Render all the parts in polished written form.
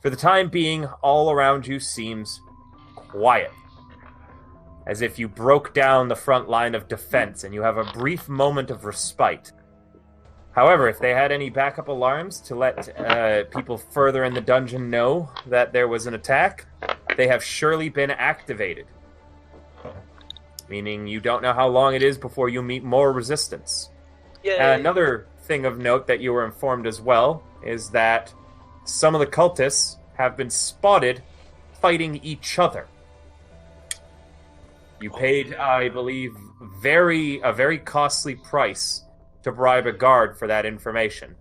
For the time being, all around you seems quiet, as if you broke down the front line of defense and you have a brief moment of respite. However, if they had any backup alarms to let people further in the dungeon know that there was an attack, they have surely been activated. Meaning you don't know how long it is before you meet more resistance. Another thing of note that you were informed as well is that some of the cultists have been spotted fighting each other. You paid, I believe, a very costly price to bribe a guard for that information.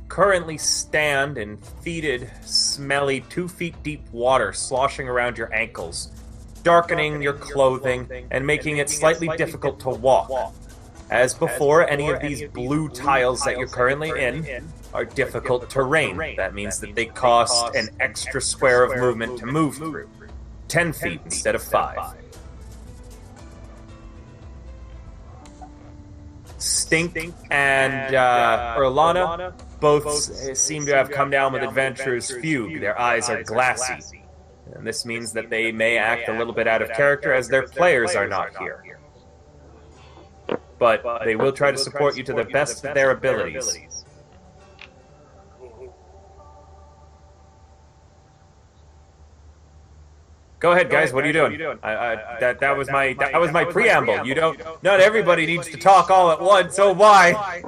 Currently stand in fetid, smelly, 2 feet deep water sloshing around your ankles, darkening your clothing and making it slightly difficult to walk. As before, any of these blue tiles that you're currently in are difficult terrain. That means that they cost an extra square of movement to move through. 10 feet instead of 5. Stink and Erlana both seem to have come down with adventurer's fugue. Their eyes are glassy. And this means that they may act a little bit out of character as their players are not here. But they will try to support you to the best of their abilities. Go ahead, guys. What are you doing? That was my preamble. You don't. Not everybody needs to talk all at once. Oh, why?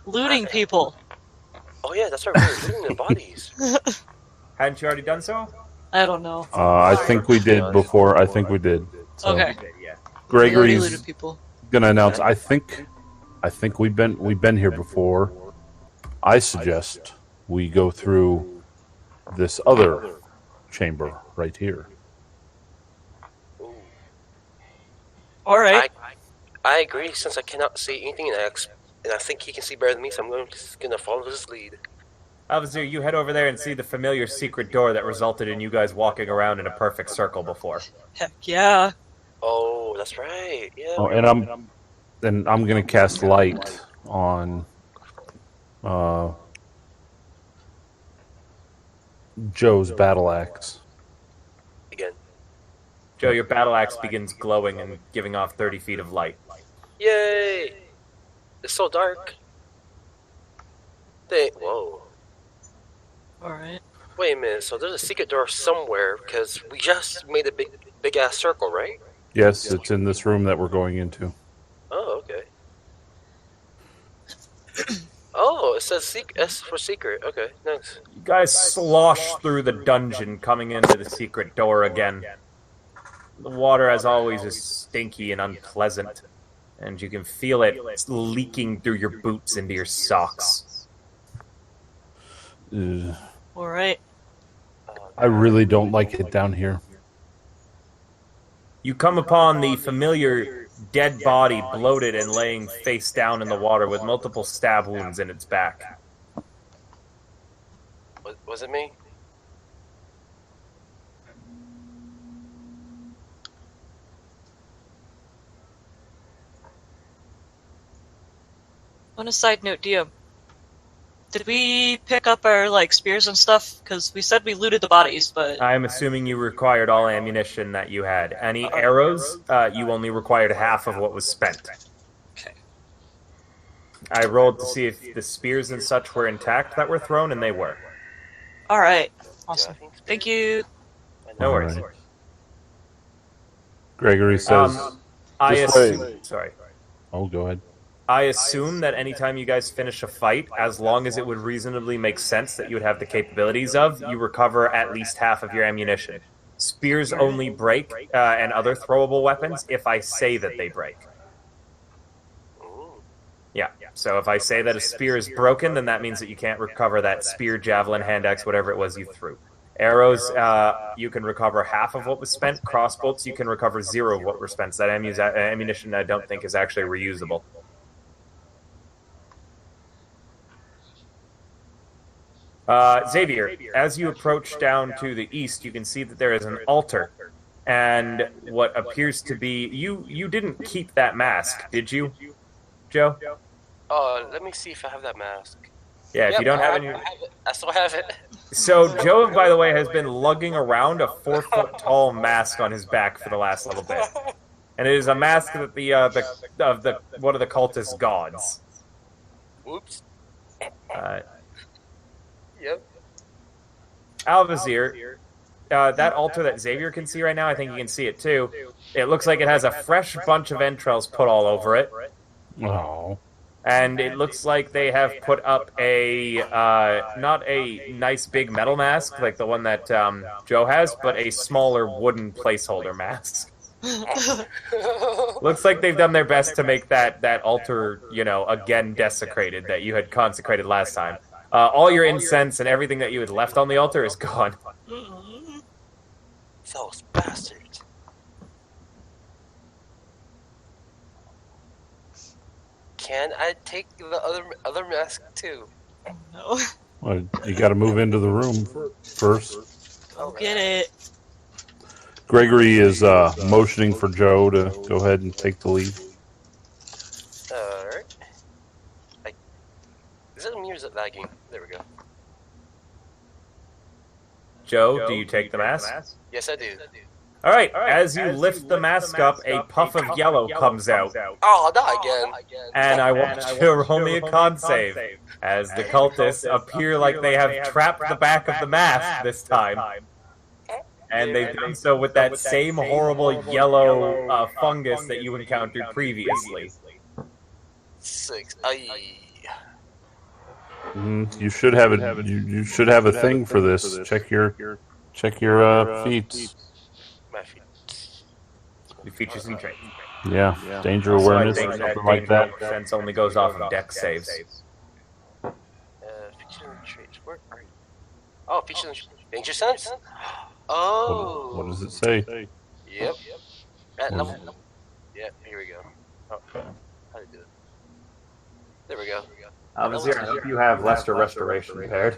Looting people. Oh yeah, that's right. We're looting their bodies. Hadn't you already done so? I don't know. I think we did before. I think we did. So Okay. Gregory's people. gonna announce. I think we've been here before. I suggest we go through this other chamber right here. All right. I agree. Since I cannot see anything, and I think he can see better than me, so I'm just gonna follow his lead. Officer, you head over there and see the familiar secret door that resulted in you guys walking around in a perfect circle before. Heck yeah. Oh, that's right. Yeah. Oh, and I'm gonna cast light on Joe's battle axe. Again. Joe, your battle axe begins glowing and giving off 30 feet of light. Yay! It's so dark. Whoa. Alright. Wait a minute, so there's a secret door somewhere, because we just made a big ass circle, right? Yes, it's in this room that we're going into. Oh, okay. Oh, it says S for secret. Okay, nice. You guys slosh through the dungeon, coming into the secret door again. The water, as always, is stinky and unpleasant, and you can feel it leaking through your boots into your socks. Alright. I really don't like it down here. You come upon the familiar dead body, bloated and laying face down in the water with multiple stab wounds in its back. Was it me? On a side note, DM, did we pick up our, spears and stuff? Because we said we looted the bodies, but... I'm assuming you required all ammunition that you had. Any arrows, you only required half of what was spent. Okay. I rolled to see if the spears and such were intact that were thrown, and they were. Alright. Awesome. Thank you. No worries. Alright. Gregory says... I Just assume... wait. Sorry. Oh, go ahead. I assume that anytime you guys finish a fight, as long as it would reasonably make sense that you would have the capabilities of, you recover at least half of your ammunition. Spears only break, and other throwable weapons, if I say that they break. Yeah, so if I say that a spear is broken, then that means that you can't recover that spear, javelin, hand axe, whatever it was you threw. Arrows, you can recover half of what was spent. Crossbolts, you can recover 0 of what was spent. That ammunition, I don't think, is actually reusable. Xavier, as you approach down to the east, you can see that there is an altar, and what appears to be... You didn't keep that mask, did you, Joe? Oh, let me see if I have that mask. Yeah, if Yep, you don't I have have, any... I have it. I still have it. So, Joe, by the way, has been lugging around a 4-foot-tall mask on his back for the last little bit. And it is a mask that the one of the cultist gods. Whoops. Uh, Yep. Alvazir, that altar that Xavier can see right now, I think you can see it too. It looks like it has a fresh bunch of entrails put all over it. Oh. And it looks like they have put up a, not a nice big metal mask like the one that Joe has, but a smaller wooden placeholder mask. Looks like they've done their best to make that altar, again desecrated that you had consecrated last time. All your incense and everything that you had left on the altar is gone. Those bastards. Can I take the other mask too? No. Well, you got to move into the room first. Go get it. Gregory is motioning for Joe to go ahead and take the lead. Alright. Is it me or is it lagging? There we go. Joe, do you take the mask? Yes, I do. Alright, as you lift the mask up, a puff of yellow comes out. Oh, not again. And I want you to roll me a con save, as the cultists appear like they have trapped the back of the mask this time. And they've done so with that same horrible yellow fungus that you encountered previously. 6. Aye. You should have a you should have a thing for this. Check your feet. My feet. It features and traits. Yeah, danger So I awareness, think that something like that. danger defense only goes off of dex saves. Features and traits. Where are you? Oh, features and danger sense? Oh. What does it say? Yep. At level. Yep, here we go. Oh, how to do it? There we go. Alvazir, I hope you have Lesser Restoration prepared.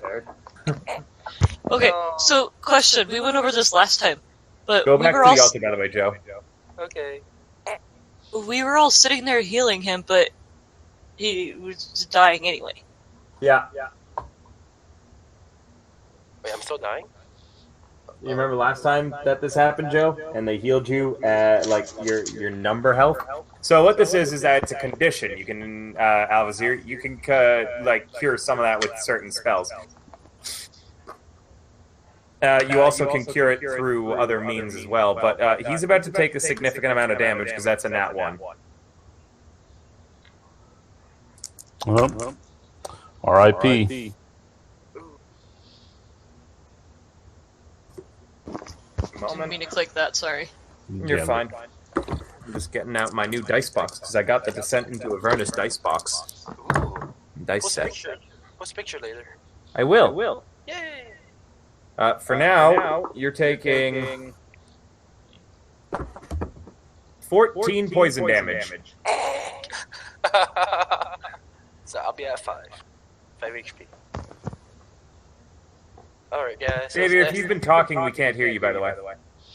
Okay, so question. We went over this last time, but Go we back were to all the altar, by the way, Joe. Okay. we were all sitting there healing him, but he was dying anyway. Yeah. Wait, I'm still dying? You remember last time that this happened, Joe? And they healed you at, your number health? So what this is that it's a condition. You can, Alvazir, you can, cure some of that with certain spells. You also can cure it through other means as well, but he's about to take a significant amount of damage because that's a nat 1. Well, R.I.P. Didn't mean to click that, sorry. You're fine. I'm just getting out my new dice box because I got the Descent into Avernus dice box. Ooh. Dice Post a set. picture. Post a picture later. I will. Yay! For now, you're taking 14 poison damage. So I'll be at 5. 5 HP. Alright, guys. Xavier, if you've been talking, we can't hear you, by the way.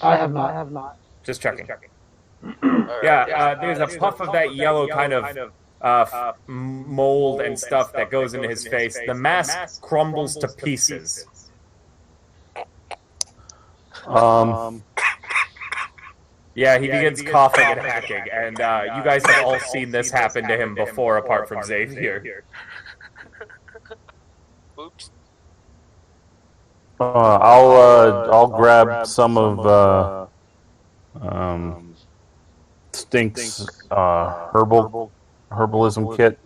I have not. Just checking. Alright, Yeah, there's a puff of that yellow kind of mold and stuff that goes into his face. The mask crumbles to pieces. Yeah, he begins coughing and hacking, and you guys have all seen this happen to him before, apart from Xavier. Oops. I'll grab some of Stink's herbalism kit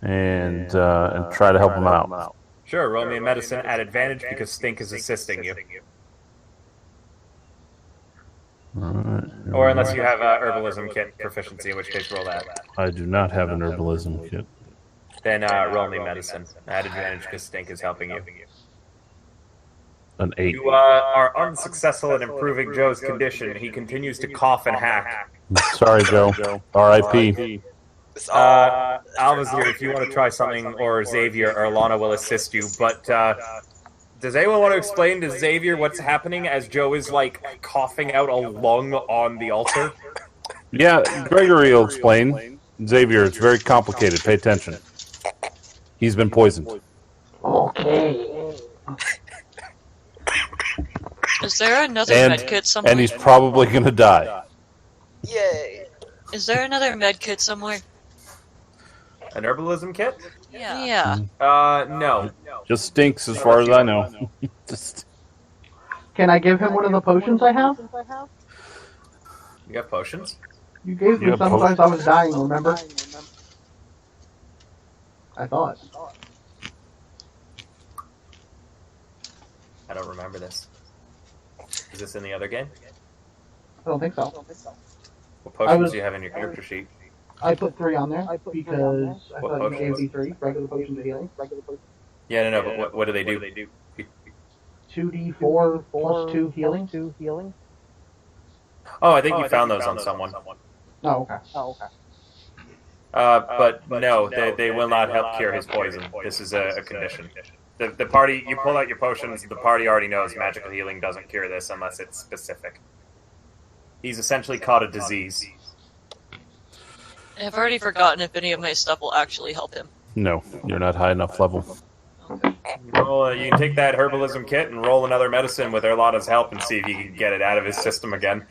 and try to help him out. Sure, roll me a medicine at advantage because Stink is assisting you. Or unless you have herbalism kit proficiency, in which case roll that. I do not have an herbalism kit. Then roll me medicine at advantage because Stink is helping you. An 8. You are unsuccessful in improving Joe's condition. He continues to cough and hack. Sorry, Joe. R.I.P. Alvazir, if you want to try something, or Xavier or Lana will assist you, but does anyone want to explain to Xavier what's happening as Joe is, coughing out a lung on the altar? Yeah, Gregory will explain. Xavier, it's very complicated. Pay attention. He's been poisoned. Okay. Is there another And, medkit somewhere? and he's probably going to die. Yay! Is there another medkit somewhere? An herbalism kit? Yeah. No. Just stinks as far as I know. Just... Can I give him one of the potions I have? You got potions? You gave me Yeah, sometimes I was dying, remember? I thought. I don't remember this. Is this in the other game? I don't think so. What potions do you have in your character sheet? I put 3 on there because I What thought you potions? gave me 3 regular potions of healing. Yeah, no, but what do they do? 2d4 plus 2 healing. Oh, I think you found those on someone. Oh, okay. But no, they will not help cure his poison. This is a condition. The party, you pull out your potions, the party already knows magical healing doesn't cure this unless it's specific. He's essentially caught a disease. I've already forgotten if any of my stuff will actually help him. No, you're not high enough level. Well, you can take that herbalism kit and roll another medicine with Erlana's help and see if you can get it out of his system again.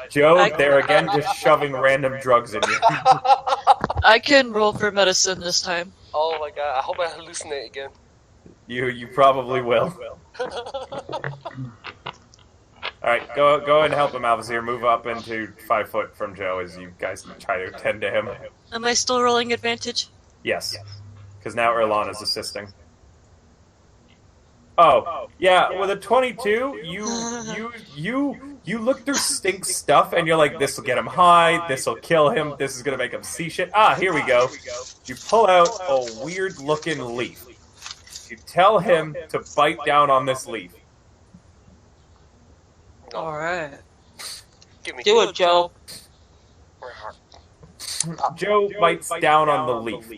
Joe, they're again just shoving random drugs in you. I can roll for medicine this time. Oh my god, I hope I hallucinate again. You probably will. Alright, go and help him, Alvazir. Move up into 5 foot from Joe as you guys try to attend to him. Am I still rolling advantage? Yes. Because now Erlana's assisting. Oh, yeah, with a 22, you look through Stink's stuff and you're like, this'll get him high, this'll kill him, this is gonna make him see shit. Ah, here we go. You pull out a weird looking leaf. You tell him to bite down on this leaf. Alright. Give me Do it, Joe. Joe bites down on the leaf.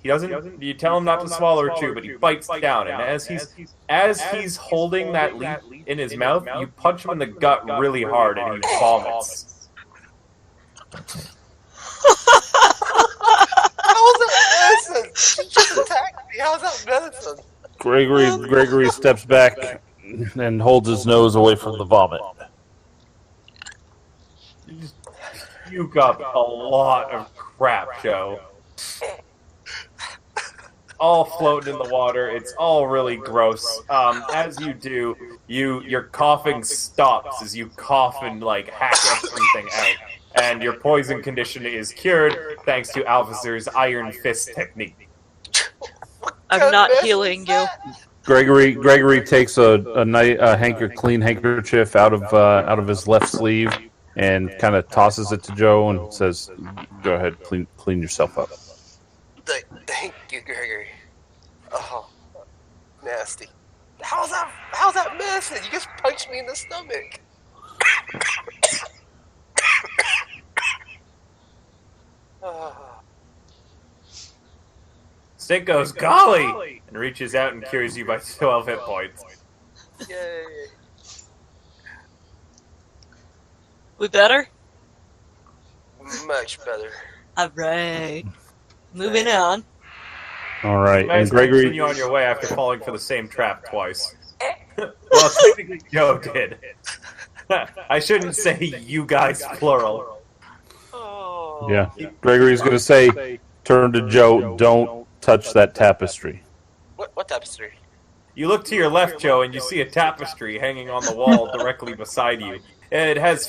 He doesn't. You tell him not to swallow or chew, but he bites down. And as he's holding that leaf in his mouth, you punch him in the gut really hard, and he vomits. How's that medicine? She just attacked me. How's that medicine? Gregory steps back and holds his nose away from the vomit. You got a lot of crap, Joe. All floating in the water. It's all really gross. As you do, your coughing stops as you cough and like hack everything out, and your poison condition is cured thanks to Alvazir's Iron Fist technique. I'm not healing you. Gregory takes a clean handkerchief out of his left sleeve and kind of tosses it to Joe and says, "Go ahead, clean yourself up." Thank you, Gregory. Oh, nasty. How's that medicine? You just punched me in the stomach. Stink goes, golly! And reaches out and cures you by 12 hit points. Yay. We better? Much better. Alright. Moving on. All right, Nice and Gregory. continue on your way after falling for the same trap twice. Well, technically Joe did. I shouldn't say you guys plural. Oh. Yeah, Gregory's going to say, turn to Joe, don't touch that tapestry. What tapestry? You look to your left, Joe, and you see a tapestry hanging on the wall directly beside you. It has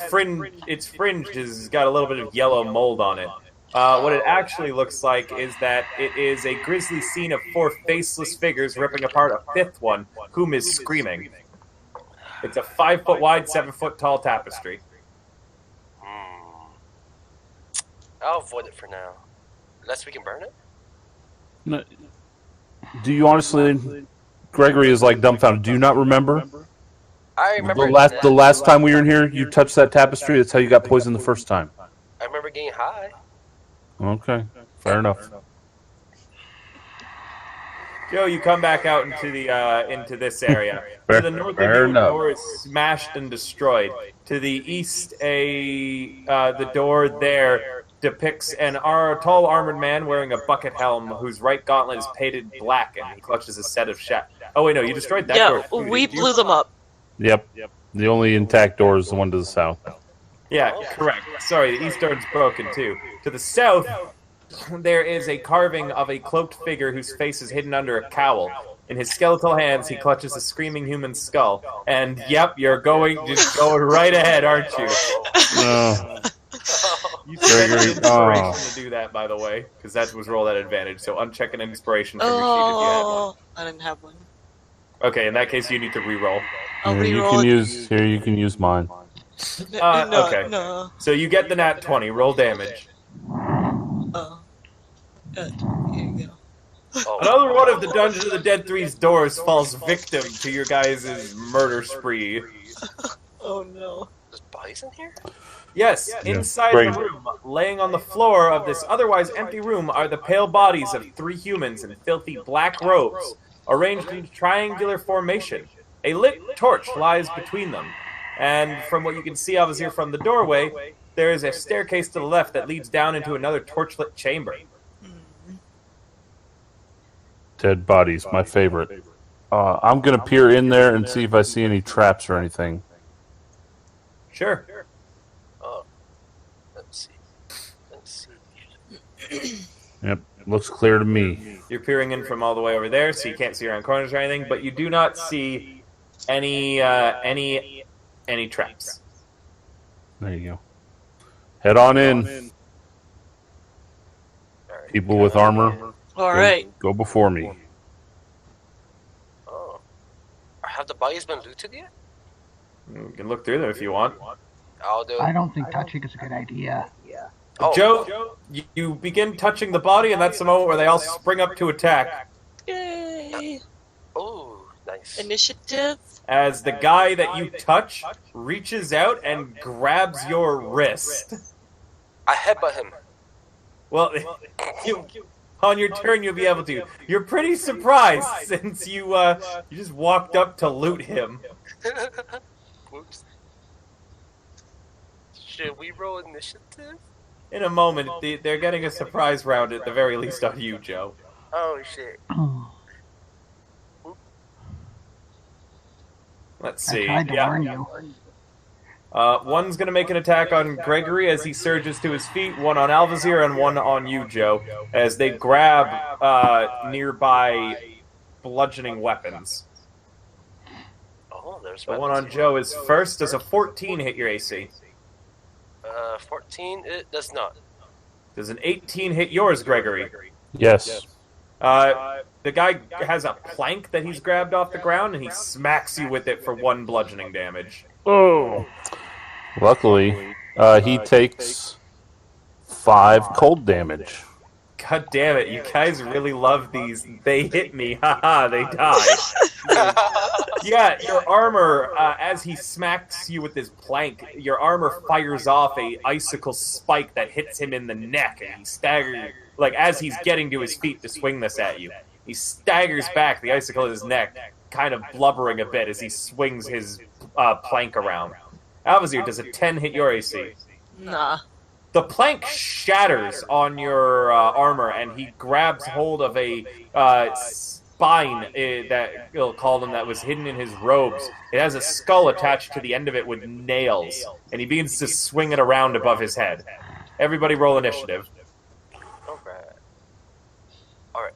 its fringe has got a little bit of yellow mold on it. What it actually looks like is that it is a grisly scene of 4 faceless figures ripping apart a 5th one, whom is screaming. It's a 5 foot wide, 7 foot tall tapestry. I'll avoid it for now. Unless we can burn it? No, do you honestly, Gregory is like dumbfounded. Do you not remember? I remember The last time we were in here, you touched that tapestry. That's how you got poisoned the first time. I remember getting high. Okay, fair enough. Joe, you come back out into this area. Fair- To the north of fair you, the enough. door is smashed and destroyed. To the east, the door there depicts our tall armored man wearing a bucket helm whose right gauntlet is painted black and he clutches a set of Oh wait, no, you destroyed that door. Yeah, too, we didn't you? blew them up. Yep. The only intact door is the one to the south. Yeah, correct. Sorry, the east door's broken too. To the south, there is a carving of a cloaked figure whose face is hidden under a cowl. In his skeletal hands, he clutches a screaming human skull. And yep, you're going right ahead, aren't you? You spent an inspiration to do that, by the way, because that was rolled at advantage. So uncheck an inspiration from your sheet if you had one. I didn't have one. Okay, in that case, you need to re-roll. I'll You reroll can use mine. Okay. No. So you get the nat 20. Roll damage. Here you go. Oh, Another one of the Dungeon of the Dead 3's doors falls victim to your guys' murder spree. Oh no. there's bodies in here? Yes, Yeah. inside Great. the room, laying on the floor of this otherwise empty room, are the pale bodies of 3 humans in filthy black robes, arranged in triangular formation. A lit torch lies between them, and from what you can see, Avazir, from the doorway, there is a staircase to the left that leads down into another torchlit chamber. Dead bodies, my favorite. I'm gonna peer in there and see if I see any traps or anything. Sure. Let's see. Yep, looks clear to me. You're peering in from all the way over there, so you can't see around corners or anything, but you do not see any traps. There you go. Head on in. Alright. People with armor, Alright. go before me. Oh. Have the bodies been looted yet? You can look through them if you want. I'll do I it. don't think touching is a good idea. Oh, Joe, you begin touching the body, and that's the moment where they all spring up to attack. Yay! oh, nice. Initiative? As the guy that you touch reaches out and grabs your wrist. I headbutt him. Well, on your turn you'll be able to. You're pretty surprised since you just walked up to loot him. Whoops. Should we roll initiative? In a moment, they're getting a surprise round at the very least on you, Joe. Oh shit. Let's I see. tried to warn you. One's going to make an attack on Gregory as he surges to his feet, one on Alvazir and one on you, Joe, as they grab nearby bludgeoning weapons. Oh, there's The one weapons on here. Joe is first. Does a 14 hit your AC? 14, it does not. Does an 18 hit yours, Gregory? Yes. The guy has a plank that he's grabbed off the ground, and he smacks you with it for 1 bludgeoning damage. Oh. Luckily, he takes 5 cold damage. God damn it, you guys really love these. They hit me, haha, they die. Yeah, your armor, as he smacks you with his plank, your armor fires off a icicle spike that hits him in the neck, and he staggers, like, as he's getting to his feet to swing this at you. He staggers back, the icicle in his neck, kind of blubbering a bit as he swings his plank around. Alvazir, does a 10 hit your AC? Nah. The plank shatters on your armor, and he grabs hold of a spine that we'll call them that was hidden in his robes. It has a skull attached to the end of it with nails, and he begins to swing it around above his head. Everybody roll initiative. Alright.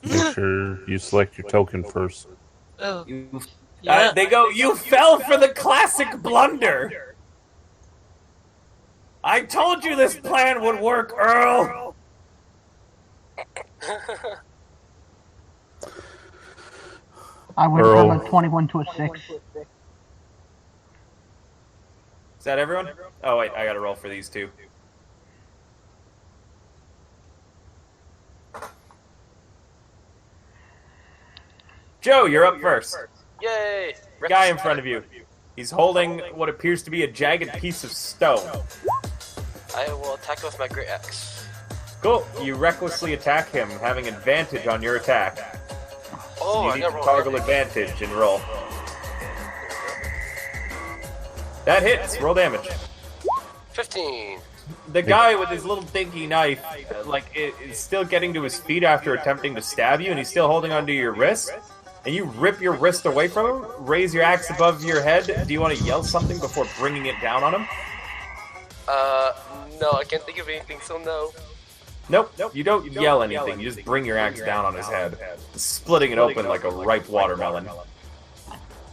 Make sure you select your token first. Oh. Yeah. They go, you fell for the classic blunder! I told you this plan would work, Earl! I went Earl. from a 21 to a 6. Is that everyone? Oh, wait, I gotta roll for these two. Joe, you're up first. Yay! Guy in front of you. He's holding what appears to be a jagged piece of stone. I will attack with my great axe. Cool. You recklessly attack him, having advantage on your attack. Oh, You I need got to roll. toggle advantage and roll. That hits. Roll damage. 15. 15. The guy with his little dinky knife, is still getting to his feet after attempting to stab you, and he's still holding onto your wrist. And you rip your wrist away from him, raise your axe above your head. Do you want to yell something before bringing it down on him? No, I can't think of anything, so no. Nope. You don't yell anything. You just bring your axe down on his head, splitting it open like a ripe watermelon.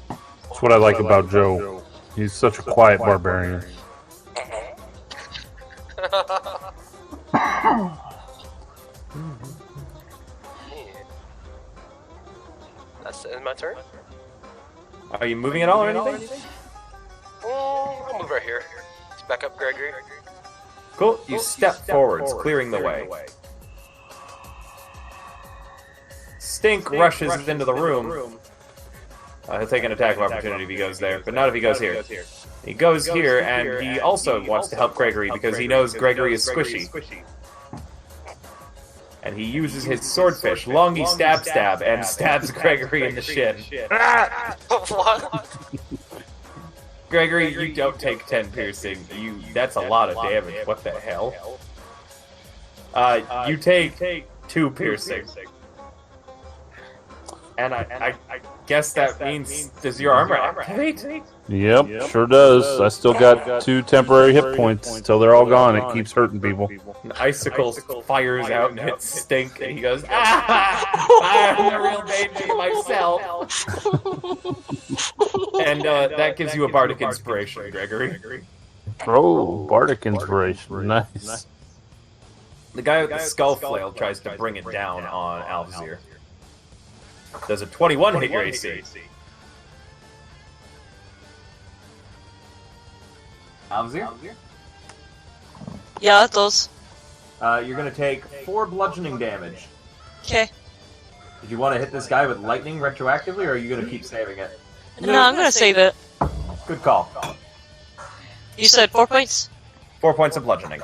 That's what I like about Joe. He's such a quiet barbarian. That's the end of my turn. Are you moving at all or anything? I'll move right here. Let's back up, Gregory. Cool. You step forwards, clearing the way. Stink rushes into the room. He'll take an attack of opportunity if he goes there, but not if he goes here. He goes here, and he also wants to help Gregory because he knows Gregory is squishy. And he uses his swordfish, Longy Stab, and stabs Gregory in the shin. What? Gregory, you don't take 10 piercing. That's a lot of damage. What the hell? You take 2 piercing. And I guess that means, does your armor activate? Yep, sure does. I still got 2 temporary hit points until they're all gone. It keeps hurting people. An icicle fires out and hits Stink, and he goes, I'm the real danger myself. And that gives you a bardic inspiration, Gregory. Oh, bardic inspiration. Nice. The guy with the skull flail tries to bring it down on Alvazir. Does a 21 hit your AC? Alvazir? Yeah, it does. You're going to take 4 bludgeoning damage. Okay. Did you want to hit this guy with lightning retroactively, or are you going to keep saving it? No, I'm gonna save it. Good call. You said 4 points? 4 points of bludgeoning.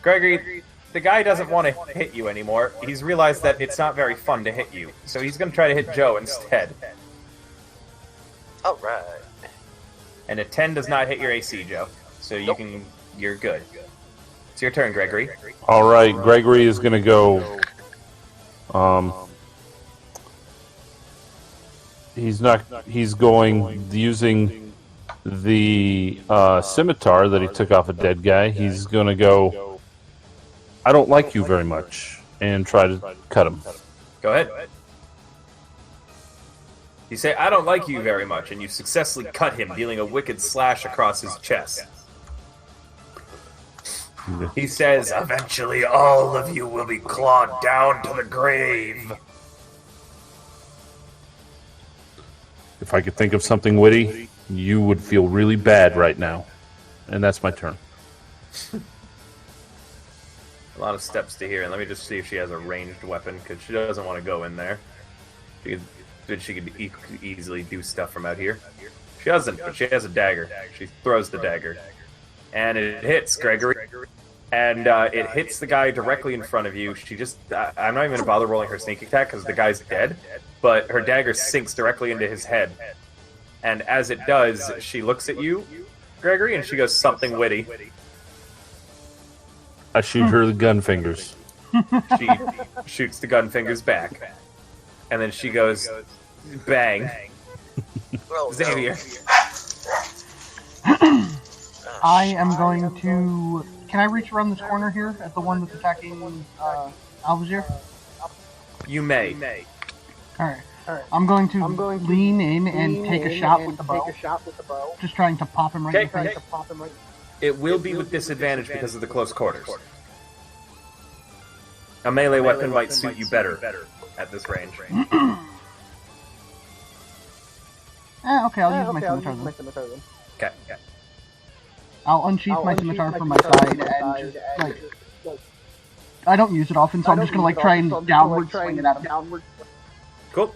Gregory, the guy doesn't want to hit you anymore. He's realized that it's not very fun to hit you, so he's going to try to hit Joe instead. Alright. And a 10 does not hit your AC, Joe. So you're good. It's your turn, Gregory. All right, Gregory is going to go. He's going using the scimitar that he took off a dead guy. He's going to go, I don't like you very much, and try to cut him. Go ahead. You say, I don't like you very much, and you successfully cut him, dealing a wicked slash across his chest. He says, eventually all of you will be clawed down to the grave. If I could think of something witty, you would feel really bad right now. And that's my turn. A lot of steps to here, and let me just see if she has a ranged weapon, because she doesn't want to go in there. She could easily do stuff from out here. She doesn't, but she has a dagger. She throws the dagger. And it hits Gregory. And it hits the guy directly in front of you. She just... I'm not even going to bother rolling her sneak attack, because the guy's dead. But her dagger sinks directly into his head. And as it does, she looks at you, Gregory, and she goes something witty. I shoot her the gun fingers. She shoots the gun fingers back. And then she goes, bang. Oh, Xavier. I am going to... Can I reach around this corner here at the one that's attacking Alvazir? You may. Alright. I'm going to lean in and take a shot with the bow. Just trying to pop him right in the face. It will be with disadvantage because of the close quarters. A melee weapon might suit you better at this range. Okay, I'll use my scimitar then. Okay. I'll unsheath my scimitar from my side and just, I don't use it often, so I'm just gonna, try and downward swing it at him. Cool.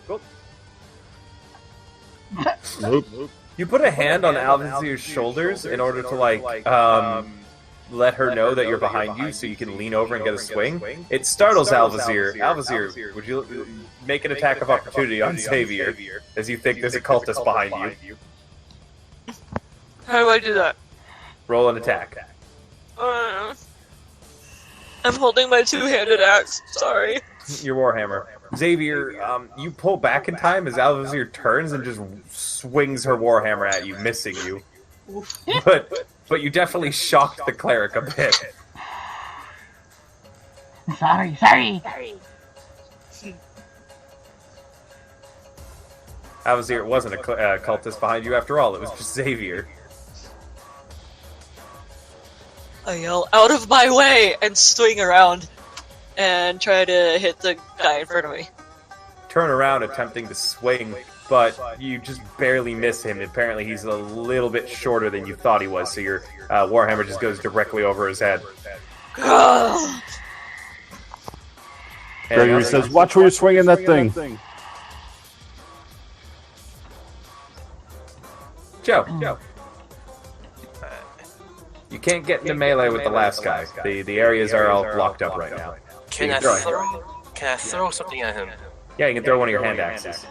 You put a hand on Alvazir's shoulders in order to, let her know that you're behind you so you can lean over and get a swing. It startles Alvazir. Alvazir, would you make an attack of opportunity on Xavier as you think there's a cultist behind you? How do I do that? Roll an attack. I'm holding my two-handed axe. Sorry. Your Warhammer. Xavier, you pull back in time as Alvazir turns and just swings her Warhammer at you, missing you. But you definitely shocked the cleric a bit. Sorry. Alvazir, it wasn't a cultist behind you after all, it was just Xavier. I yell, out of my way, and swing around and try to hit the guy in front of me. Turn around attempting to swing, but you just barely miss him. Apparently he's a little bit shorter than you thought he was, so your Warhammer just goes directly over his head. Gregory says, watch where you're swinging that thing. Joe. You can't get into melee with the last guy. The areas are all blocked up right now. Can I throw something at him? Yeah, you can throw one of your hand axes.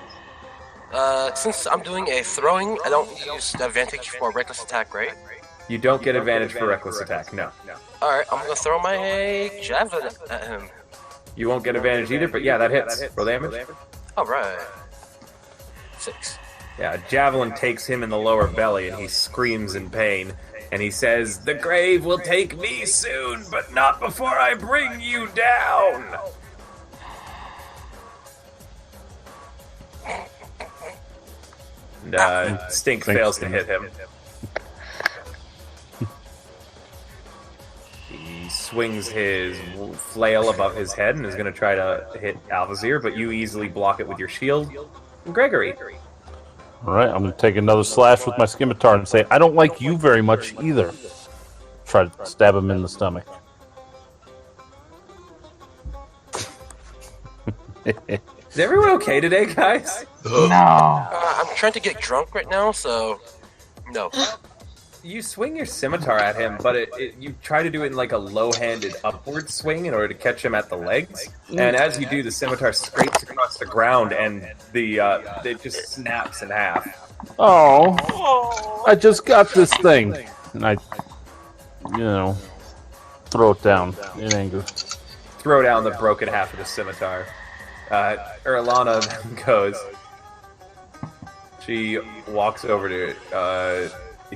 Since I'm doing a throwing, I don't use the advantage for reckless attack, right? You don't get advantage for reckless attack, no. Alright, I'm gonna throw my javelin at him. You won't get advantage either, but yeah, that hits. Roll damage. Alright. 6. Yeah, a javelin takes him in the lower belly, and he screams in pain. And he says, "The grave will take me soon, but not before I bring you down." And Stink fails to hit him. He swings his flail above his head and is going to try to hit Alvazir, but you easily block it with your shield. And Gregory. All right, I'm going to take another slash with my scimitar and say, I don't like you very much either. Try to stab him in the stomach. Is everyone okay today, guys? No. I'm trying to get drunk right now, so... No. You swing your scimitar at him, but you try to do it in like a low-handed upward swing in order to catch him at the legs. And as you do, the scimitar scrapes across the ground, and it just snaps in half. Oh, I just got this thing. And I, throw it down in anger. Throw down the broken half of the scimitar. Erlana goes. She walks over to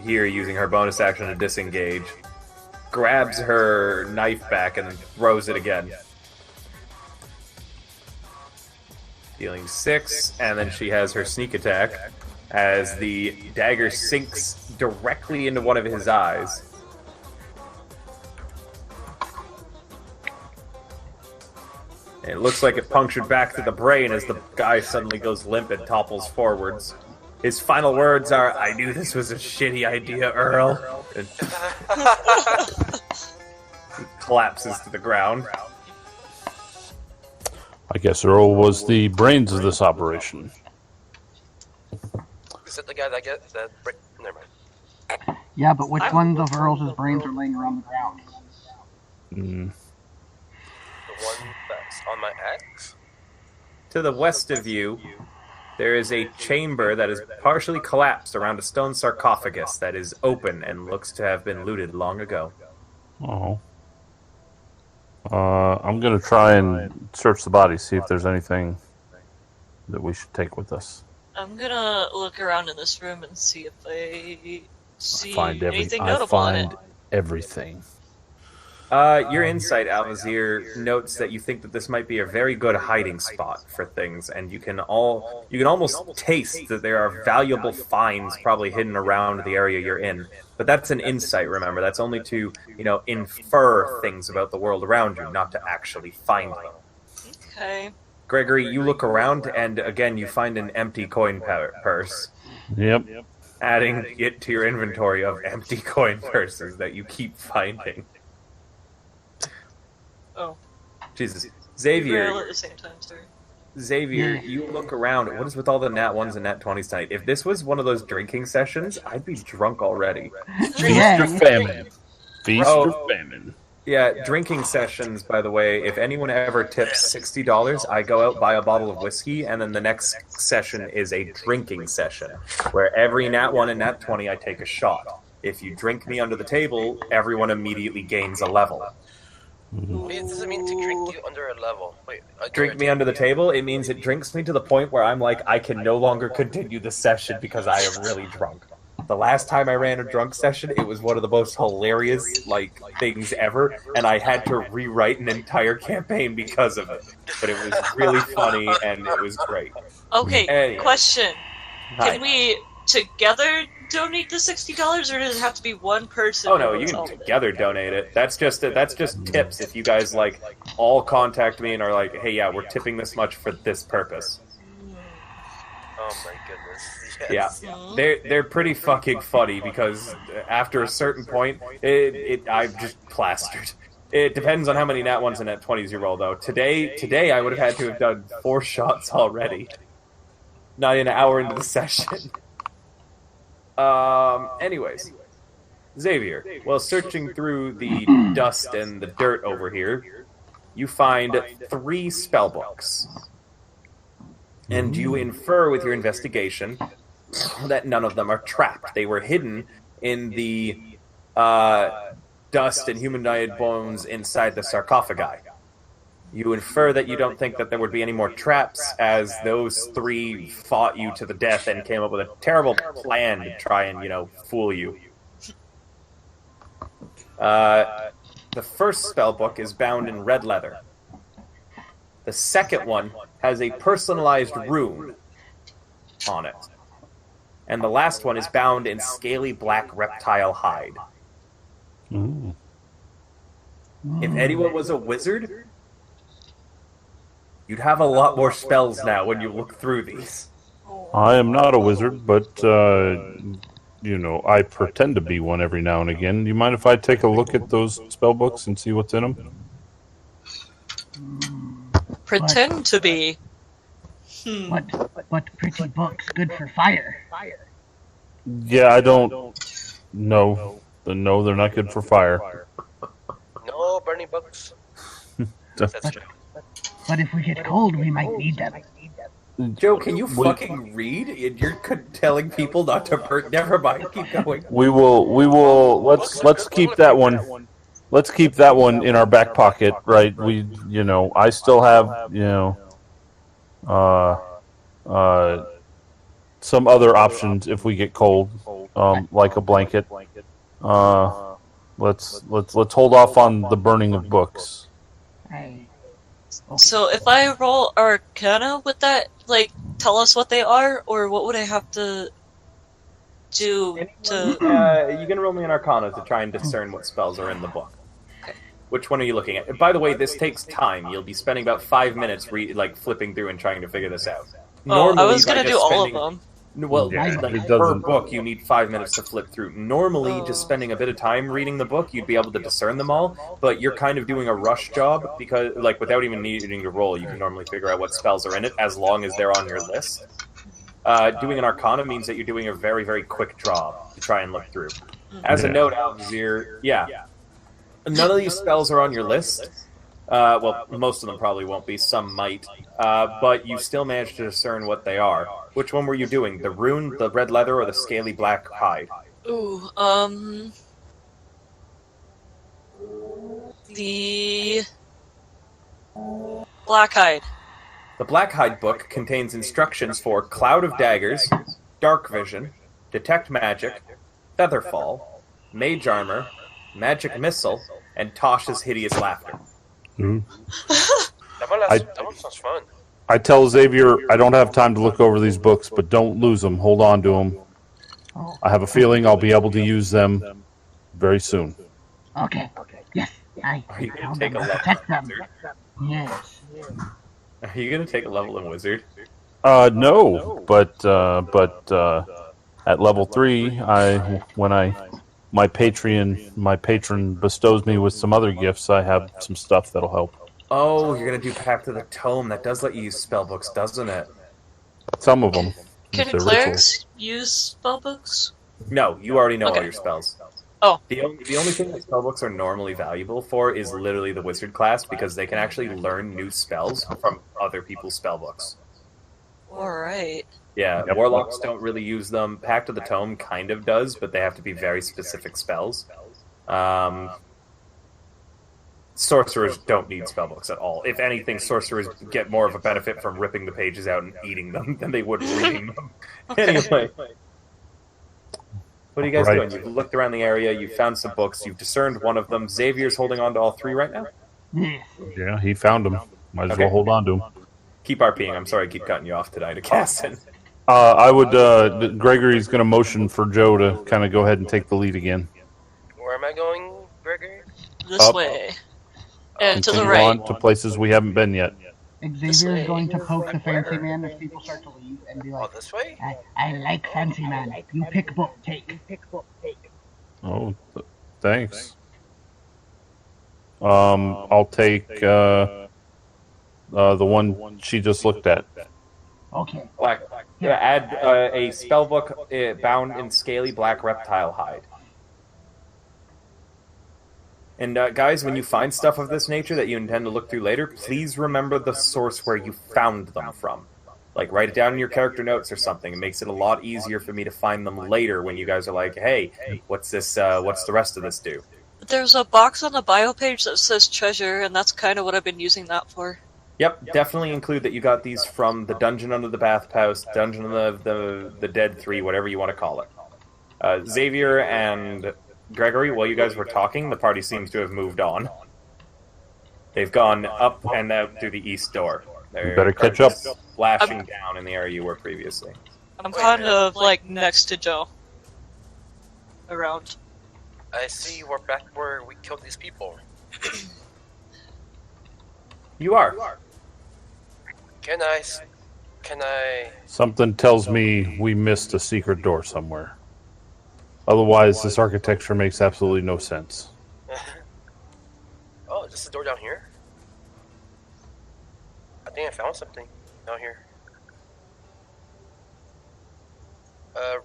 here using her bonus action to disengage, grabs her knife back and throws it again, dealing 6, and then she has her sneak attack as the dagger sinks directly into one of his eyes. And it looks like it punctured back to the brain as the guy suddenly goes limp and topples forwards. His final words are, "I knew this was a shitty idea, Earl." And he collapses to the ground. I guess Earl was the brains of this operation. Is it the guy that gets that... Never mind. Yeah, but which ones of Earl's brains are laying around the ground? The one that's on my axe? To the west of you, there is a chamber that is partially collapsed around a stone sarcophagus that is open and looks to have been looted long ago. Oh. I'm going to try and search the body, see if there's anything that we should take with us. I'm gonna look around in this room and see if I see I anything notable on it. find everything. Your insight, Alvazir, notes that you think that this might be a very good hiding spot for things, and you can almost taste that there are valuable finds probably hidden around the area you're in. But that's an insight, remember. That's only to, infer things about the world around you, not to actually find them. Okay. Gregory, you look around, and again, you find an empty coin purse. Yep. Adding it to your inventory of empty coin purses that you keep finding. Oh. Jesus. All Xavier, at the same time, sorry. you look around. What is with all the nat 1s and nat 20s tonight? If this was one of those drinking sessions, I'd be drunk already. Yeah. Feast or famine. Feast or famine. Yeah, drinking sessions, by the way, if anyone ever tips $60, I go out, buy a bottle of whiskey, and then the next session is a drinking session, where every nat 1 and nat 20 I take a shot. If you drink me under the table, everyone immediately gains a level. What does it mean to drink you under a level? Wait, Drink me under the table, it means it drinks me to the point where I'm like, I can no longer continue the session because I am really drunk. The last time I ran a drunk session, it was one of the most hilarious, things ever, and I had to rewrite an entire campaign because of it. But it was really funny, and it was great. Okay, Anyway. question. Hi. Can we together donate the $60, or does it have to be one person? Oh no, who you wants can all of it? together donate it. That's just tips. If you guys all contact me and are like, hey, yeah, we're tipping this much for this purpose. Oh my goodness. Yes. Yeah, they're pretty fucking funny because after a certain point, I'm just plastered. It depends on how many nat 1s and nat 20s you roll, though. Today I would have had to have done 4 shots already. Not an hour into the session. Anyways, Xavier, while searching through the dust and the dirt over here, you find 3 spellbooks. And you infer with your investigation that none of them are trapped. They were hidden in the dust and humanoid bones inside the sarcophagi. You infer that you don't think that there would be any more traps, as those 3 fought you to the death and came up with a terrible plan to try and, fool you. The first spellbook is bound in red leather. The second one has a personalized rune on it. And the last one is bound in scaly black reptile hide. Ooh. If anyone was a wizard, you'd have a lot more spells now when you look through these. I am not a wizard, but, I pretend to be one every now and again. Do you mind if I take a look at those spell books and see what's in them? Pretend to be. What pretty books, good for fire. Yeah, I don't know. No, they're not good for fire. No burning books. That's true. But if we get cold, we might need them. Joe, can you fucking read? And you're telling people not to burn. Never mind, keep going. We will. Let's keep that one. Let's keep that one in our back pocket, right? I still have, some other options if we get cold, like a blanket. Let's hold off on the burning of books. Hey. So if I roll Arcana, would that, tell us what they are? Or what would I have to do to... You can roll me an Arcana to try and discern what spells are in the book. Okay. Which one are you looking at? By the way, this takes time. You'll be spending about 5 minutes flipping through and trying to figure this out. I was going to do all of them. Well, Yeah, it per doesn't- book, you need 5 minutes to flip through. Normally, just spending a bit of time reading the book, you'd be able to discern them all, but you're kind of doing a rush job, because, without even needing to roll, you can normally figure out what spells are in it, as long as they're on your list. Doing an Arcana means that you're doing a very, very quick job to try and look through. As a note, Alvizir, none of these spells are on your list. Well, most of them probably won't be, some might. But you still managed to discern what they are. Which one were you doing? The rune, the red leather, or the scaly black hide? Ooh, the Black Hide. The Black Hide book contains instructions for Cloud of Daggers, Dark Vision, Detect Magic, Featherfall, Mage Armor, Magic Missile, and Tosh's Hideous Laughter. Mhm. That one sounds fun. I tell Xavier I don't have time to look over these books, but don't lose them. Hold on to them. I have a feeling I'll be able to use them very soon. Okay. Yes. Are you going to take a level Protect in them. Wizard? Yes. Are you going to take a level in Wizard? No, but at level 3, my patron bestows me with some other gifts. I have some stuff that'll help. Oh, you're going to do Pact of the Tome. That does let you use spellbooks, doesn't it? Some of them. Can They're clerics use spellbooks? No, you already know all Okay. your spells. Oh. The only thing that spellbooks are normally valuable for is literally the wizard class, because they can actually learn new spells from other people's spellbooks. Alright. Yeah, Yep. warlocks don't really use them. Pact of the Tome kind of does, but they have to be very specific spells. Sorcerers don't need spellbooks at all. If anything, sorcerers get more of a benefit from ripping the pages out and eating them than they would reading them. Anyway, what are you guys doing? You've looked around the area, you've found some books, you've discerned one of them. Xavier's holding on to all three right now? Yeah, he found him. Might as well hold on to him. Keep RPing. I'm sorry I keep cutting you off today to cast it. I would. Gregory's going to motion for Joe to kind of go ahead and take the lead again. Where am I going, Gregory? This Up. way. And to the Continue right. on to places we haven't been yet. Xavier is going to poke the fancy man as people start to leave and be Oh, like, this way? I like fancy man. You pick book, take. Oh, thanks. I'll take the one she just looked at. Okay. Black. Add a spellbook bound in scaly black reptile hide. And guys, when you find stuff of this nature that you intend to look through later, please remember the source where you found them from. Like, write it down in your character notes or something. It makes it a lot easier for me to find them later when you guys are like, hey, what's this? What's the rest of this do? There's a box on the bio page that says treasure, and that's kind of what I've been using that for. Yep, definitely include that you got these from the Dungeon Under the Bathhouse, Dungeon of the Dead 3, whatever you want to call it. Xavier and Gregory, while you guys were talking, the party seems to have moved on. They've gone up and out through the east door. They're Better catch up. splashing down in the area you were previously. I'm kind of, like, next to Joe. Around. I see we're back where we killed these people. You are. Can I... Something tells me we missed a secret door somewhere. Otherwise, this architecture makes absolutely no sense. Oh, is this the door down here? I think I found something down here.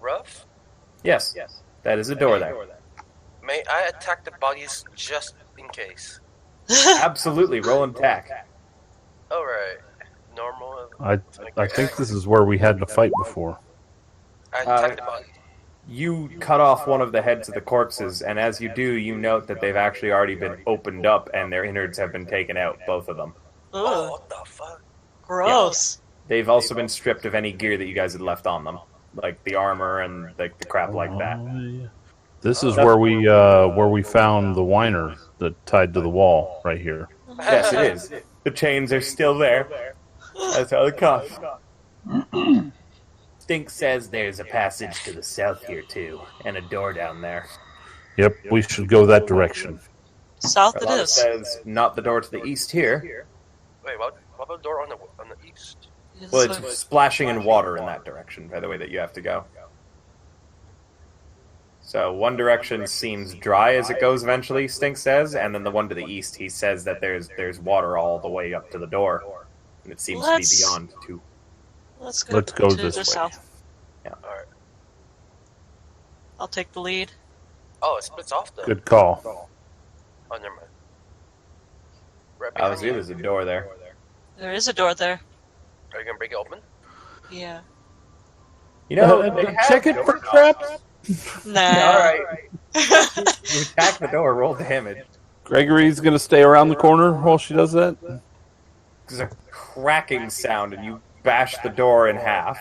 Rough? Yes, that is a door there. May I attack the bodies just in case? Absolutely, roll and attack. Alright. Normal. I think this is where we had to fight before. I attack the body. You cut off one of the heads of the corpses, and as you do, you note that they've actually already been opened up and their innards have been taken out, both of them. Oh, Ugh, what the fuck? gross. They've also been stripped of any gear that you guys had left on them, like the armor and like the crap like that. This is where we found the whiner that tied to the wall right here. Yes, it is. The chains are still there. That's how the cuff. Stink says there's a passage to the south here too, and a door down there. Yep, we should go that direction. South it Carlotta is. says not the door to the east here. Wait, what about the door on the east? Well, it's splashing in water in that direction, by the way, that you have to go. So one direction seems dry as it goes eventually, Stink says, and then the one to the east, he says that there's water all the way up to the door, and it seems to be beyond too. Let's go Let's to this the way. south. Yeah. Alright. I'll take the lead. Oh, it splits off though. Good call. Oh, never mind. Right I was behind you. there's a door there. There is a door there. Are you gonna break it open? Yeah. You know, they have check it for door traps. Nah. Alright. You attack the door, roll damage. Gregory's gonna stay around the corner while she does that. There's a cracking sound, and you bash the door in half,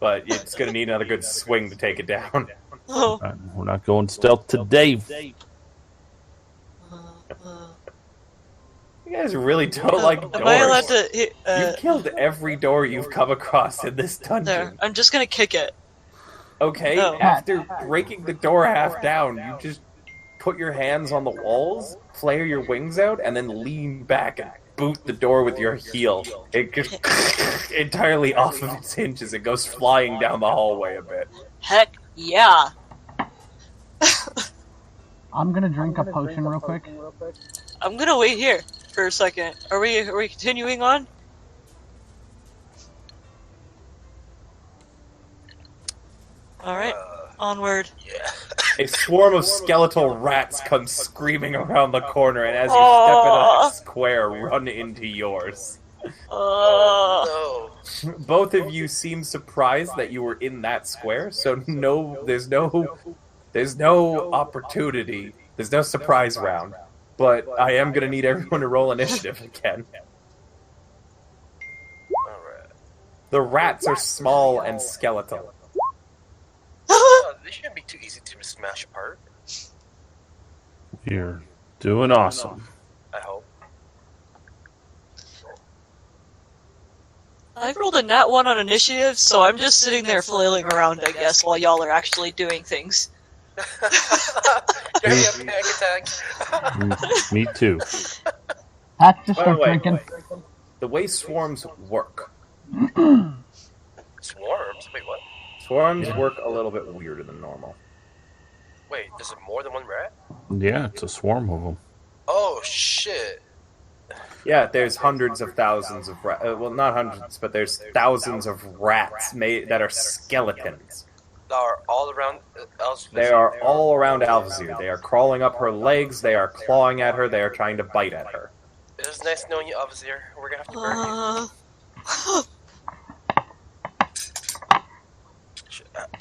but it's going to need another good swing to take it down. Oh. We're not going stealth today. You guys really don't like doors. Am I allowed to? You've killed every door you've come across in this dungeon. There. I'm just gonna kick it. Okay, Oh. after breaking the door half down, you just put your hands on the walls, flare your wings out, and then lean back and boot the door with your heel. It just entirely off of its hinges. It goes flying down the hallway a bit. Heck yeah. I'm gonna drink a potion real quick. I'm gonna wait here for a second. Are we continuing on? Alright, onward. Yeah. A swarm of skeletal rats comes screaming around the corner, and as you step in Aw. a square, run into yours. Oh Both of you seem surprised that you were in that square, so there's no opportunity. There's no surprise round. But I am gonna need everyone to roll initiative again. no. Alright. The rats are small and skeletal. They shouldn't be too easy to smash apart. You're doing awesome. I hope. I rolled a nat 1 on initiative, so I'm just sitting there flailing around, I guess, while y'all are actually doing things. You're having a panic attack. Me too. Pat, just By the start way, drinking. the way swarms work. Swarms? Wait, what? Swarms work a little bit weirder than normal. Wait, is it more than one rat? Yeah, it's a swarm of them. Oh, shit. Yeah, there's hundreds of thousands of well, not hundreds, but there's thousands of rats that are skeletons. They are all around Elsvizir. They are all around Alvazir. They are crawling up her legs. They are clawing at her. They are trying to bite at her. It was nice knowing you, Elvizir. We're gonna have to burn you.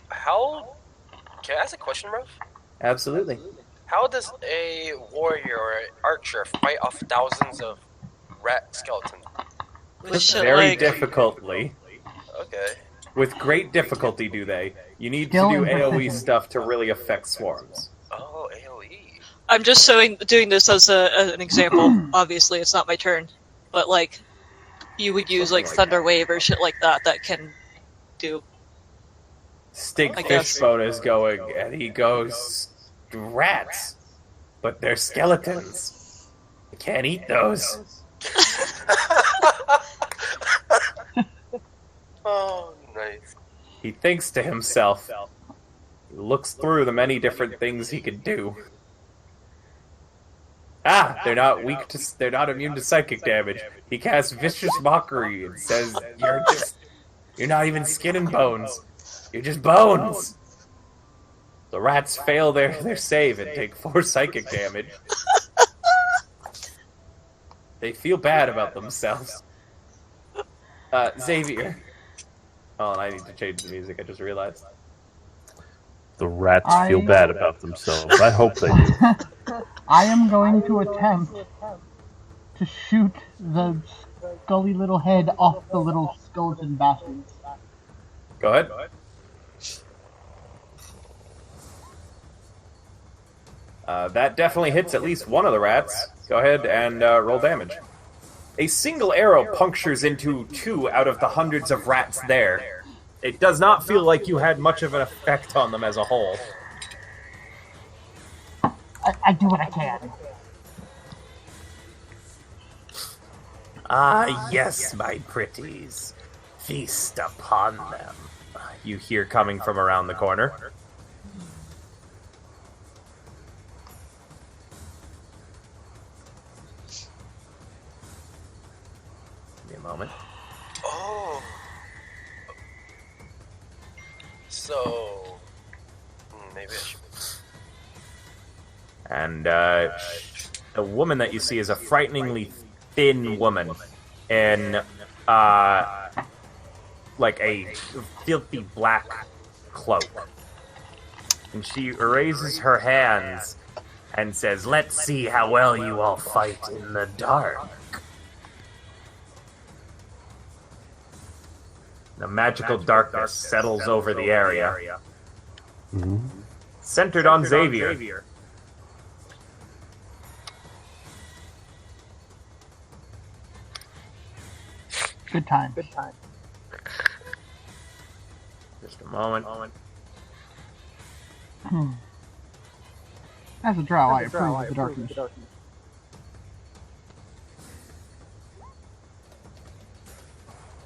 How... Can I ask a question, Ruff? Absolutely. How does a warrior or an archer fight off thousands of rat skeletons? With shit Very like... difficultly. Okay. With great difficulty, do they? You need to Skill do and AoE precision. stuff to really affect swarms. Oh, AoE. I'm just doing this as an example. Obviously, it's not my turn. But, like, you would use, like, Thunder Wave or shit like that can do... I Stinkfish guess. bonus going, and he goes, rats, but they're skeletons. I can't eat those. Oh, nice. He thinks to himself. He looks through the many different things he could do. Ah, they're not immune to psychic damage. He casts vicious mockery and says, you're not even skin and bones. You're just bones. The rats fail their save and take 4 psychic damage. They feel bad about themselves. Xavier. Oh, and I need to change the music, I just realized. The rats feel bad about themselves. I hope they do. I am going to attempt to shoot the scully little head off the little skeleton bastards. Go ahead. That definitely hits at least one of the rats. Go ahead and roll damage. A single arrow punctures into 2 out of the hundreds of rats there. It does not feel like you had much of an effect on them as a whole. I do what I can. Ah, yes, my pretties. Feast upon them. You hear coming from around the corner. Give me a moment. Oh. So... maybe I should... And the woman that you see is a frighteningly thin woman in like a filthy black cloak. And she raises her hands and says, "Let's see how well you all fight in the dark." The magical darkness settles over the area. Centered on Xavier. Good time. Just a moment. As a drow, I approve of the darkness.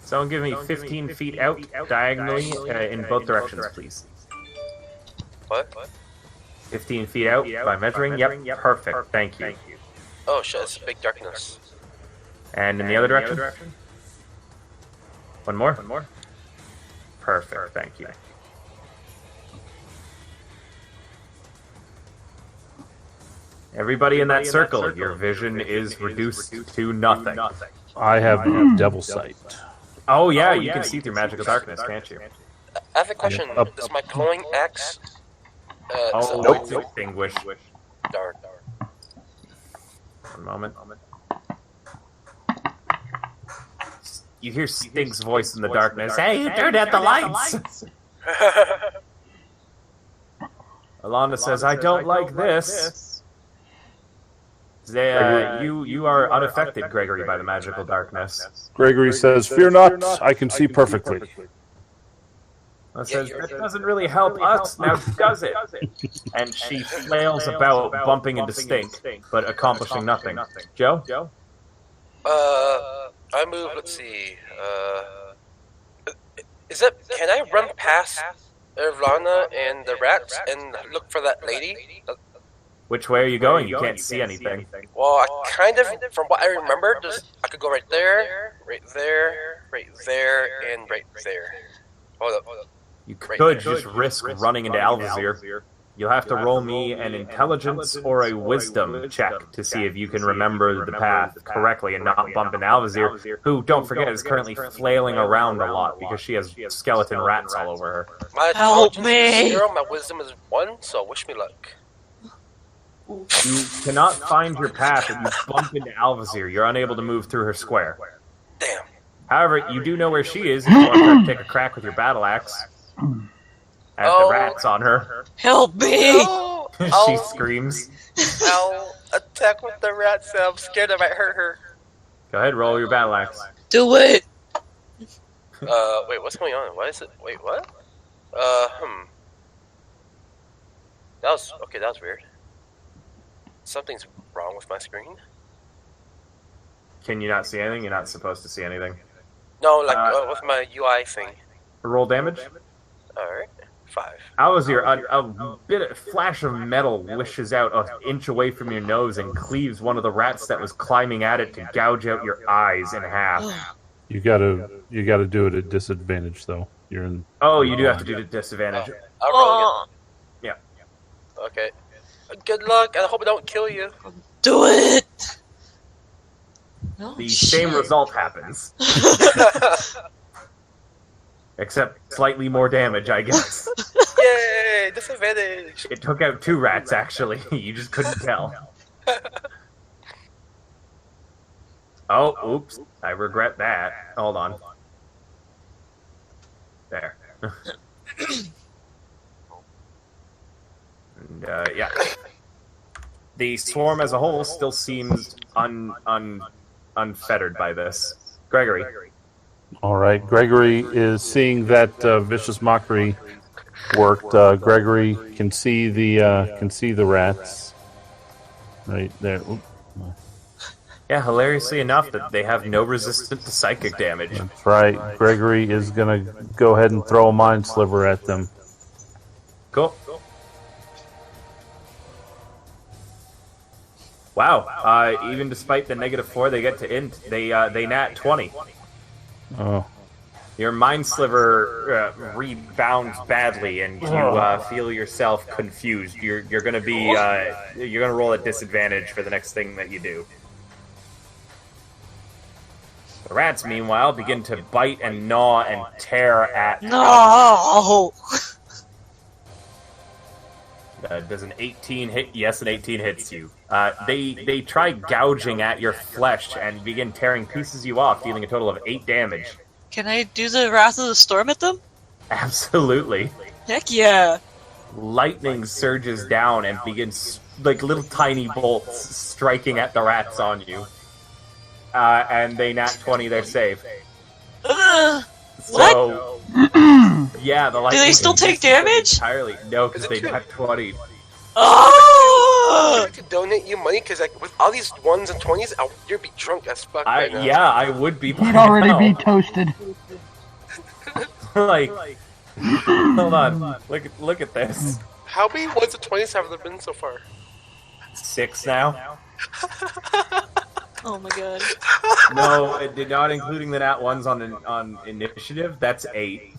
Someone give me 15 feet out diagonally in both directions, please. What? 15 feet out by measuring? Yep, perfect. Thank you. Oh shit, it's big darkness. And in the other direction? One more? Perfect, thank you. Everybody in that circle, your vision is reduced to nothing. I have devil sight. Oh yeah, you can see through magical darkness, can't you? I have a question. Does my glowing axe... It's extinguished. Darn. One moment. You hear Stink's voice in the darkness. Hey, you turned out the lights! Alana says, I don't like this. You are unaffected, Gregory, by the magical darkness. Gregory says, fear not, I can see perfectly. It says, that doesn't really help us, now does it? And she flails about, bumping into Stink, but accomplishing nothing. Joe? I move, let's see, can I run past Irvana and the rats and look for that lady? Which way are you going? You can't see anything. Well, I kind of, from what I remember, I could go right there, right there, right there, and right there. Hold up. You could just risk running into Alvazir. You'll have to roll me an intelligence or a wisdom check to see if you can remember the path correctly and not bump into Alvazir, who, don't forget, is currently flailing around a lot because she has skeleton rats all over her. My intelligence is 0, my wisdom is 1, so wish me luck. You cannot find your path if you bump into Alvazir. You're unable to move through her square. Damn. However, you do know where she is if you want to take a crack with your battle axe. At the rats on her. Help me! No, She screams. I'll attack with the rats. I'm scared I might hurt her. Go ahead, roll your battle axe. Do it! Wait, what's going on? Why is it? Wait, what? That was weird. Something's wrong with my screen. Can you not see anything? You're not supposed to see anything. No, like with my UI thing. Roll damage. Alright. 5. Alvazir, a flash of metal wishes out an inch away from your nose and cleaves one of the rats that was climbing at it to gouge out your eyes in half. You gotta do it at disadvantage though. You're in. Oh, you do have to do the disadvantage. I'll roll Yeah. Okay. Good luck, and I hope I don't kill you. Do it! No, The same result happens. Except slightly more damage, I guess. Yay! Disadvantage! It took out 2 rats, actually. You just couldn't tell. Oh, oops. I regret that. Hold on. There. And, yeah. The swarm as a whole still seems unfettered by this. Gregory. All right, Gregory is seeing that vicious mockery worked. Gregory can see the rats right there. Oop. Yeah, hilariously enough, that they have no resistance to psychic damage. That's right. Gregory is gonna go ahead and throw a mind sliver at them. Cool. Wow. Even despite the -4 they get to int, they nat 20. Oh. Your mind sliver rebounds badly, and you feel yourself confused. You're gonna be you're gonna roll at disadvantage for the next thing that you do. The rats, meanwhile, begin to bite and gnaw and tear at. No! Does an 18 hit? Yes, an 18 hits you. They try gouging at your flesh and begin tearing pieces of you off, dealing a total of 8 damage. Can I do the Wrath of the Storm at them? Absolutely. Heck yeah! Lightning surges down and begins like little tiny bolts striking at the rats on you. And they nat 20 their save. So, yeah, the lightning. Do they still take damage? Entirely. No, because they nat 20. Oh! I could donate you money because like with all these 1s and 20s, you'd be drunk as fuck right now. Yeah, I would be. He'd already be toasted. Like, hold on. Look at this. How many 1s and 20s have there been so far? 6 now. Oh my god. No, not including the nat 1s on initiative. That's 8.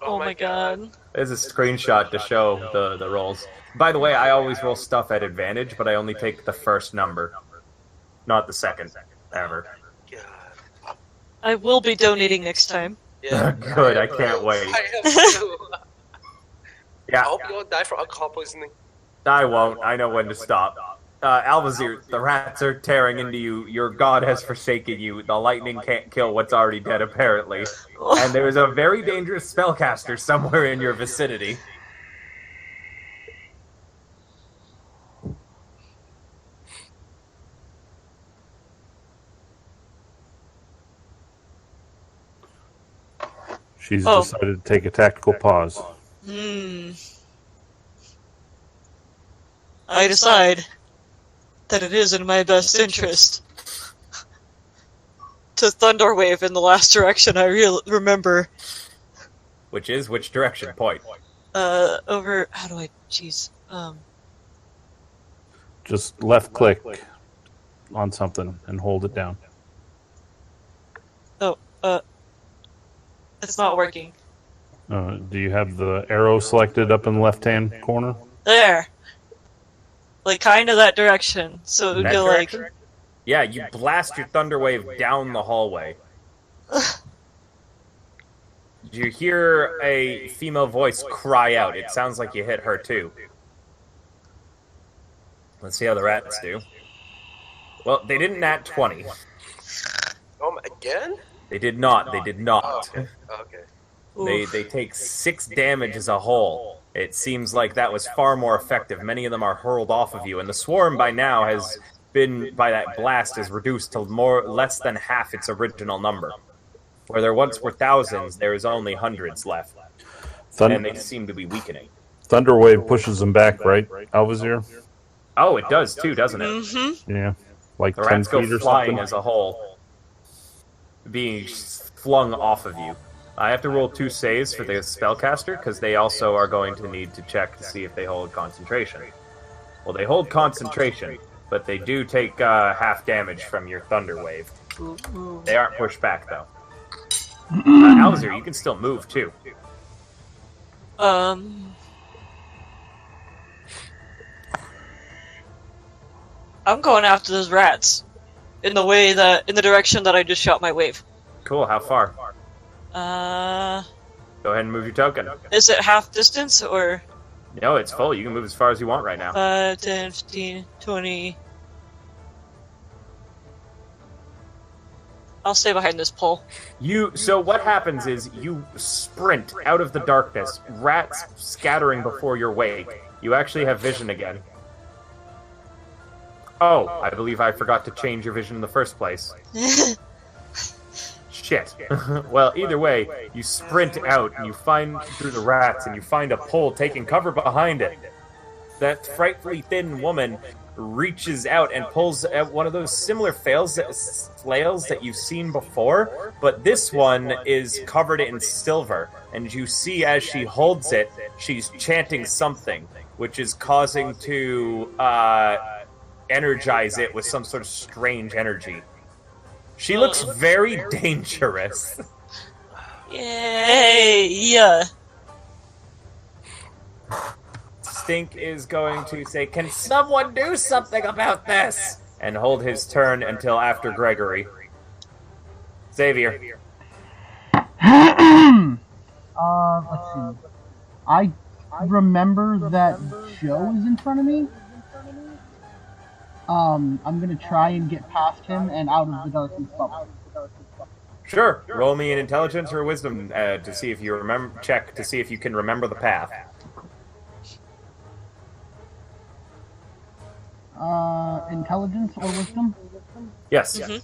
Oh my god. There's a screenshot to show the rolls. By the way, I always roll stuff at advantage, but I only take the first number, not the second. ever. God. I will be donating next time. Yeah. Good, I can't wait. I have to. Yeah, I hope you don't die from alcohol poisoning. I won't. I know when to stop. Alvazir, the rats are tearing into you. Your god has forsaken you. The lightning can't kill what's already dead, apparently. And there's a very dangerous spellcaster somewhere in your vicinity. She's decided to take a tactical pause. I decide that it is in my best interest to Thunderwave in the last direction I remember. Which is which direction? Point. Over. How do I? Jeez. Just left click on something and hold it down. It's not working. Do you have the arrow selected up in the left-hand corner? There. Like, kind of that direction. So it would That go like. direction? Yeah, you blast your Thunderwave down the hallway. You hear a female voice cry out. It sounds like you hit her, too. Let's see how the rats do. Well, they didn't nat 20. Again? They did not. They did not. Oh, okay. They take 6 damage as a whole. It seems like that was far more effective. Many of them are hurled off of you, and the swarm by now has been, by that blast, is reduced to less than half its original number. Where there once were thousands, there is only hundreds left. And they seem to be weakening. Thunderwave pushes them back, right, Alvazir? Oh, it does too, doesn't it? Mm-hmm. Yeah, like The 10 rats go feet or flying something. as a whole, being flung off of you. I have to roll 2 saves for the spellcaster, because they also are going to need to check to see if they hold concentration. Well, they hold concentration, but they do take half damage from your thunder wave. They aren't pushed back, though. Alzir, you can still move, too. I'm going after those rats. In the direction that I just shot my wave. Cool, how far? Go ahead and move your token. Is it half distance, or? No, it's full. You can move as far as you want right now. 5, 10, 15, 20... I'll stay behind this pole. So what happens is you sprint out of the darkness, rats scattering before your wake. You actually have vision again. Oh, I believe I forgot to change your vision in the first place. Shit. Well, either way, you sprint out and you find through the rats and you find a pole taking cover behind it. That frightfully thin woman reaches out and pulls out one of those similar flails that you've seen before, but this one is covered in silver, and you see as she holds it, she's chanting something, which is causing to energize it with some sort of strange energy. She looks very dangerous. Yay! Yeah. Stink is going to say, "Can someone do something about this?" and hold his turn until after Gregory. Xavier. Let's see. I remember that Joe is in front of me. I'm gonna try and get past him and out of the darkness bubble. Sure. Roll me an intelligence or a wisdom to see if you remember. Check to see if you can remember the path. Intelligence or wisdom? Yes. Mm-hmm.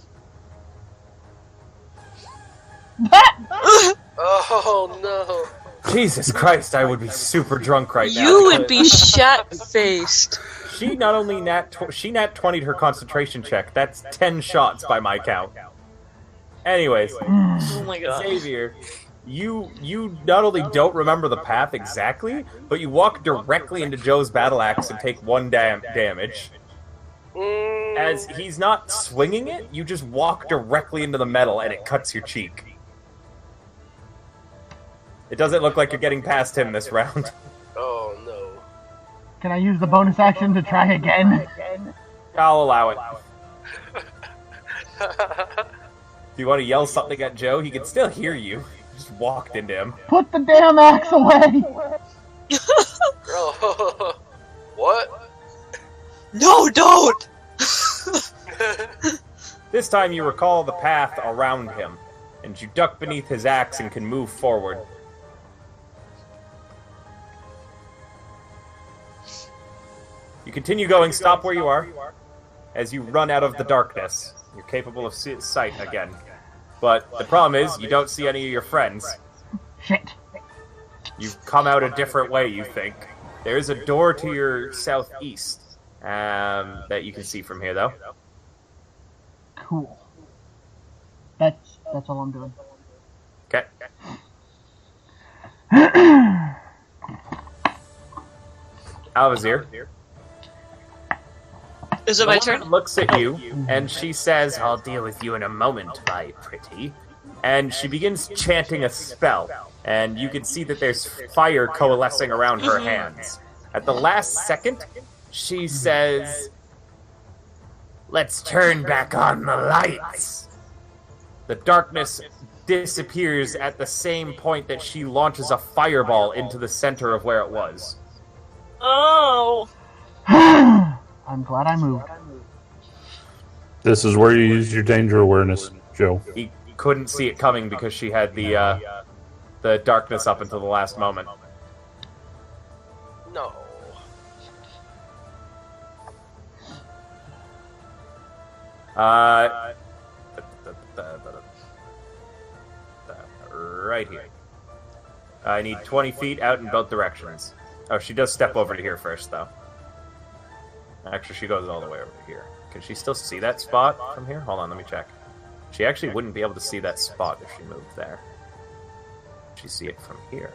Oh no! Jesus Christ, I would be super drunk right now. You would be shat-faced. She not only nat 20'd her concentration check. That's 10 shots by my count. Anyways, Oh my god. Xavier, you not only don't remember the path exactly, but you walk directly into Joe's battle axe and take 1 damage. As he's not swinging it, you just walk directly into the metal and it cuts your cheek. It doesn't look like you're getting past him this round. Oh no! Can I use the bonus action to try again? I'll allow it. If you want to yell something at Joe, he can still hear you. Just walked into him. Put the damn axe away! Girl, what? No, don't! This time you recall the path around him, and you duck beneath his axe and can move forward. You continue going, stop where you are, as you run out of the darkness. You're capable of sight again. But the problem is, you don't see any of your friends. Shit. You've come out a different way, you think. There is a door to your southeast that you can see from here, though. Cool. That's all I'm doing. Okay. Alvazir. Is it my turn? Looks at you, and she says, "I'll deal with you in a moment, my pretty." And she begins chanting a spell, and you can see that there's fire coalescing around her hands. At the last second, she says, "Let's turn back on the lights." The darkness disappears at the same point that she launches a fireball into the center of where it was. Oh! I'm glad I moved. This is where you use your danger awareness, Joe. He couldn't see it coming because she had the darkness up until the last moment. No. Right here. I need 20 feet out in both directions. Oh, she does step over to here first, though. Actually, she goes all the way over to here. Can she still see that spot from here? Hold on, let me check. She actually wouldn't be able to see that spot if she moved there. She see it from here.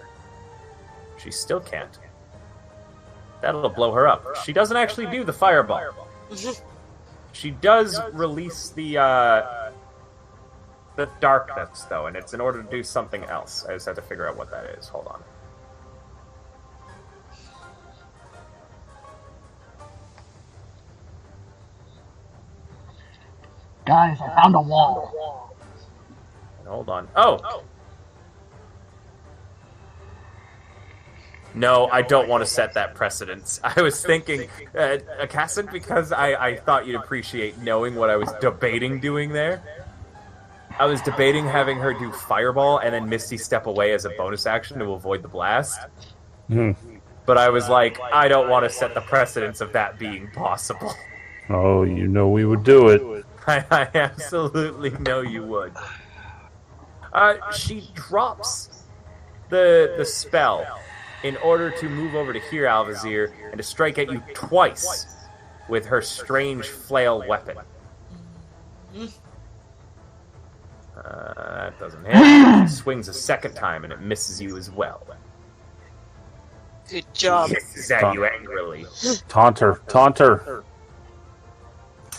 She still can't. That'll blow her up. She doesn't actually do the fireball. She does release the darkness, though, and it's in order to do something else. I just have to figure out what that is. Hold on. Guys, I found a wall. Hold on. Oh! No, I don't want to set that precedence. I was thinking, Cassin, because I thought you'd appreciate knowing what I was debating doing there. I was debating having her do Fireball and then Misty step away as a bonus action to avoid the blast. But I was like, I don't want to set the precedence of that being possible. Oh, you know we would do it. I absolutely know you would. She drops the spell in order to move over to here, Alvazir, and to strike at you twice with her strange flail weapon. That doesn't hit. She swings a second time, and it misses you as well. Good job. Hisses at you angrily. Taunt her.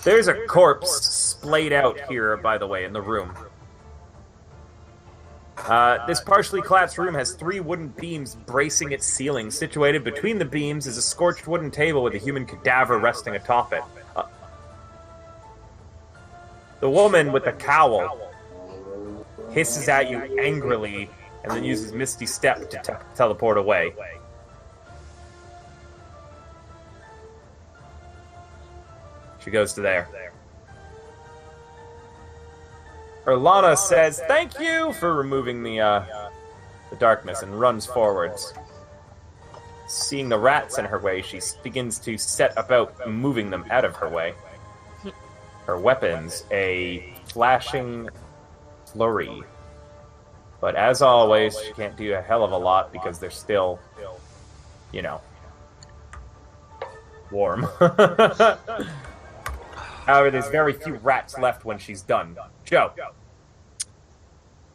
There's a corpse splayed out here, by the way, in the room. This partially collapsed room has 3 wooden beams bracing its ceiling. Situated between the beams is a scorched wooden table with a human cadaver resting atop it. The woman with the cowl hisses at you angrily and then uses Misty Step to teleport away. She goes to there. Erlana says, "Thank you for removing the darkness," and runs forwards. Seeing the rats in her way, she begins to set about moving them out of her way. Her weapons, a flashing flurry. But as always, she can't do a hell of a lot because they're still, you know, warm. However, there's very few rats left when she's done. Joe.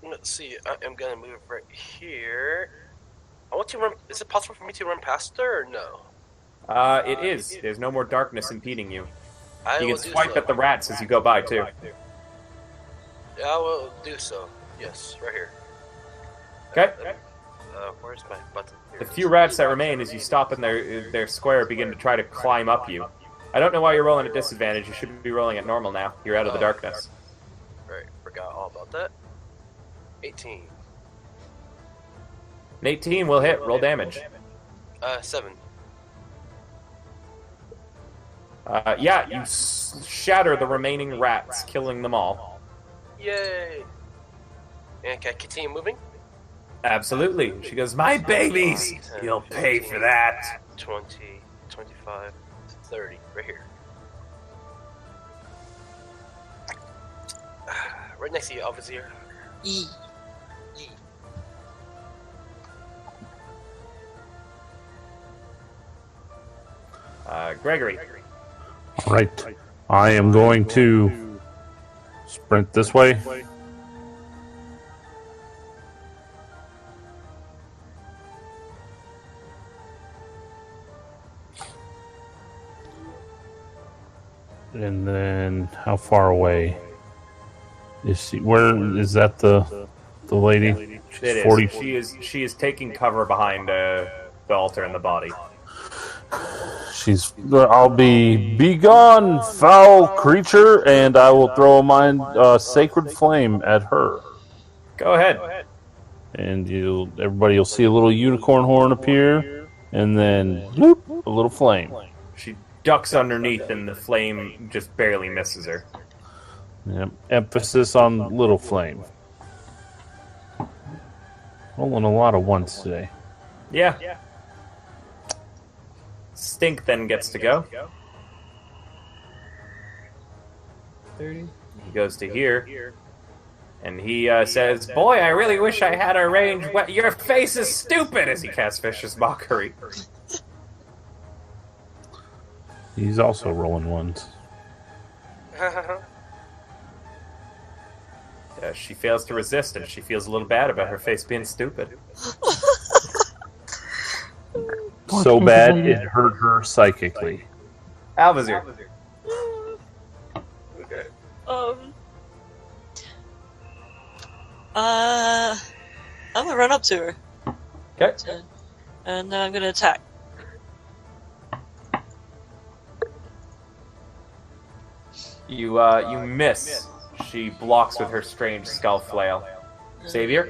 Let's see. I am gonna move right here. I want to run. Is it possible for me to run past her or no? It is. There's no more darkness impeding you. I You will can do swipe so. at the rats as you go by, too. Yeah, I will do so. Yes, right here. Okay? Where's my button? Here The it few is. rats that remain as you stop in their square begin to try to climb up you. I don't know why you're rolling at disadvantage. You should be rolling at normal now. You're out of the darkness. about that. 18. An 18 will hit. Roll damage. 7. Yeah, you shatter the remaining rats, killing them all. Yay! And can I continue moving? Absolutely. She goes, my babies! 10, You'll pay 15, for that. 20, 25, 30. Right here. Right next to you, Officer. E. Gregory. Right. I am going to sprint this way. And then, how far away is she? Where is that? The lady? She's It is. 40. She is taking cover behind the altar and the body. I'll be gone, foul creature, and I will throw my sacred flame at her. Go ahead. And everybody will see a little unicorn horn appear, and then bloop, a little flame. She ducks underneath and the flame just barely misses her. Yep. Emphasis on little flame. Rolling a lot of ones today. Yeah. Stink then gets to go. 30. He goes to here. And he says, boy, I really wish I had a range. Your face is stupid, as he casts Vicious Mockery. He's also rolling ones. She fails to resist, and she feels a little bad about her face being stupid. So bad it hurt her psychically. Alvazir. Okay. I'm gonna run up to her. Okay. And then I'm gonna attack. You miss. She blocks with her strange skull flail. Savior?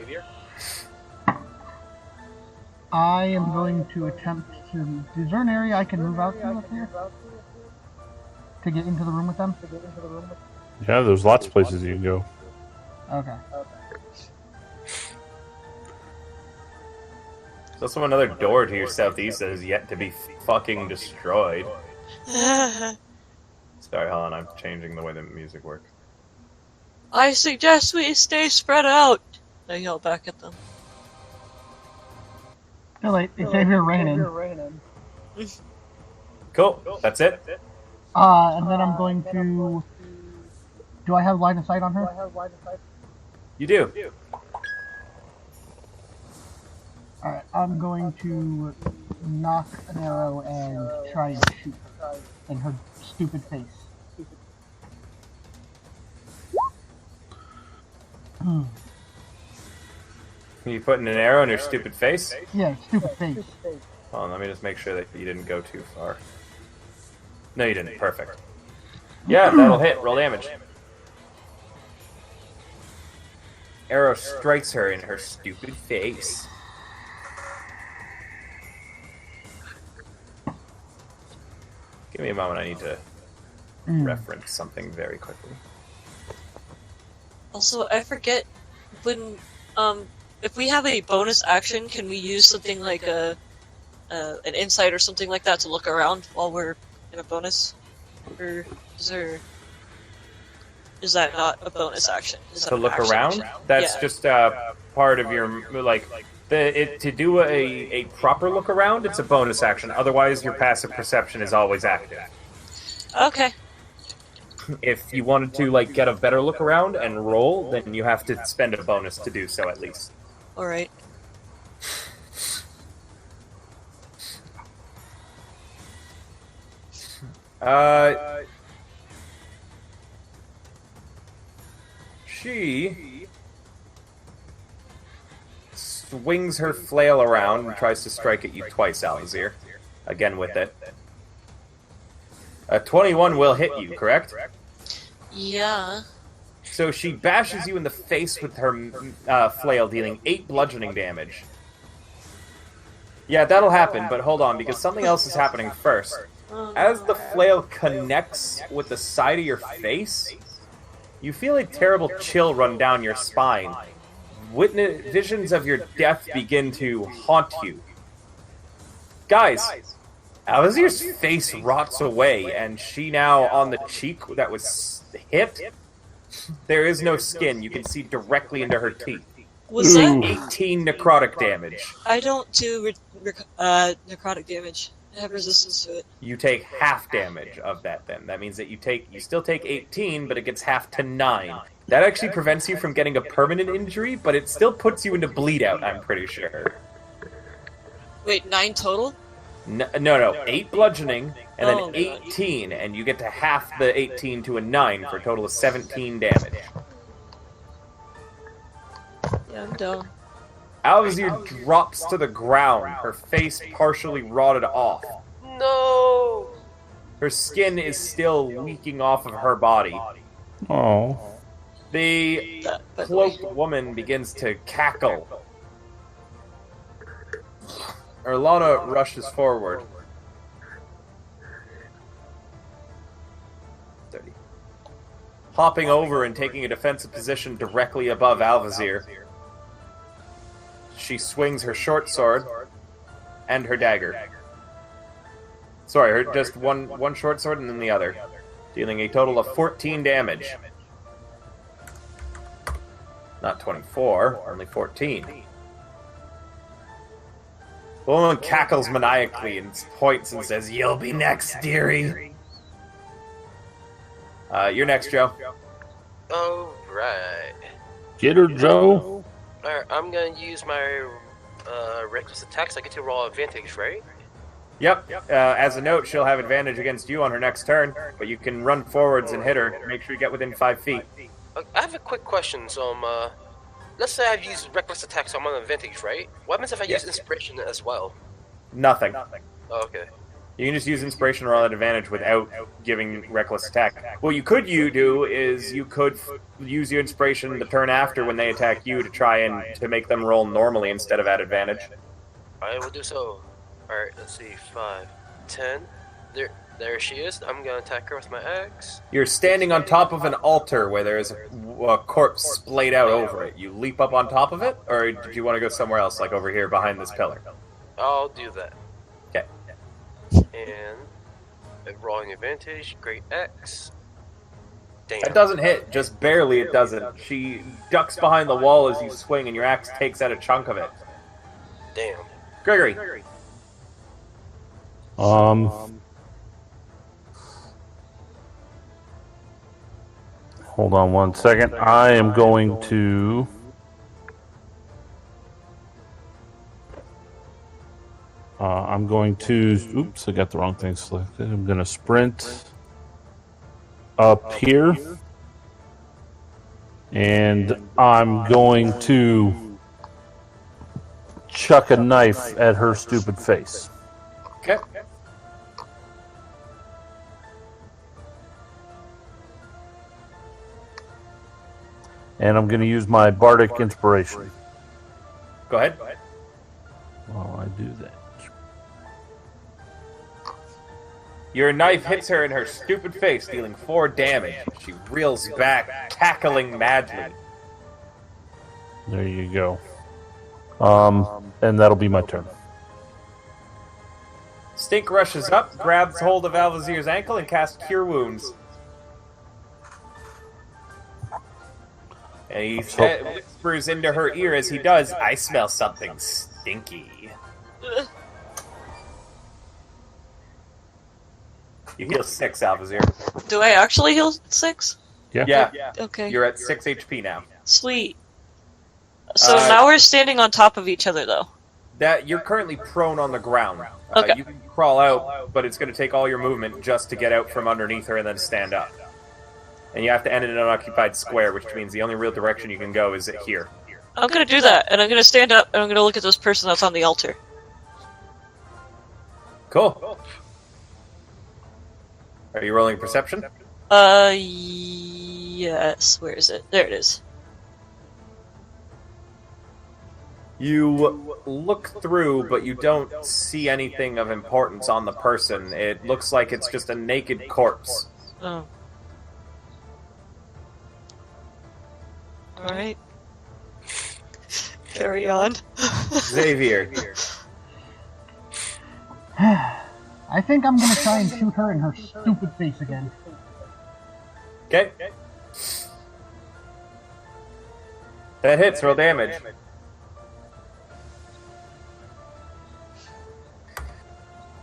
I am going to attempt to... Is there an area I can move out to up here? To get into the room with them? Yeah, there's lots of places you can go. Okay. There's also another door to your southeast that is yet to be fucking destroyed. Sorry, hold on, I'm changing the way the music works. I suggest we stay spread out. I yell back at them. Too late. It's Xavier raining. Cool, that's it? And then I'm going to... Do I have line of sight on her? You do. Alright, I'm going to knock an arrow and try and shoot in her stupid face. You putting an arrow in her stupid face? Yeah, stupid face. Hold on, let me just make sure that you didn't go too far. No, you didn't. Perfect. Yeah, that'll hit. Roll damage. Arrow strikes her in her stupid face. Give me a moment, I need to reference something very quickly. Also, I forget when if we have a bonus action, can we use something like an insight or something like that to look around while we're in a bonus? Or is that not a bonus action? Is that To an look action around? action? That's Yeah. just part of your, to do a proper look around, it's a bonus action. Otherwise, your passive perception is always active. Okay. If you wanted to, get a better look around and roll, then you have to spend a bonus to do so, at least. Alright. She swings her flail around and tries to strike at you twice, Alazir. Again with it. 21 will hit you, correct? Yeah. So she bashes you in the face with her flail, dealing 8 bludgeoning damage. Yeah, that'll happen, but hold on, because something else is happening first. As the flail connects with the side of your face, you feel a terrible chill run down your spine. Visions of your death begin to haunt you. Guys, Alazir's face rots away, and she now, on the cheek that was hit, there is no skin. You can see directly into her teeth. Was that? 18 necrotic damage. I don't do necrotic damage. I have resistance to it. You take half damage of that then. That means that you still take 18, but it gets half to 9. That actually prevents you from getting a permanent injury, but it still puts you into bleed out, I'm pretty sure. Wait, 9 total? No. 8 bludgeoning, and then 18, and you get to half the 18 to a 9 for a total of 17 damage. Yeah, I'm down. Alvazir drops to the ground, her face partially rotted off. No! Her skin is still leaking off of her body. Oh. The cloaked woman begins to cackle. Erlana rushes forward. 30. Hopping over and taking a defensive position directly above Alvazir. She swings her short sword and her dagger. Sorry, just one short sword and then the other. Dealing a total of 14 damage. Not 24, only 14. The woman cackles maniacally and points and says, "You'll be next, dearie." You're next, Joe. Alright. Get her, Joe. Alright, I'm gonna use my reckless attacks. I get to roll advantage, right? Yep. As a note, she'll have advantage against you on her next turn, but you can run forwards and hit her. Make sure you get within 5 feet. I have a quick question. So, let's say I've used reckless attacks, so I'm on advantage, right? What happens if I use inspiration as well? Nothing. Oh, okay. You can just use inspiration or roll at advantage without giving reckless attack. What you could do is you could use your inspiration the turn after when they attack you to try and to make them roll normally instead of at advantage. I will do so. Alright, let's see. 5, 10. There she is. I'm gonna attack her with my axe. You're standing on top of an altar where there is a corpse splayed out over it. You leap up on top of it, or did you want to go somewhere else, like over here behind this pillar? I'll do that. Okay. And rolling advantage, great X. Damn. It doesn't hit, just barely it doesn't. She ducks behind the wall as you swing, and your axe takes out a chunk of it. Damn. Gregory. Hold on 1 second. I am going to... Oops, I got the wrong thing selected. I'm going to sprint up here. And I'm going to chuck a knife at her stupid face. Okay. And I'm going to use my Bardic Inspiration. Go ahead. While I do that. Your knife hits her in her stupid face, dealing 4 damage. She reels back, cackling madly. There you go. And that'll be my turn. Stink rushes up, grabs hold of Alvazir's ankle, and casts Cure Wounds. And he whispers into her ear as he does, "I smell something stinky." You heal 6, Alvazir. Do I actually heal 6? Yeah. Okay. You're at 6 HP now. Sweet. So now we're standing on top of each other, though. That you're currently prone on the ground. Okay. You can crawl out, but it's going to take all your movement just to get out from underneath her and then stand up. And you have to end in an unoccupied square, which means the only real direction you can go is here. I'm gonna do that, and I'm gonna stand up, and I'm gonna look at this person that's on the altar. Cool. Are you rolling perception? Yes. Yes, where is it? There it is. You look through, but you don't see anything of importance on the person. It looks like it's just a naked corpse. Oh. Alright. Carry on. Xavier. I think I'm gonna try and shoot her in her stupid face again. Okay. That hits, roll damage.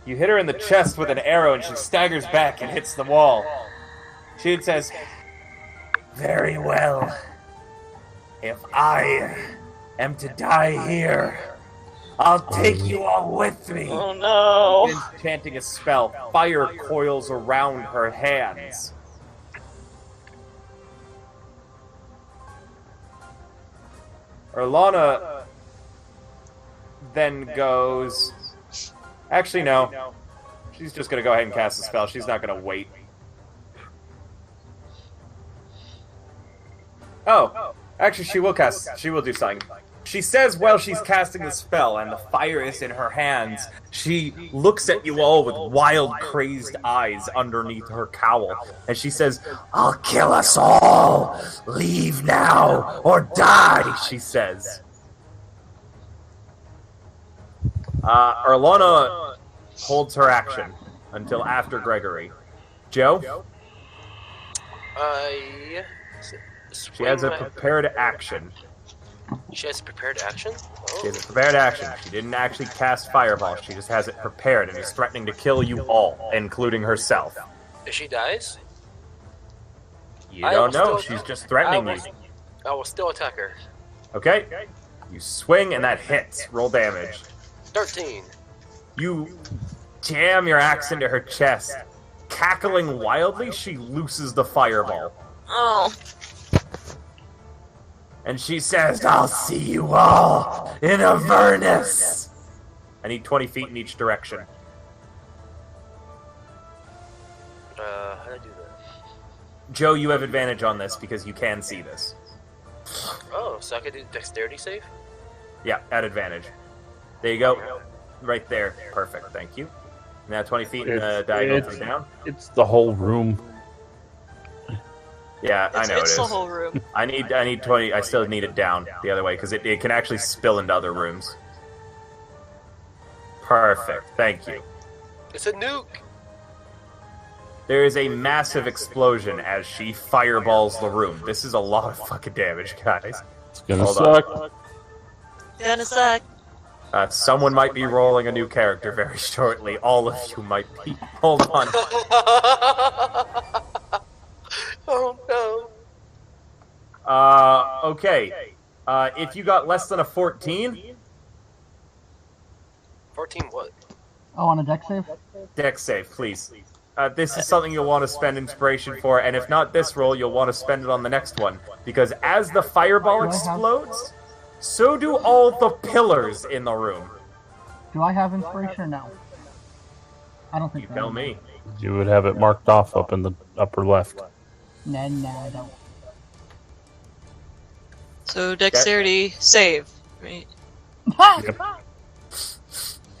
You hit her in the chest with an arrow and she staggers back and hits the wall. She says, "Very well. If I am to die here, I'll take you all with me." Oh no! Begins chanting a spell. Fire coils around her hands. Erlana then goes... Actually, no. She's just going to go ahead and cast a spell. She's not going to wait. Oh. Actually, she will cast... She will do something. She says while she's casting the spell and the fire is in her hands, she looks at you all with wild, crazed eyes underneath her cowl. And she says, "I'll kill us all! Leave now or die," she says. Erlana holds her action until after Gregory. Joe? She has a prepared action. She has a prepared action? Oh. She has a prepared action. She didn't actually cast Fireball. She just has it prepared and is threatening to kill you all, including herself. If she dies? You don't know. She's just threatening you. I will still attack her. Okay. You swing and that hits. Roll damage. 13. You jam your axe into her chest. Cackling wildly, she looses the fireball. Oh. And she says, "I'll see you all in Avernus." I need 20 feet in each direction. How do I do that? Joe, you have advantage on this because you can see this. Oh, so I could do dexterity save? Yeah, at advantage. There you go. Right there. Perfect. Thank you. Now 20 feet in the diagonal from down. It's the whole room. Yeah, I know it is. It's the whole room. I need 20. I still need it down the other way because it can actually spill into other rooms. Perfect. Thank you. It's a nuke! There is a massive explosion as she fireballs the room. This is a lot of fucking damage, guys. It's gonna Hold suck. Gonna suck. Someone might be rolling a new character very shortly. All of you might be. Hold on. Oh no. Okay. If you got less than a 14... 14 what? Oh, on a deck save? Dex save, please. This is something you'll want to spend inspiration for, and if not this roll, you'll want to spend it on the next one. Because as the fireball explodes, so do all the pillars in the room. Do I have inspiration or no? I don't think You so. tell me. You would have it marked off up in the upper left. Nah, I don't. So dexterity save, right?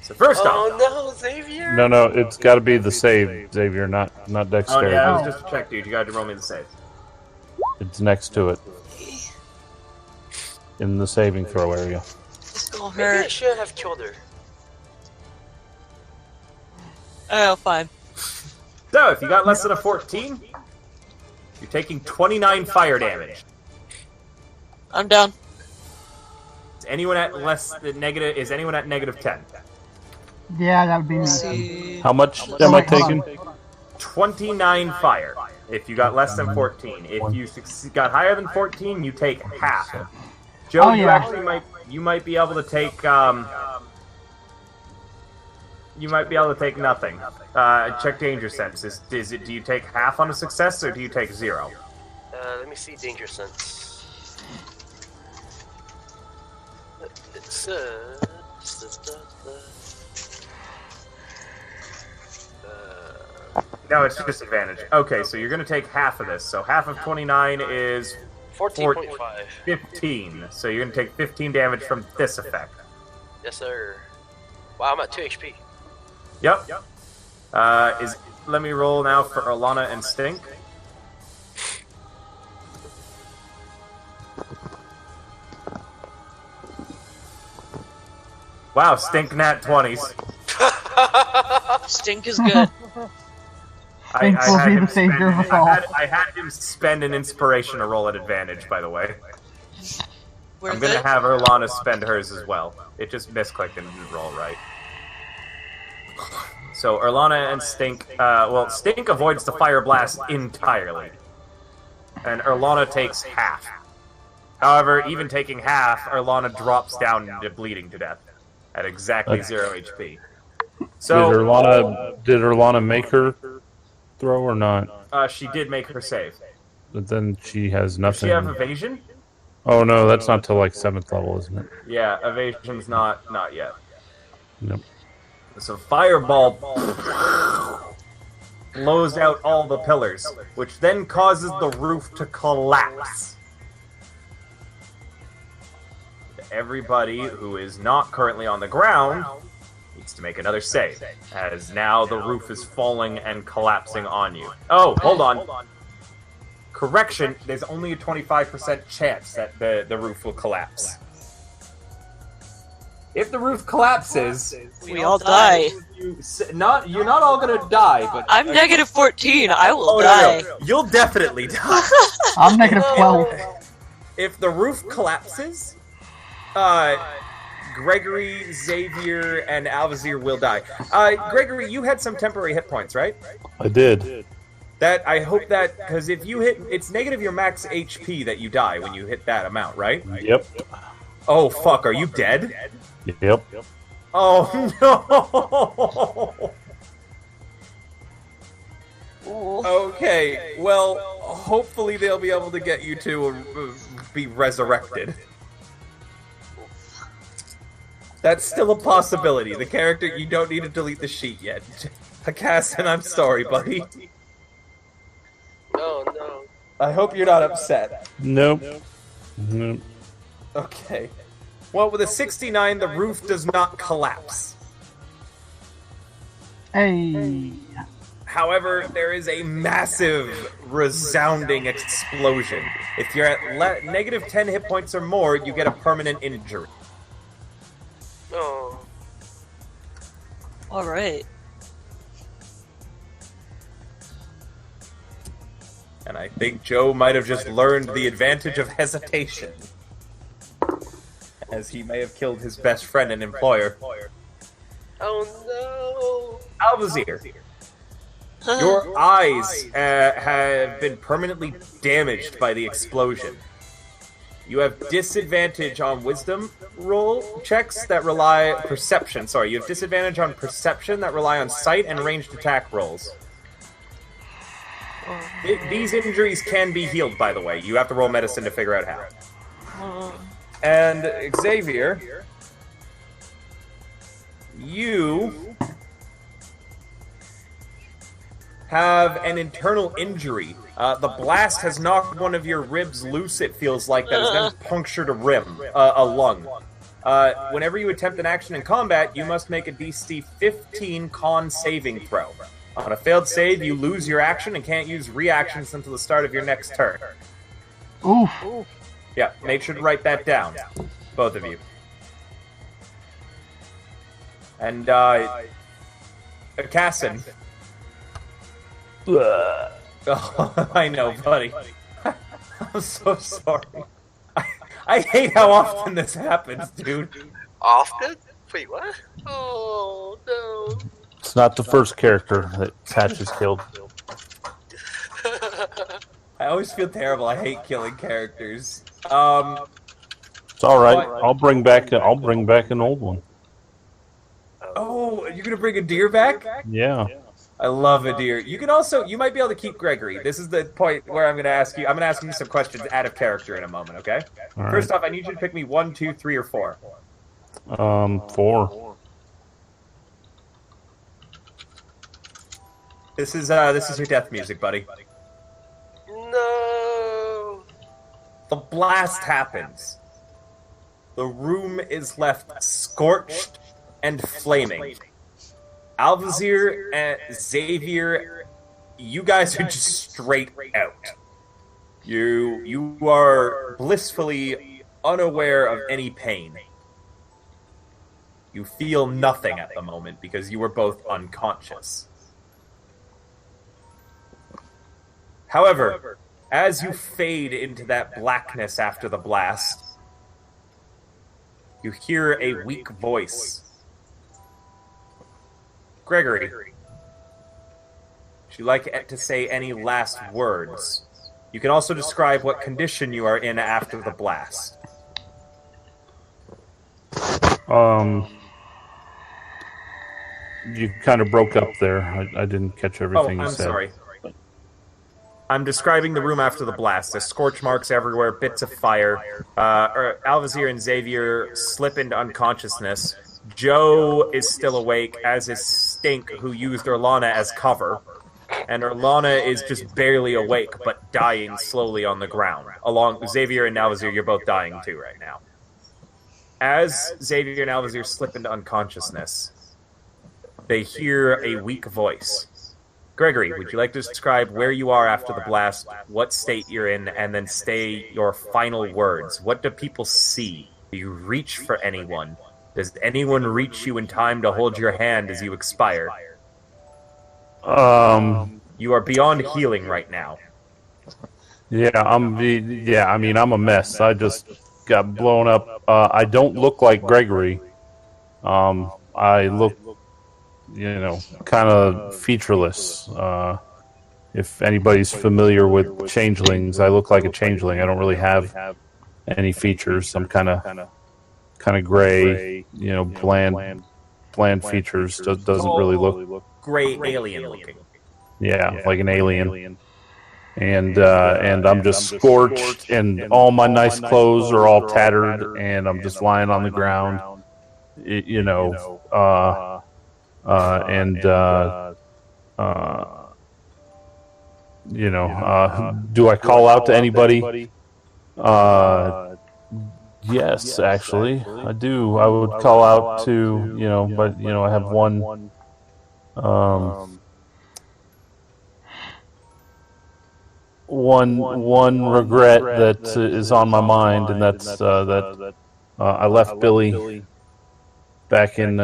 So first off... Oh no, Xavier! No, it's got to be the save, Xavier, not Oh dexterity. yeah, it was just a check, dude. You gotta roll me the save. It's next to it in the saving throw area. This gonna Maybe I hurt. should have killed her. Oh, fine. So, if you got less than a 14, you're taking 29 fire damage. I'm down. Is anyone at less than negative? Is anyone at negative 10? Yeah, that would be me. Let's see. How much am I taking? 29 fire. If you got less than 14. If you got higher than 14, you take half. Joe, Oh, you yeah. actually might be able to take you might be able to take nothing. Check danger sense. Do you take half on a success or do you take 0? Let me see danger sense. It says... No, it's just advantage. Okay, so you're going to take half of this. So half of 29 is 14.5. 15. So you're going to take 15 damage from this effect. Yes, sir. Wow, I'm at 2 HP. Yep. Let me roll now for Alana and Stink. Wow, Stink nat 20s. Stink is good. Stink will be the savior of us all. I had him spend an inspiration to roll at advantage, by the way. I'm going to have Erlana spend hers as well. It just misclicked and didn't roll right. So Erlana and Stink, Stink avoids the fire blast entirely. And Erlana takes half. However, even taking half, Erlana drops down to bleeding to death at exactly 0 HP. So did Erlana make her throw or not? She did make her save. But then she has Does nothing. she have evasion? Oh no, that's not till like 7th level, isn't it? Yeah, evasion's not yet. Nope. So Fireball blows out all the pillars, which then causes the roof to collapse. Everybody who is not currently on the ground needs to make another save, as now the roof is falling and collapsing on you. Oh, hold on. Correction, there's only a 25% chance that the roof will collapse. If the roof collapses, We all die. you're not all gonna die, but I'm negative 14. I will oh, die. no. You'll definitely die. I'm negative 12. If the roof collapses, Gregory, Xavier, and Alvazir will die. Gregory, you had some temporary hit points, right? I did. I hope that, because if you hit, it's negative your max HP that you die when you hit that amount, right? Yep. Oh fuck, are you dead? Yep. Oh no! Okay, well, hopefully they'll be able to get you to be resurrected. That's still a possibility. The character, you don't need to delete the sheet yet. Hassan, I'm sorry, buddy. No, no. I hope you're not upset. Nope. Nope. Okay. Well, with a 69, the roof does not collapse. Hey. However, there is a massive, resounding explosion. If you're at negative 10 hit points or more, you get a permanent injury. Oh. Alright. And I think Joe might have just learned the advantage of hesitation, as he may have killed his best friend and employer. Oh no! Alvazir, your eyes have been permanently damaged by the explosion. You have disadvantage on wisdom roll checks that rely perception. Sorry, you have disadvantage on perception that rely on sight and ranged attack rolls. These injuries can be healed, by the way. You have to roll medicine to figure out how. And Xavier, you have an internal injury. The blast has knocked one of your ribs loose, it feels like, that has then punctured a lung. Whenever you attempt an action in combat, you must make a DC 15 con saving throw. On a failed save, you lose your action and can't use reactions until the start of your next turn. Oof. Yeah, make sure to write that down. Both of you. And, Cassin. Oh, I know, buddy. I'm so sorry. I hate how often this happens, dude. Often? Wait, what? Oh no. It's not the first character that Patch has killed. I always feel terrible. I hate killing characters. It's all right. I'll bring back an old one. Oh, you're gonna bring a deer back? Yeah. I love a deer. You can also, you might be able to keep Gregory. This is the point where I'm gonna ask you some questions out of character in a moment, okay? All First right. off, I need you to pick me 1, 2, 3, or 4. 4. This is your death music, buddy. No. The blast happens. The room is left scorched and flaming. Alvazir and Xavier, you guys are just straight out. You are blissfully unaware of any pain. You feel nothing at the moment because you were both unconscious. However, as you fade into that blackness after the blast, you hear a weak voice. Gregory, would you like to say any last words? You can also describe what condition you are in after the blast. You kind of broke up there. I didn't catch everything you said. Sorry. I'm describing the room after the blast. There's scorch marks everywhere, bits of fire. Alvazir and Xavier slip into unconsciousness. Joe is still awake, as is Stink, who used Orlana as cover. And Orlana is just barely awake, but dying slowly on the ground. Along Xavier and Alvazir, you're both dying too right now. As Xavier and Alvazir slip into unconsciousness, they hear a weak voice. Gregory, would you like to describe where you are after the blast, what state you're in, and then say your final words? What do people see? Do you reach for anyone? Does anyone reach you in time to hold your hand as you expire? You are beyond healing right now. Yeah, I'm a mess. I just got blown up. I don't look like Gregory. I look, kind of featureless. If anybody's familiar with changelings, I look like a changeling. I don't really have any features. I'm kind of gray, bland features. Doesn't really look gray, alien looking. Yeah, like an alien. And I'm just scorched, and all my nice clothes are all tattered, and I'm just lying on the ground. Do I call out to anybody? Yes, actually, I do. I would call out to, but I have one regret that is on my mind, and that's that I left Billy back in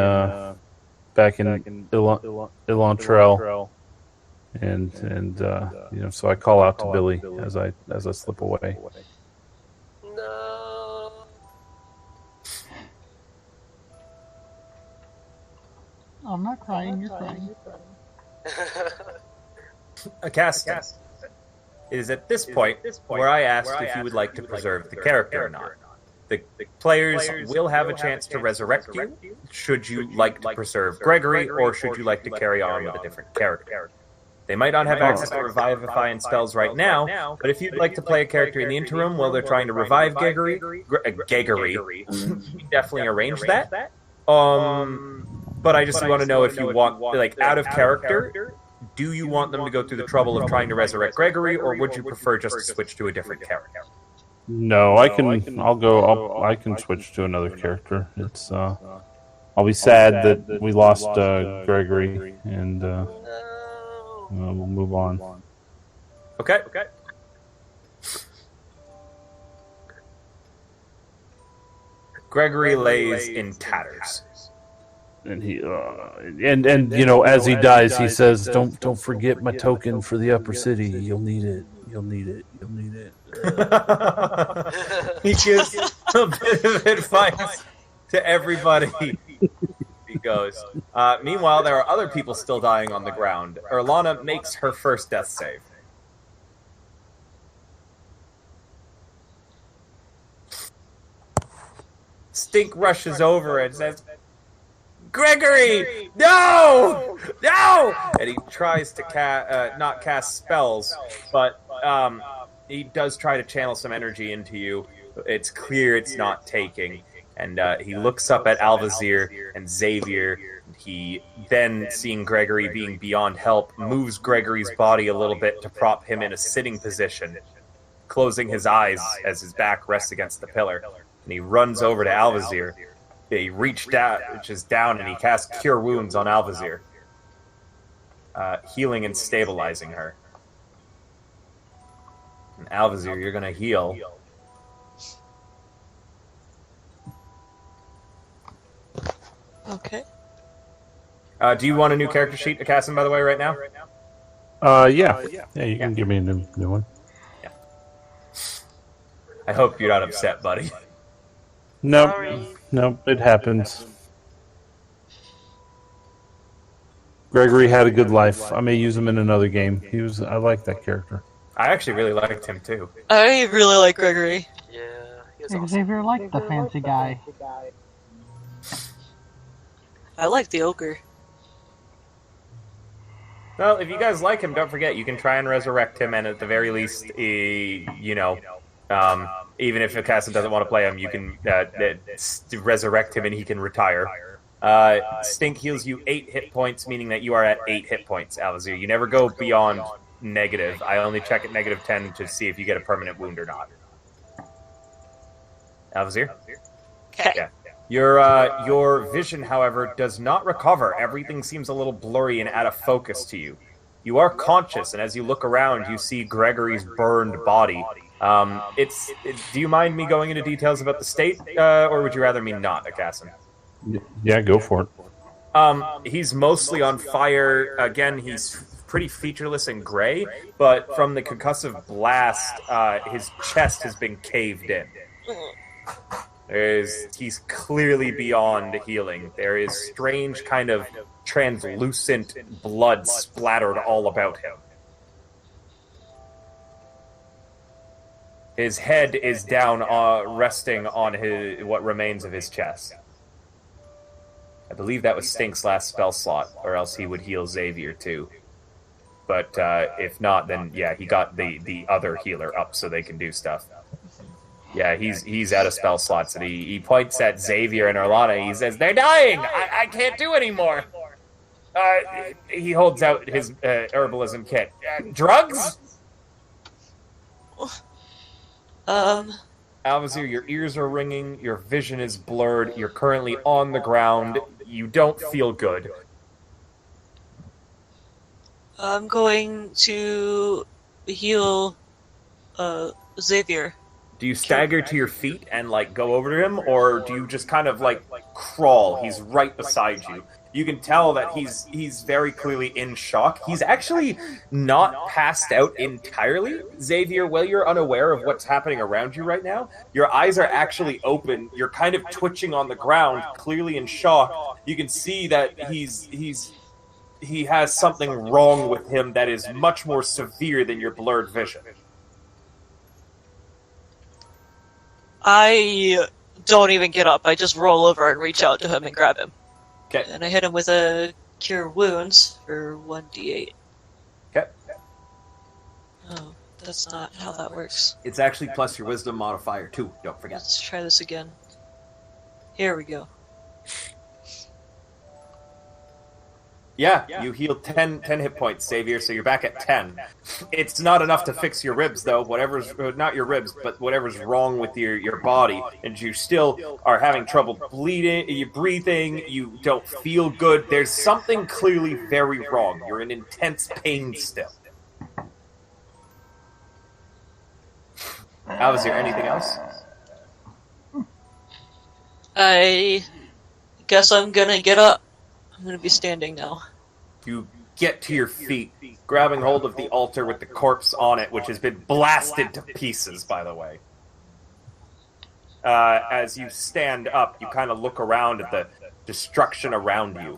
Ilantrell, and so I call out to Billy as I slip away. No. I'm not crying, you're crying. Cass, it is at this point where I asked if you would like to preserve the character or not. The players will have a chance to resurrect you, should you like to preserve Gregory, or should you like to carry on with a different character. They might not have access to Revivify and spells right now, but if you'd like to play a character in the interim while they're trying to revive Gregory, you can definitely arrange that. But I just want to know if you want, out of character, do you want them to go through the trouble of trying to resurrect Gregory, or would you prefer just to switch to a different character? No, I can switch to another character. It's I'll be sad that we lost Gregory, and we'll move on. Okay. Gregory lays in tatters. And he as he dies, he says, "Don't forget my token for the upper city. You'll need it. You'll need it. You'll need it." He gives a bit of advice to everybody. He goes. Meanwhile, there are other people still dying on the ground. Orlana makes her first death save. Stink rushes over and says, "Gregory, no! And he tries to not cast spells, but he does try to channel some energy into you. It's clear it's not taking. And he looks up at Alvazir and Xavier, and He then, seeing Gregory being beyond help, moves Gregory's body a little bit to prop him in a sitting position, closing his eyes as his back rests against the pillar. And he runs over to Alvazir. He reaches down and he casts Cure Wounds on Alvazir, healing and stabilizing her. And Alvazir, you're going to heal. Okay. Do you want a new character sheet to cast him, by the way, right now? Yeah. Yeah, you can give me a new one. Yeah. I hope you're not upset, buddy. Nope, it happens. Gregory had a good life. I may use him in another game. I like that character. I actually really liked him, too. I really like Gregory. Yeah, he was awesome. Xavier liked the fancy guy. I like the ogre. Well, if you guys like him, don't forget, you can try and resurrect him, and at the very least, even if Akasa doesn't want to play him, you can resurrect him and he can retire. Stink heals you 8 hit points, meaning that you are at 8 hit points, Alazir. You never go beyond negative. I only check at negative 10 to see if you get a permanent wound or not. Alazir? Okay. Yeah. Your vision, however, does not recover. Everything seems a little blurry and out of focus to you. You are conscious, and as you look around, you see Gregory's burned body. Do you mind me going into details about the state, or would you rather me not, Akassim? Yeah, go for it. He's mostly on fire. Again, he's pretty featureless and gray, but from the concussive blast, his chest has been caved in. He's clearly beyond healing. There is strange kind of translucent blood splattered all about him. His head is down, resting on what remains of his chest. I believe that was Stink's last spell slot, or else he would heal Xavier too. But if not, then yeah, he got the other healer up so they can do stuff. Yeah, he's out of spell slots, and he points at Xavier and Orlana. He says, "They're dying! I can't do anymore." He holds out his herbalism kit. Drugs? Alvazir, your ears are ringing, your vision is blurred, you're currently on the ground, you don't feel good. I'm going to heal Xavier. Do you stagger to your feet and, go over to him, or do you just kind of, crawl? He's right beside you. You can tell that he's very clearly in shock. He's actually not passed out entirely. Xavier, while you're unaware of what's happening around you right now, your eyes are actually open. You're kind of twitching on the ground, clearly in shock. You can see that he has something wrong with him that is much more severe than your blurred vision. I don't even get up. I just roll over and reach out to him and grab him. Okay. And I hit him with a Cure Wounds for 1d8. Okay. Oh, that's not how that works. It's actually plus your wisdom modifier, too. Don't forget. Let's try this again. Here we go. Yeah, you healed 10 hit points, Xavier, so you're back at 10. It's not enough to fix your ribs, though. Not your ribs, but whatever's wrong with your body. And you still are having trouble breathing, you don't feel good. There's something clearly very wrong. You're in intense pain still. Was there anything else? I guess I'm gonna get up. I'm gonna be standing now. You get to your feet, grabbing hold of the altar with the corpse on it, which has been blasted to pieces, by the way. As you stand up, you kind of look around at the destruction around you.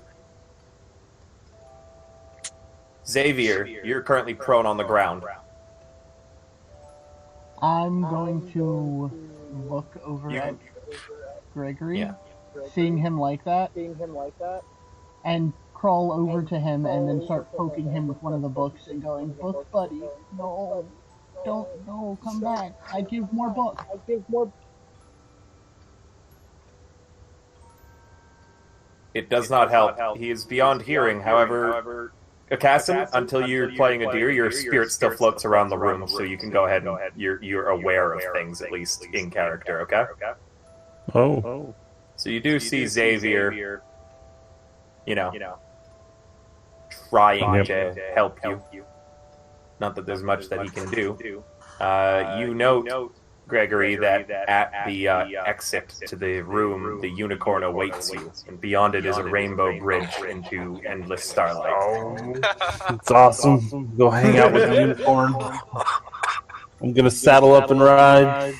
Xavier, you're currently prone on the ground. I'm going to look over at Gregory, seeing him like that, and crawl over to him and then start poking him with one of the books and going, "Book buddy, no, come back. I give more books." It does not help. He is beyond hearing. However, Akassim, until you're playing a deer, your spirit still floats around the room, so you can go ahead and you're aware of things, at least in character, okay? Oh. So you do see Xavier, trying to help you. Not that there's much that he can do. You note, Gregory, that at the exit to the room, the unicorn awaits you, and beyond it is a rainbow bridge into endless starlight. Oh, it's awesome. Go hang out with the unicorn. I'm gonna saddle up and ride.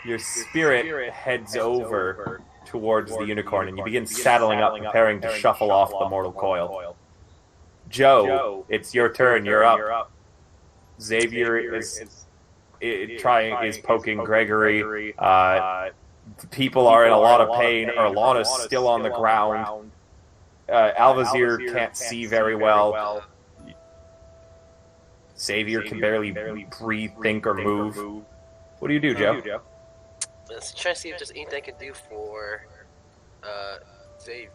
Your spirit heads over towards the unicorn, and you begin saddling up, preparing to shuffle off the mortal coil. Joe, it's your turn. You're up. Xavier is poking Gregory. People are in a lot of pain. Erlana's still on the ground. Alvazir can't see very well. Xavier can barely breathe, think, or move. What do you do, Joe? Let's try to see if there's anything I can do for Xavier.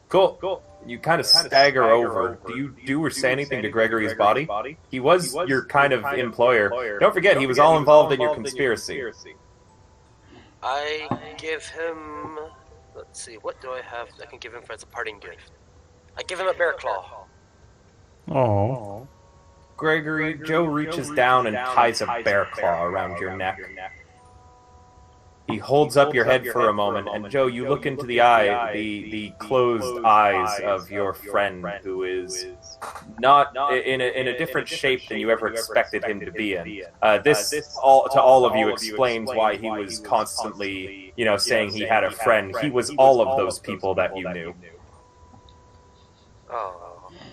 Cool. You kind of stagger over. Do you do or say anything to Gregory's body? He was your kind of employer. Don't forget, he was all involved in your conspiracy. I give him... Let's see, what do I have I can give him as a parting gift? I give him a bear claw. Oh. Gregory, Joe reaches down and ties a bear claw around your neck. He holds up your head for a moment, and Joe, you look into the the closed eyes of your friend, who is not in a different shape than you ever expected him to be in. This to all of you explains why he was constantly, saying he had a friend. He was all of those people that you knew.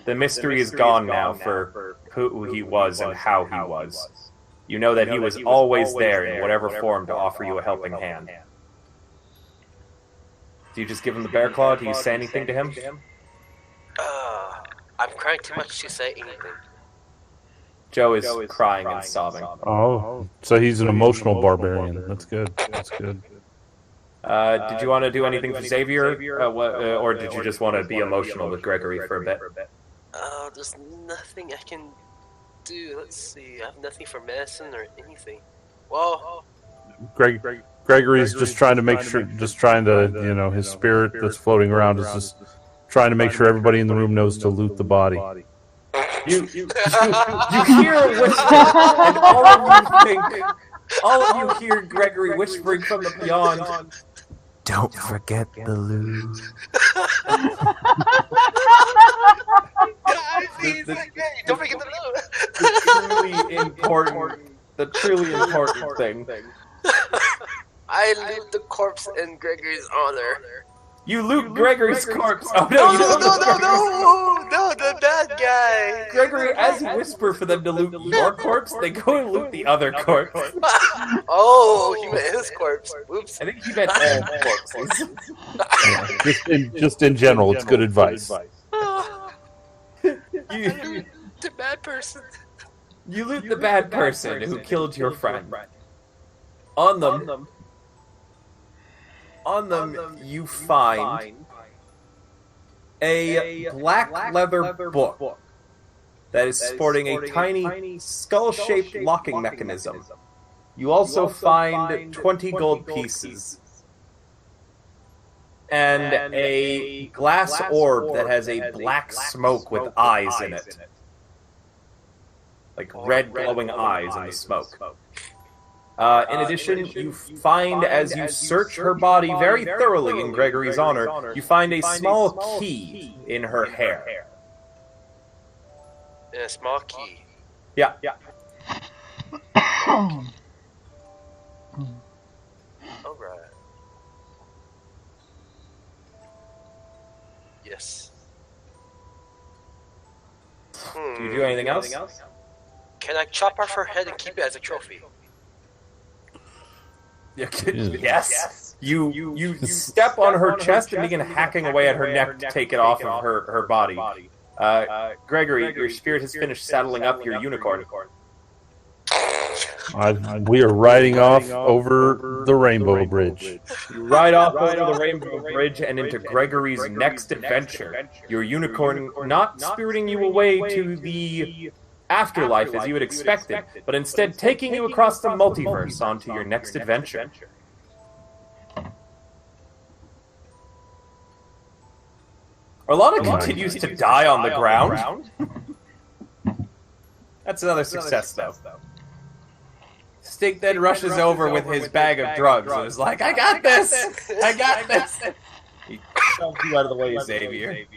The mystery is gone now for who he was and how he was. You know that he was always there in whatever form to offer you a helping hand. Do you just give him the bear claw? Do you say anything to him? I'm crying too much to say anything. Joe is crying and sobbing. Oh, so he's an emotional barbarian. That's good. Did you want to do anything for Xavier? Or did you just want to be emotional with Gregory for a bit? There's nothing I can do. Let's see. I have nothing for medicine or anything. Well, Gregory's just trying to make sure, his spirit that's floating around is just trying to make sure everybody in the room knows to loot the body. You hear a whisper, and all of you hear Gregory whispering from the beyond. Don't forget the loot. Don't forget the loot. The truly important thing. I loot the corpse in Gregory's honor. You loot Gregory's corpse. Oh No, the bad guy. Gregory, as you whisper for them to loot your corpse, they go and loot the other corpse. Oh, he meant his corpse. Oops. I think he meant all corpses. Just in general, it's good advice. You loot the bad person. You loot the bad person who killed your friend. On them, you find a black leather book that is sporting a tiny skull-shaped locking mechanism. You also find 20 gold pieces and a glass orb that has a black smoke with eyes in it. Like red glowing eyes in the smoke. In addition, you find, as you search her body very thoroughly in Gregory's honor, you find a small key in her hair. A small key? Yeah. Alright. Yes. Do you do anything else? Can I chop off her head and keep it as a trophy? Yes. You step on her chest and begin hacking away at her neck to take it off of her body. Gregory, your spirit has finished saddling up your unicorn. We are riding off over the Rainbow Bridge. You ride off over the Rainbow Bridge and into Gregory's next adventure. Your unicorn not spiriting you away to the afterlife as you had expected, but instead taking you across the multiverse onto your next adventure. Orlana continues to die on the ground. That's another success, though. Stig then rushes over with his bag of drugs and is like, I got this! I got this! He shoves you out of the way, Xavier.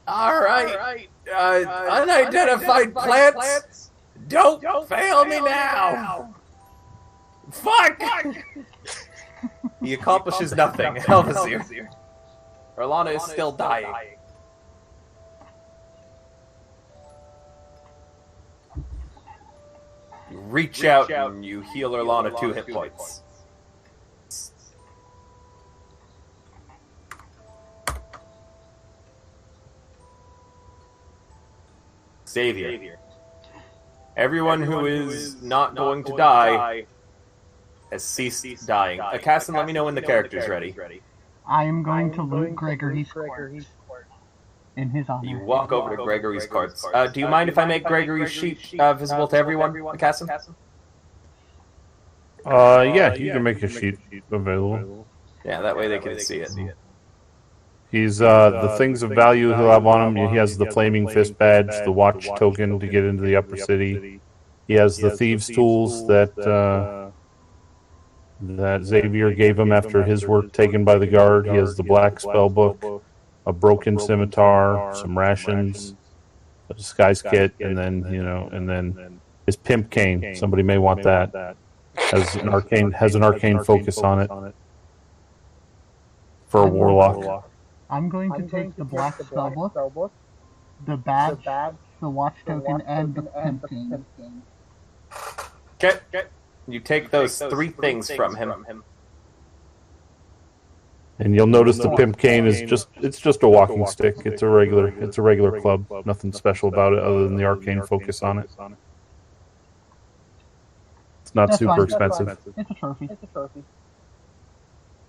Alright. Unidentified plants, don't fail me now! Fuck! He accomplishes nothing. Elvizir. Orlana is still dying. You reach out and you heal Orlana 2 hit points. Xavier. Everyone who is not going to die has ceased dying. Casson, let me know when the character's ready. I am going to loot Gregory's corpse in his honor. You walk over to Gregory's corpse. Do you mind if I make Gregory's sheet visible to everyone, Casson? Yeah, you can make a sheet available. Yeah, that way they can see it. He's, the things of value he'll have on him, he has the Flaming Fist badge, the watch token to get into the Upper City. He has the Thieves' Tools that Xavier gave him after his work taken by the guard. He has the Black Spell Book, a broken scimitar, some rations, a disguise kit, and then his pimp cane. Somebody may want that. Has an arcane focus on it for a warlock. I'm going to take the Black Spellbook, the badge, the watch token, and the pimp cane. Okay. You take those 3 things from him. And you'll notice the pimp cane is just a walking stick. It's a regular club. Nothing special about it other than the arcane focus on it. It's not super expensive. It's a trophy.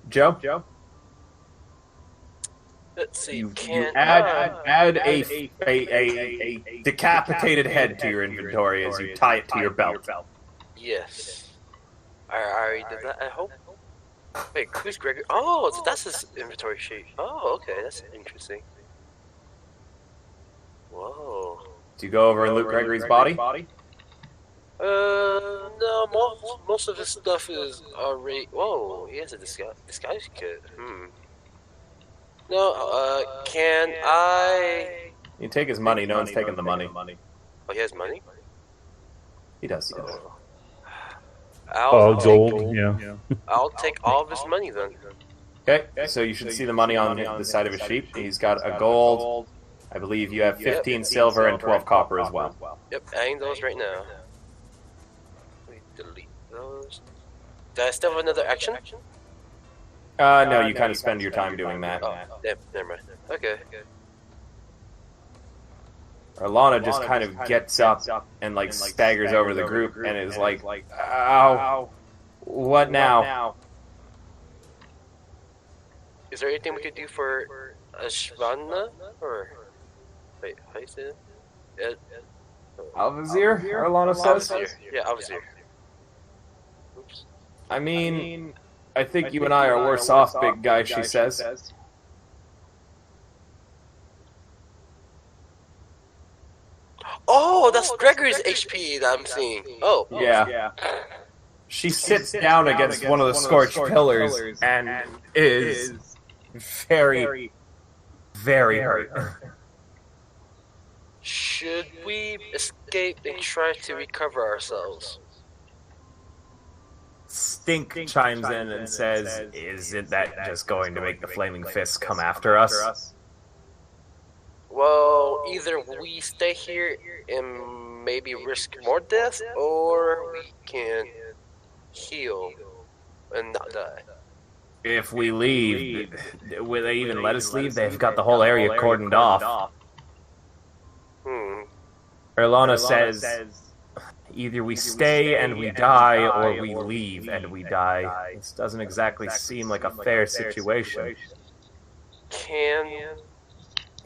Joe? Let's see. You add a decapitated head to your inventory as you tie it to your belt. Yes. I already did that, I hope. Wait, who's Gregory? Oh, so that's his inventory sheet. Oh, okay, that's interesting. Whoa. Do you go over and loot Gregory's body? No, most of his stuff is already... Whoa, he has a disguise kit. No, can I... You take his money, no one's taking the money. Oh, he has money? He does. Gold, yeah. I'll take all of his money then. Okay, so you should see the money on the side of his sheet. He's got a gold. I believe you have 15 silver and 12 copper as well. Yep, adding those right now. Wait, delete those. Do I still have another action? No, you kind of spend your time doing that. Oh, yep, never mind. Okay. Orlana just kind of gets up and staggers over the group and is like, ow, what now? Is there anything we could do for Ashvana? Or wait, how you say it? Alvizir? Orlana says? Yeah, Alvizir. Oops. I mean, I think you and I are worse off, big guy, she says. Oh, that's Gregory's HP that I'm seeing. Oh. Yeah. She sits down against one of the scorched pillars and is very, very hurt. Should we escape and try to recover ourselves? Stink chimes in and says, isn't that just going to make the Flaming Fists come after us? Well, either we stay here and maybe risk more death, or we can heal and not die. If we leave, will they even let us leave? They've got the whole area cordoned off. Erlana says, either we stay and we die, or we leave and we die. This doesn't exactly seem like a fair situation.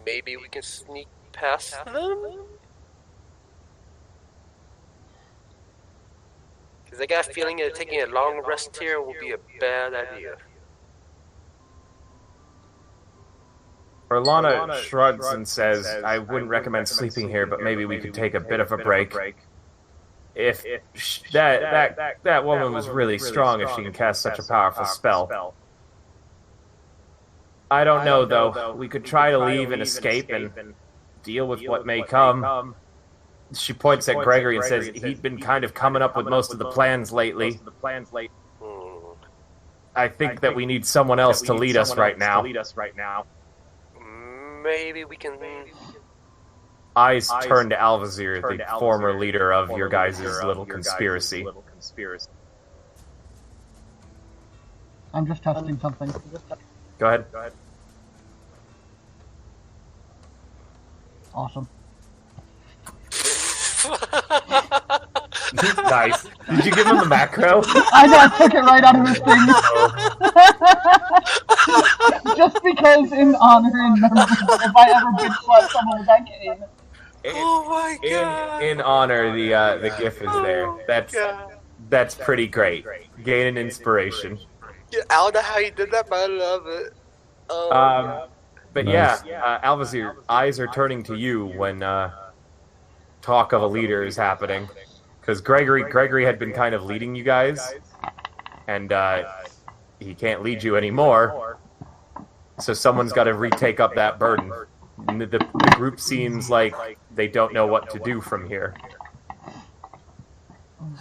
Maybe we can sneak past them? Because I got a feeling that taking a long rest here will be a bad idea. Erlana shrugs and says, I wouldn't recommend sleeping here, but maybe we could take a bit of a break. If that woman was really strong if she can cast such a powerful spell. I don't know, though. We could try to leave and escape and deal with what may come. She points at Gregory and says he'd been kind of coming up with most of the plans lately. I think that we need someone else to lead us right now. Maybe we can... Eyes turn to Alvazir, the former leader of your guys' little conspiracy. I'm just testing something. Go ahead. Awesome. Nice. Did you give him the macro? I know, I took it right out of his thing. Just because in honor and memory, if I ever bitch slap someone with that game. Oh my god! In honor, the GIF is there. That's pretty great. Gain an inspiration. Yeah, I don't know how you did that, but I love it. But Nice. Alvazir, eyes are turning to you when talk of a leader is happening, because Gregory had been kind of leading you guys, and he can't lead you anymore. So someone's got to retake up that burden. The group seems like they don't know what to do from here.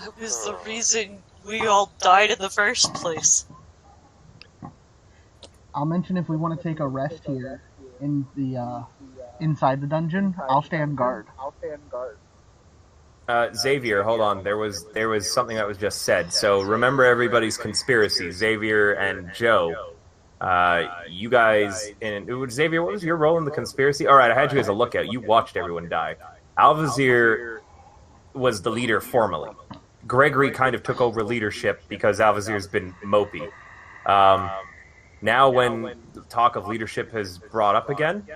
That was the reason we all died in the first place. I'll mention if we want to take a rest here in the inside the dungeon, I'll stand guard. Xavier, hold on. There was something that was just said. So remember everybody's conspiracy. Xavier and Joe. You guys, and Xavier, what was your role in the conspiracy? All right, I had you as a lookout. You watched everyone die. Alvazir was the leader formally. Gregory kind of took over leadership because Alvazir's been mopey. Now when the talk of leadership has brought up again,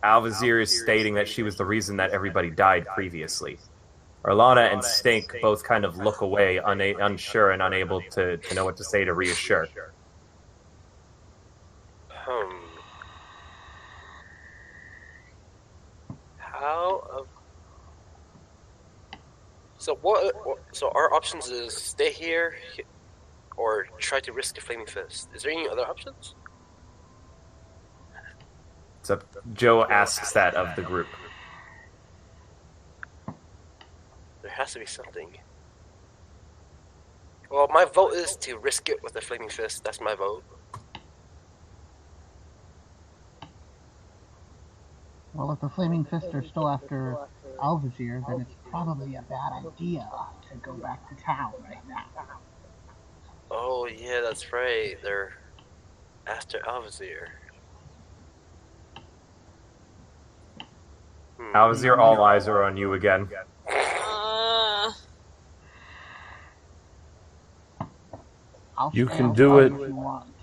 Alvazir is stating that she was the reason that everybody died previously. Erlana and Stink both kind of look away, unsure and unable to know what to say to reassure. So our options is stay here, or try to risk a flaming fist. Is there any other options? So Joe asks that of the group. There has to be something. Well, my vote is to risk it with a flaming fist. That's my vote. Well, if the Flaming Fists are still after Alvazir, then it's probably a bad idea to go back to town right now. Oh yeah, that's right. They're after Alvazir. Alvazir, all eyes are on you again. You can do it.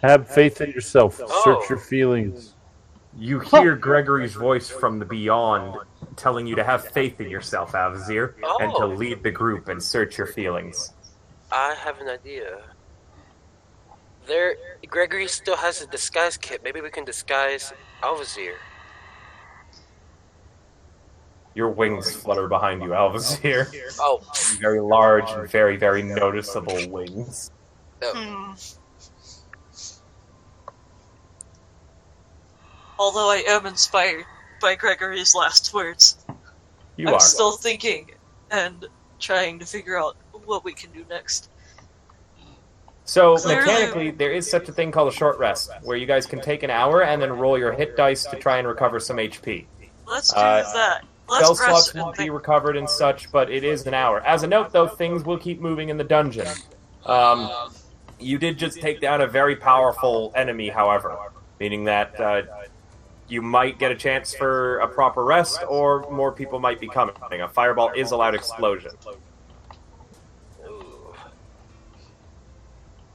Have faith in yourself. Search your feelings. You hear Gregory's voice from the beyond telling you to have faith in yourself, Alvazir, and to lead the group and search your feelings. I have an idea. Gregory still has a disguise kit. Maybe we can disguise Alvazir. Your wings flutter behind you, Alvazir. Oh. Very large and very, very noticeable wings. Although I am inspired by Gregory's last words, I'm still thinking and trying to figure out what we can do next. So, mechanically, there is such a thing called a short rest, where you guys can take an hour and then roll your hit dice to try and recover some HP. Let's do that. Spell slots won't be recovered and such, but it is an hour. As a note, though, things will keep moving in the dungeon. You did just take down a very powerful enemy, however, meaning that you might get a chance for a proper rest, or more people might be coming. A fireball is a loud explosion. Ooh.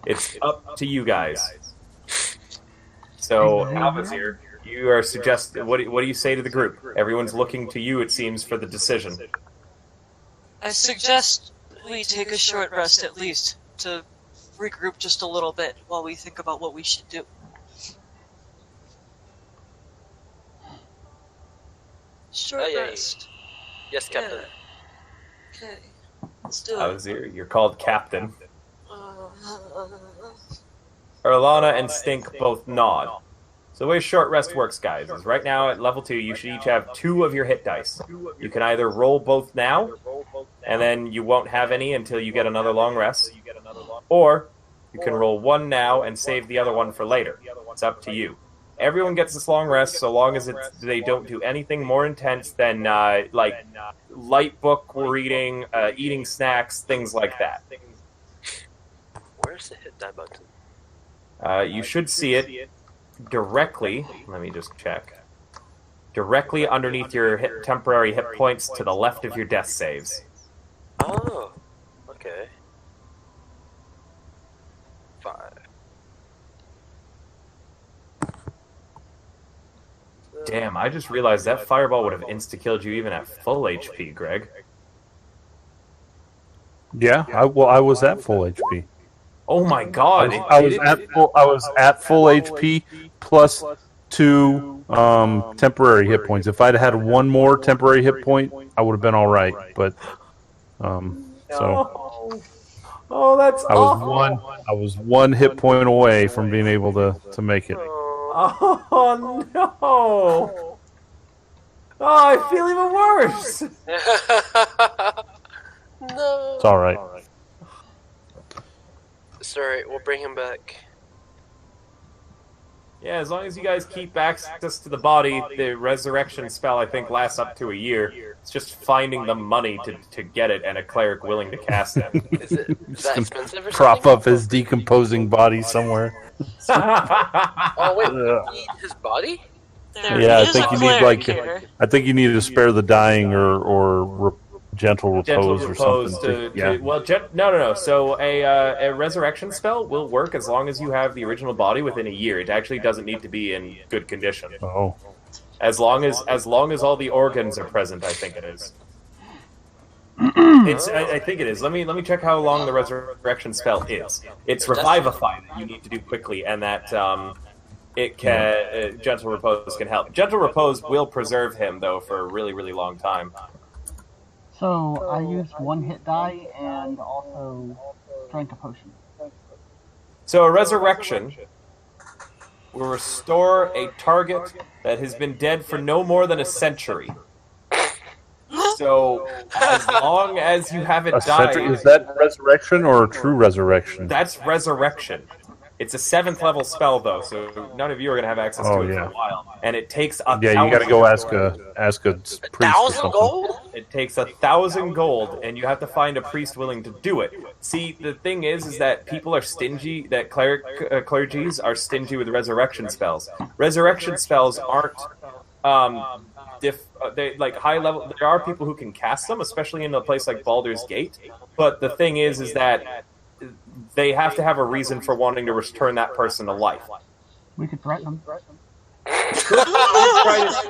It's up to you guys. So, Alvazir, you are suggesting. What do you say to the group? Everyone's looking to you, it seems, for the decision. I suggest we take a short rest at least to regroup just a little bit while we think about what we should do. Short Aye, aye. rest. Yes, Captain. Okay. Let's do it. Alvazir, you're called Captain. Uh, Erlana and Stink both nod. So the way short rest works, guys, is right now at level 2, you should each have 2 of your hit dice. You can either roll both now, and then you won't have any until you get another long rest, or you can roll 1 now and save the other one for later. It's up to you. Everyone gets this long rest so long as they don't do anything more intense than like light book reading, eating snacks, things like that. Where's the hit die button? You should see it directly. Let me just check. Directly underneath your temporary hit points to the left of your death saves. Oh, okay. 5. Damn, I just realized that fireball would have insta-killed you even at full HP, Greg. Yeah, I was at full HP. Oh my god! I was at full HP plus 2 temporary hit points. If I'd had one more temporary hit point, I would have been all right. But so oh, that's awful. I was one hit point away from being able to make it. Oh no! Oh, I feel even worse. No. It's all right. Sorry, we'll bring him back. Yeah, as long as you guys keep access to the body, the resurrection spell I think lasts up to a year. It's just finding the money to get it and a cleric willing to cast it. Is that expensive or Prop something? up his decomposing body somewhere. Oh wait, you need his body? there Yeah, I is think a you need cleric like here. I think you need to spare the dying or gentle repose Gentle or repose something. no. So a resurrection spell will work as long as you have the original body within a year. It actually doesn't need to be in good condition. Oh, As long as all the organs are present, I think it is. I think it is. Let me check how long the resurrection spell is. It's revivify that you need to do quickly, and that it can gentle repose can help. Gentle repose will preserve him though for a really really long time. So I used 1 hit die and also drank a potion. So a resurrection will restore a target that has been dead for no more than a century. So as long as you haven't died, is that resurrection or a true resurrection? that's resurrection. It's a 7th level spell though, so none of you are gonna have access to it for a while. And it takes a Yeah, you got to go ask a priest. or 1,000 something. gold? It takes 1,000 gold, and you have to find a priest willing to do it. See, the thing is that people are stingy. That clergies are stingy with resurrection spells. Resurrection spells aren't they like high level. There are people who can cast them, especially in a place like Baldur's Gate. But the thing is that they have to have a reason for wanting to return that person to life. We could threaten them.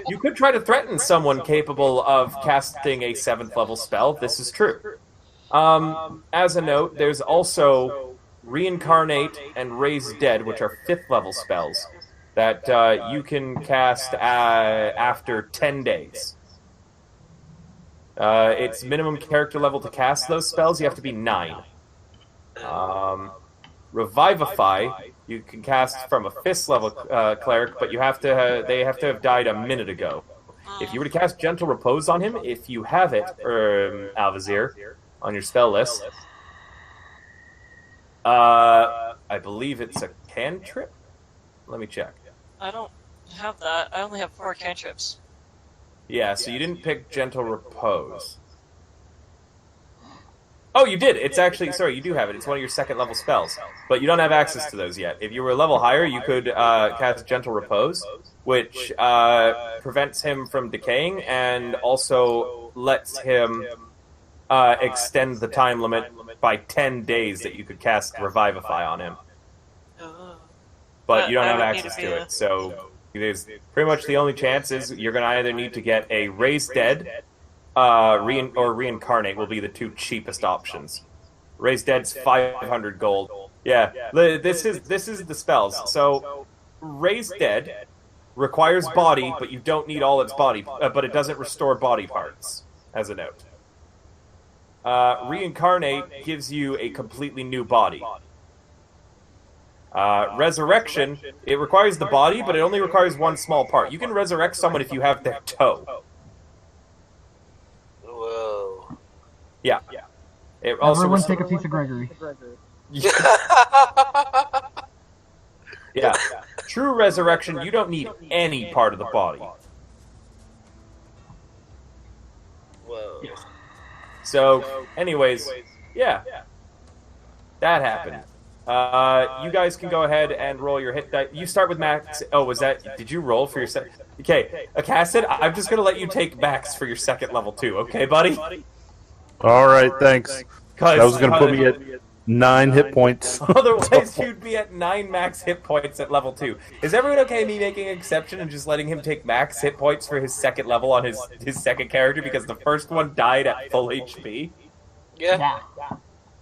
You could try to threaten someone capable of casting a 7th level spell. This is true. As a note, there's also Reincarnate and Raise Dead, which are 5th level spells that you can cast after 10 days. It's minimum character level to cast those spells. You have to be 9. Revivify, you can cast from a 5th level cleric, but you have to they have to have died a minute ago. If you were to cast Gentle Repose on him, if you have it, Alvazir, on your spell list, I believe it's a cantrip? Let me check. I don't have that. I only have 4 cantrips. Yeah, so you didn't pick Gentle Repose. Oh, you did. It's actually, sorry, you do have it. It's one of your 2nd level spells. But you don't have access to those yet. If you were a level higher, you could cast Gentle Repose, which prevents him from decaying and also lets him extend the time limit by 10 days that you could cast Revivify on him. But you don't have access to it, so there's pretty much the only chance is you're going to either need to get a Raise Dead or Reincarnate will be the two cheapest options. Raise Dead's 500 gold. Yeah, this is the spells. So Raise Dead requires body, but you don't need all its body, but it doesn't restore body parts, as a note. Reincarnate gives you a completely new body. Resurrection, it requires the body, but it only requires one small part. You can resurrect someone if you have their toe. Whoa. Yeah. It also Everyone take a piece of Gregory. Yeah. True resurrection, you don't need any part of the body. Whoa. So, anyways, yeah. That happened. You guys can go ahead and roll your hit die. You start with max. Oh, was that... Did you roll for your second... Okay, Acacid, I'm just going to let you take max for your second level, too. Okay, buddy? All right, thanks. That was going to put me at 9 hit points. Otherwise, you'd be at 9 max hit points at level 2. Is everyone okay me making an exception and just letting him take max hit points for his second level on his second character because the first one died at full HP? Yeah.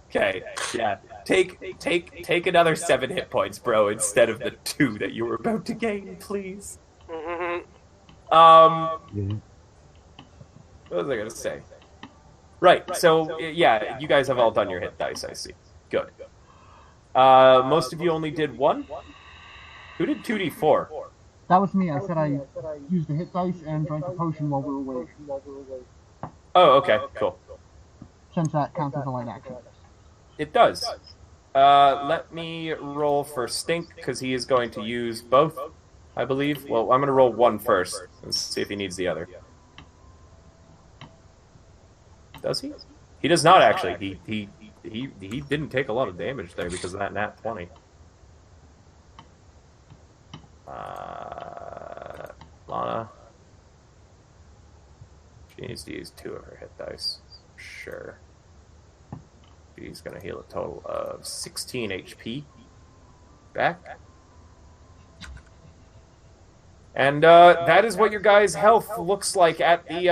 Okay, yeah. Take another 7 hit points, bro, instead of the 2 that you were about to gain, please. What was I gonna say? Right, so, yeah, you guys have all done your hit dice, I see. Good. Most of you only did 1? Who did 2d4? That was me. I said I used the hit dice and drank a potion while we were waiting. Oh, okay, cool. Since that counts as a light action. It does. Let me roll for Stink, because he is going to use both, I believe. Well, I'm going to roll one first, and see if he needs the other. Does he? He does not, actually. He didn't take a lot of damage there because of that nat 20. Lana. She needs to use 2 of her hit dice. Sure. She's going to heal a total of 16 HP. Back. And that is what your guys' health looks like at the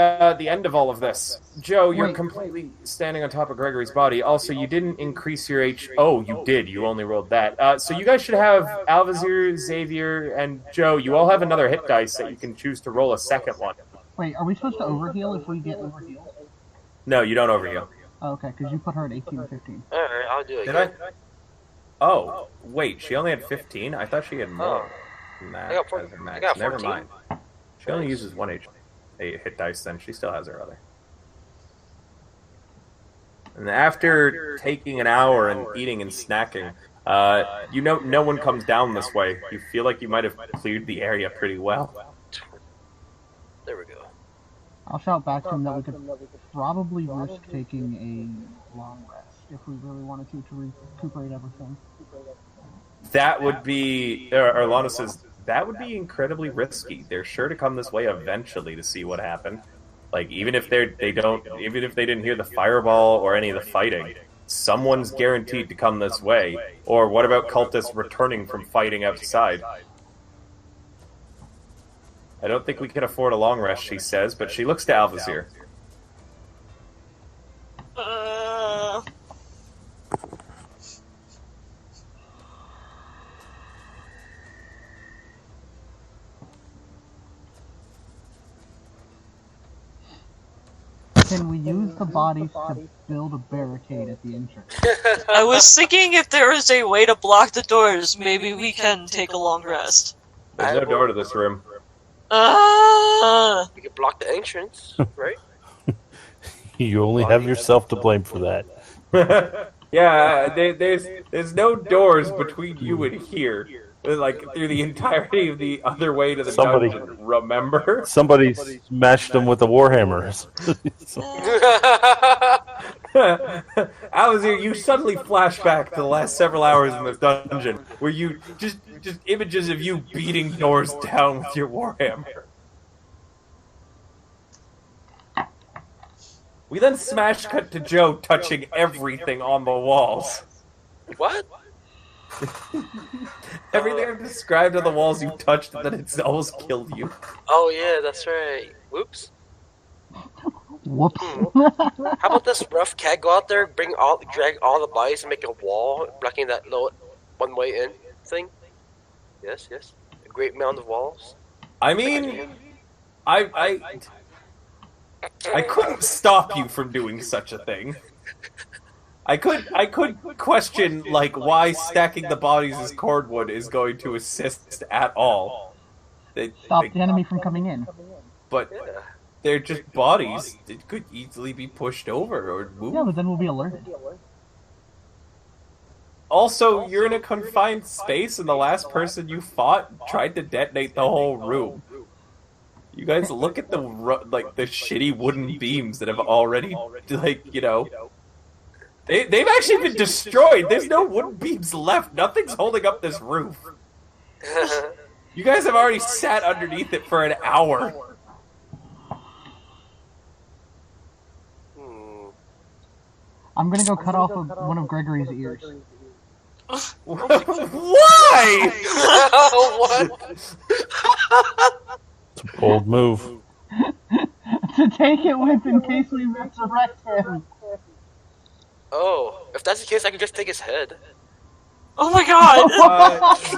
end of all of this. Joe, you're completely standing on top of Gregory's body. Also, you didn't increase your H... Oh, you did. You only rolled that. So you guys should have Alvazir, Xavier, and Joe. You all have another hit dice that you can choose to roll a second one. Wait, are we supposed to overheal if we get overhealed? No, you don't overheal. Oh, okay, because you put her at 18 or 15. Alright, I'll do it. Did I? Oh, wait, she only had 15? I thought she had more than that. I got 14. as her max. I got Never 14. mind. She only uses 1 a hit dice, then she still has her other. And after taking an hour and eating and snacking, you know no one comes down this way. You feel like you might have cleared the area pretty well. There we go. I'll shout back to him that we could probably risk taking a long rest if we really wanted to recuperate everything. That would be, or Lana says, that would be incredibly risky. They're sure to come this way eventually to see what happened. Like, even if they didn't hear the fireball or any of the fighting, someone's guaranteed to come this way. Or what about cultists returning from fighting outside? I don't think we can afford a long rest, she says, but she looks to Alvazir. Can we use the bodies to build a barricade at the entrance? I was thinking if there is a way to block the doors, maybe we can take a long rest. There's no door to this room. We can block the entrance, right? You only have yourself to blame for that. Yeah, there's no doors between you and here. Like, through the entirety of the other way to the dungeon, remember? Somebody smashed them with a warhammer. Alazir, you suddenly flash back to the last several hours in this dungeon, where you just images of you beating doors down with your warhammer. We then smash cut to Joe touching everything on the walls. What? Everything I've described on the walls you touched, that it's almost killed you. Oh yeah, that's right. Whoops. Whoops. How about this rough cat go out there, drag all the bodies and make a wall blocking that little one-way in thing? Yes. A great mound of walls. I mean, I couldn't stop you from doing such a thing. I could question, like, why stacking the bodies as cordwood is going to assist at all. Stop the enemy from coming in. But they're just bodies. It could easily be pushed over or moved. Yeah, but then we'll be alerted. Also, you're in a confined space, and the last person you fought tried to detonate the whole room. You guys look at the shitty wooden beams that have already, they've actually been destroyed. There's no wooden beams left. Nothing's holding up this roof. You guys have already sat underneath it for an hour. I'm gonna go cut off one of Gregory's ears. Why? What? It's a bold move. To take it with in case we resurrect him. Oh, if that's the case, I can just take his head. Oh my god!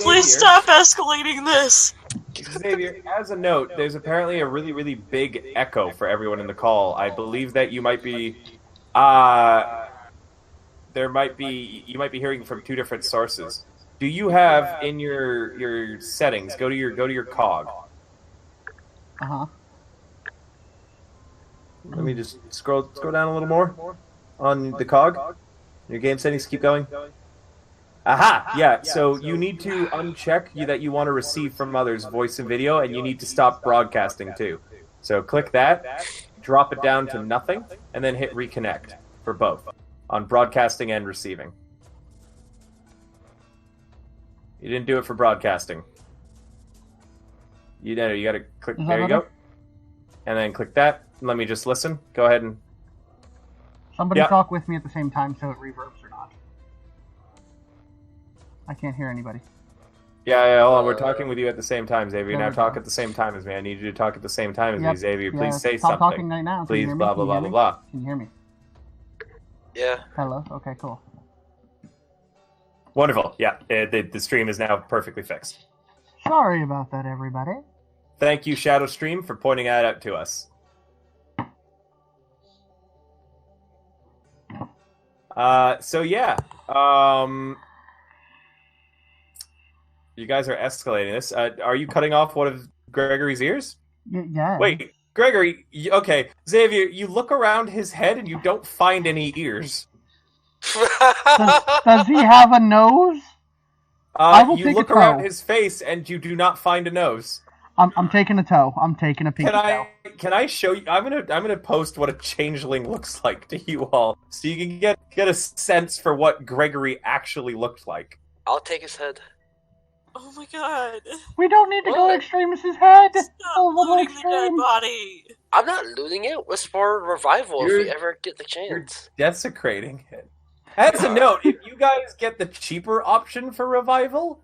Please Xavier. stop escalating this! Xavier, as a note, there's apparently a really, really big echo for everyone in the call. I believe that you might be, you might be hearing from two different sources. Do you have in your settings? Go to your cog. Let me just scroll down a little more on the cog. Your game settings, keep going. Aha! Yeah, so you need to uncheck that you want to receive from others voice and video, and you need to stop broadcasting too. So click that, drop it down to nothing, and then hit reconnect for both, on broadcasting and receiving. You didn't do it for broadcasting. You gotta click, there you go. And then click that, and let me just listen. Go ahead and... Somebody talk with me at the same time so it reverbs or not. I can't hear anybody. Yeah, hold on. We're talking with you at the same time, Xavier. There Now we talk go. at the same time as me. I need you to talk at the same time as me, Yep. Xavier. Yeah, Please say stop something. talking right now. Can you Please, hear me? blah, Can blah, you blah, hear blah, me? blah. Can you hear me? Yeah. Hello? Okay, cool. Wonderful. Yeah, the stream is now perfectly fixed. Sorry about that, everybody. Thank you, Shadow Stream, for pointing that out to us. So yeah, you guys are escalating this. Are you cutting off one of Gregory's ears? Yeah. Wait, Gregory. Okay, Xavier. You look around his head and you don't find any ears. Does he have a nose? I will You take look a around toe. his face and you do not find a nose. I'm taking a toe. I'm taking a pinky toe. Can I show you? I'm gonna post what a changeling looks like to you all, so you can get a sense for what Gregory actually looked like. I'll take his head. Oh my god. We don't need to go to What? Extremis' head. Stop A little looting the dead extreme. body! I'm not looting it. It's for revival if we You're- ever get the You're chance. desecrating it. As a note, if you guys get the cheaper option for revival,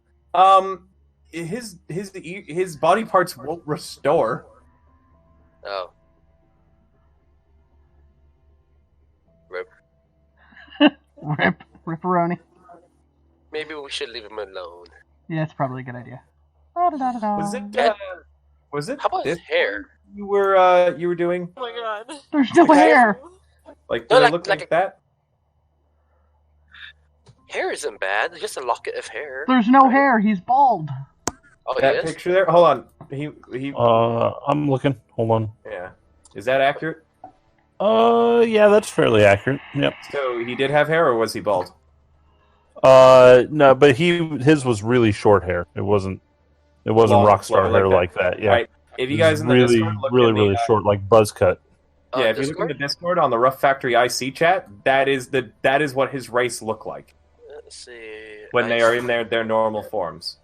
his body parts won't restore. Oh. Rip. Ripperoni. Maybe we should leave him alone. Yeah, it's probably a good idea. Da-da-da-da-da. Was it How about his this hair? you were doing? Oh my god. There's no Okay. hair. Like, No, did it like- look like like a- that? Hair isn't bad. It's just a locket of hair. There's no hair. He's bald. Oh, he That is? picture there? Hold on. He I'm looking. Hold on. yeah. Is that accurate? Yeah, that's fairly accurate. Yep. So he did have hair, or was he bald? No, but his was really short hair. It wasn't Long, rock star flowing hair like like that. Yeah. Alright, if you guys in the really, Discord look really, in the, really short, like buzz cut. Yeah, if you look in the Discord on the Rough Factory IC chat, that is what his race look like. Let's see. When they are in their normal forms.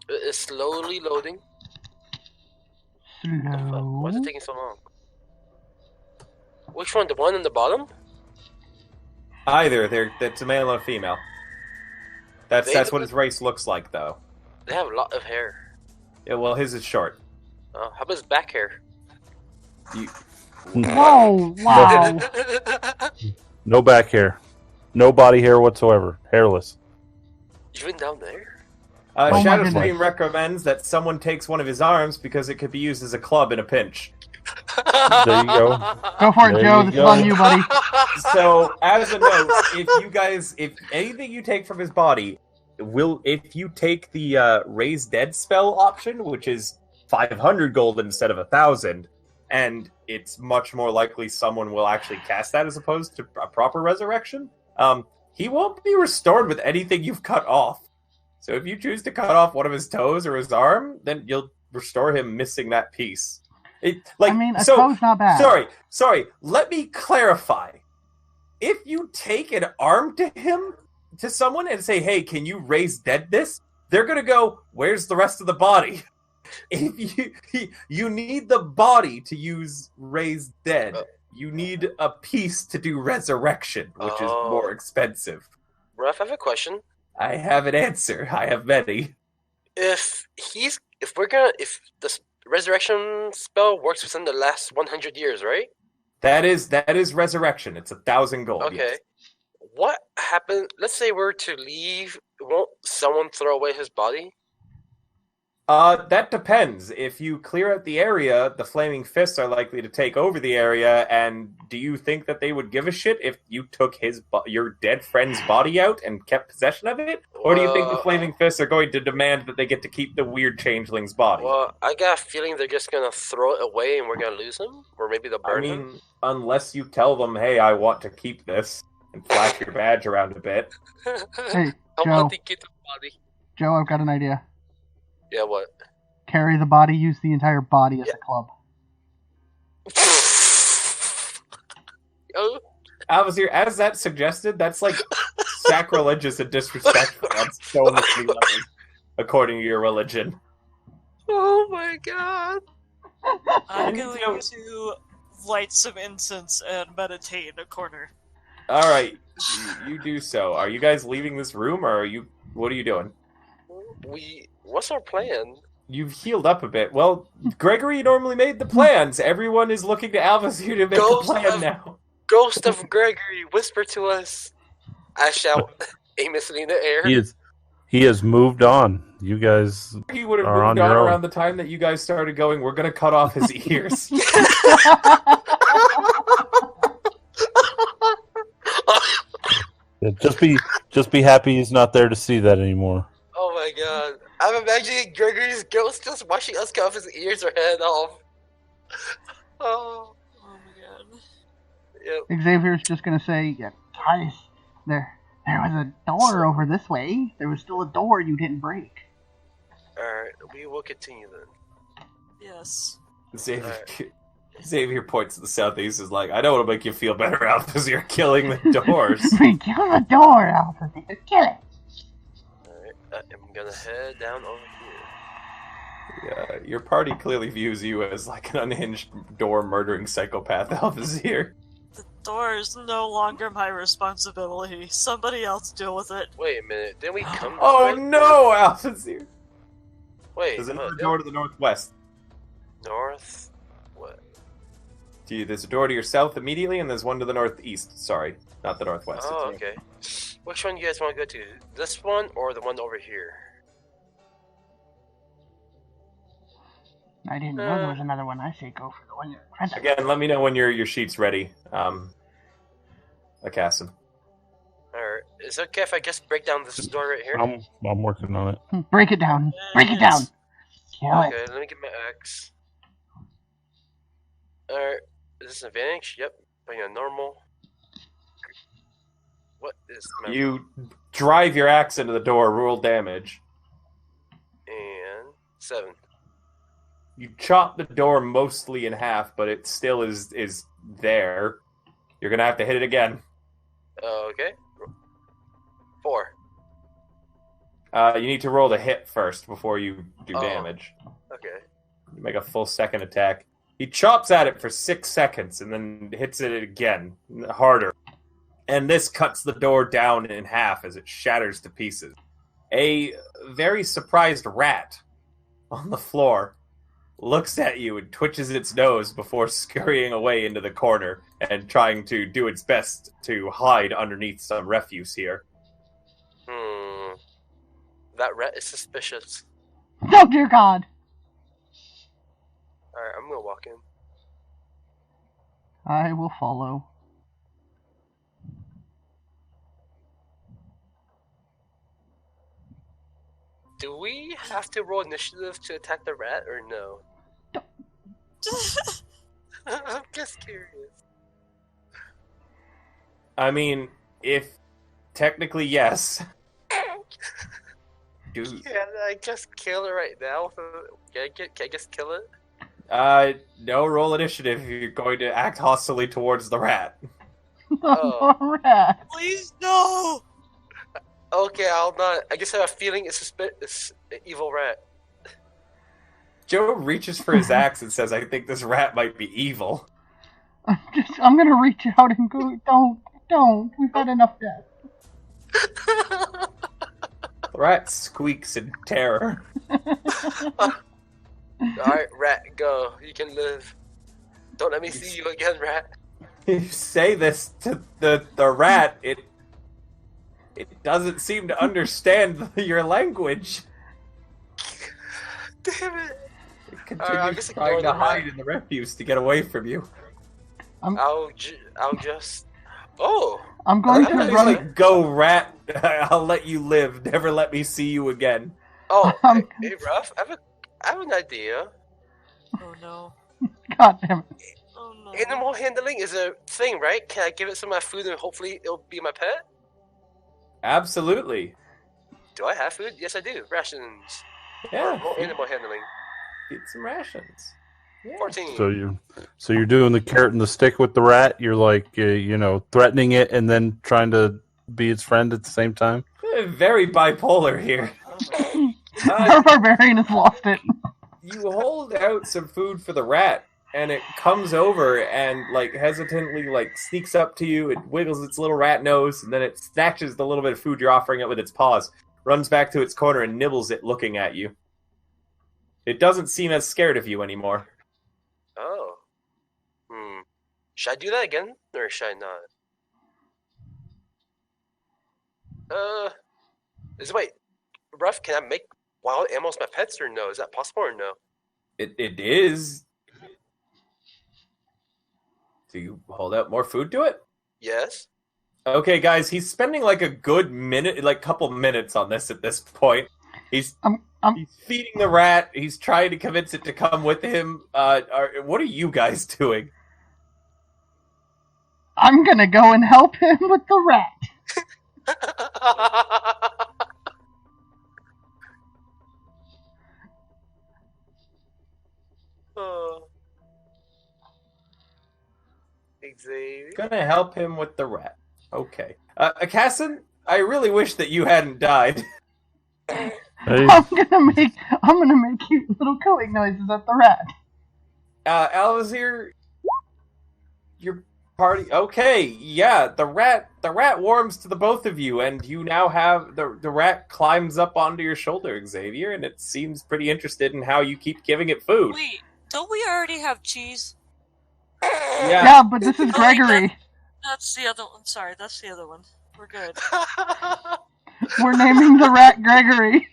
It's slowly loading. Why is it taking so long? Which one? The one in the bottom? Either. That's a male and a female. That's what his race looks like, though. They have a lot of hair. Yeah, well, his is short. How about his back hair? Whoa! Wow! No back hair. No body hair whatsoever. Hairless. Even down there? Shadow Stream recommends that someone takes one of his arms because it could be used as a club in a pinch. There you go. Go for it, Joe. This is on you, buddy. So, as a note, if anything you take from his body, if you take the Raise Dead spell option, which is 500 gold instead of 1,000, and it's much more likely someone will actually cast that as opposed to a proper resurrection, he won't be restored with anything you've cut off. So if you choose to cut off one of his toes or his arm, then you'll restore him missing that piece. A toe's not bad. Sorry. Let me clarify. If you take an arm to someone and say, "Hey, can you raise dead this?" They're gonna go, "Where's the rest of the body?" If you need the body to use raise dead, you need a piece to do resurrection, which is more expensive. Ruff, I have a question. I have an answer. I have many. If the resurrection spell works within the last 100 years, right? That is resurrection. It's 1,000 gold. Okay. Yes. What happened? Let's say we're to leave. Won't someone throw away his body? That depends. If you clear out the area, the Flaming Fists are likely to take over the area, and do you think that they would give a shit if you took your dead friend's body out and kept possession of it? Or do you think the Flaming Fists are going to demand that they get to keep the weird changeling's body? Well, I got a feeling they're just gonna throw it away and we're gonna lose him? Or maybe they'll burn him? Unless you tell them, "Hey, I want to keep this," and flash your badge around a bit. Hey, I Joe. want to keep the body. Joe, I've got an idea. Yeah, what? Carry the body, use the entire body as a club. Alvazir, as that suggested, that's like sacrilegious and disrespectful on so many levels, according to your religion. Oh my god. I'm going to light some incense and meditate in a corner. Alright, you do so. Are you guys leaving this room, or what are you doing? What's our plan? You've healed up a bit. Well, Gregory normally made the plans. Everyone is looking to Alvazir to make the plan now. Ghost of Gregory, whisper to us. I shout aimlessly in the air. He has moved on. You guys He would have are moved on on your around own. the time that you guys started going, "We're going to cut off his ears." Yeah, just be happy he's not there to see that anymore. Oh my god. I'm imagining Gregory's ghost just watching us cut off his ears or head off. Oh my god. Yep. Xavier's just gonna say, "Yeah, guys, there was a door over this way. There was still a door you didn't break." Alright, we will continue then. Yes. Xavier points to the southeast, is like, "I know what'll make you feel better, Alvazir, killing the doors." Kill the door, Alvazir. Kill it. Alright, I'm gonna head down over here. Yeah, your party clearly views you as like an unhinged door-murdering psychopath, Alvazir. The door is no longer my responsibility. Somebody else deal with it. Wait a minute, didn't we come Oh no, Alvazir! Wait, There's another door to the northwest. North? What? There's a door to your south immediately, and there's one to the northeast. Sorry, not the northwest. Oh, it's okay. Which one do you guys want to go to? This one or the one over here? I didn't know there was another one. I say go for the one you're present. Again, let me know when your sheet's ready. I cast them. Alright, is it okay if I just break down this door right here? I'm working on it. Break it down. Break it down. Kill it. Okay, let me get my axe. Alright, is this an advantage? Yep, putting on normal. What is my... You drive your axe into the door, roll damage. And 7. You chop the door mostly in half, but it still is there. You're gonna have to hit it again. Okay. 4. You need to roll the hit first before you do damage. Okay. You make a full second attack. He chops at it for 6 seconds and then hits it again, harder. And this cuts the door down in half as it shatters to pieces. A very surprised rat on the floor looks at you and twitches its nose before scurrying away into the corner and trying to do its best to hide underneath some refuse here. That rat is suspicious. Oh dear God! Alright, I'm gonna walk in. I will follow. Do we have to roll initiative to attack the rat, or no? I'm just curious. I mean, if technically yes. Can I just kill it right now? Can I just kill it? No, roll initiative if you're going to act hostilely towards the rat. The rat. Please no! Okay, I'll not. I guess I have a feeling it's an evil rat. Joe reaches for his axe and says, I think this rat might be evil. I'm gonna reach out and go, don't. We've had enough death. The rat squeaks in terror. Alright, rat, go. You can live. Don't let me see you again, rat. You say this to the rat, it doesn't seem to understand your language. Damn it. It continues trying to hide in the refuse to get away from you. I'll just... Oh! I'm going to He's run. like, go, rat. I'll let you live. Never let me see you again. Oh, hey, Ruff, I have an idea. Oh no. God damn it. Oh no. Animal handling is a thing, right? Can I give it some of my food and hopefully it'll be my pet? Absolutely. Do I have food? Yes, I do. Rations. Yeah. Roll animal handling. Eat some rations. Yeah. 14. So you're doing the carrot and the stick with the rat. You're like, threatening it and then trying to be its friend at the same time. Very bipolar here. Our barbarian has lost it. You hold out some food for the rat, and it comes over and hesitantly sneaks up to you. It wiggles its little rat nose, and then it snatches the little bit of food you're offering it with its paws, runs back to its corner and nibbles it, looking at you. It doesn't seem as scared of you anymore. Oh. Should I do that again, or should I not? Wait, Ruff, can I make wild animals my pets, or no? Is that possible, or no? It is. Do you hold out more food to it? Yes. Okay, guys, he's spending a good minute, couple minutes on this at this point. He's feeding the rat. He's trying to convince it to come with him. What are you guys doing? I'm gonna go and help him with the rat. Oh. Xavier. Gonna help him with the rat. Okay. Casson, I really wish that you hadn't died. Hey. I'm gonna make cute little cooing noises at the rat. Alazir, your party. Okay, yeah, the rat warms to the both of you, and you now have the rat climbs up onto your shoulder, Xavier, and it seems pretty interested in how you keep giving it food. Wait, don't we already have cheese? Yeah, but this is Gregory. That's the other one. Sorry, that's the other one. We're good. We're naming the rat Gregory.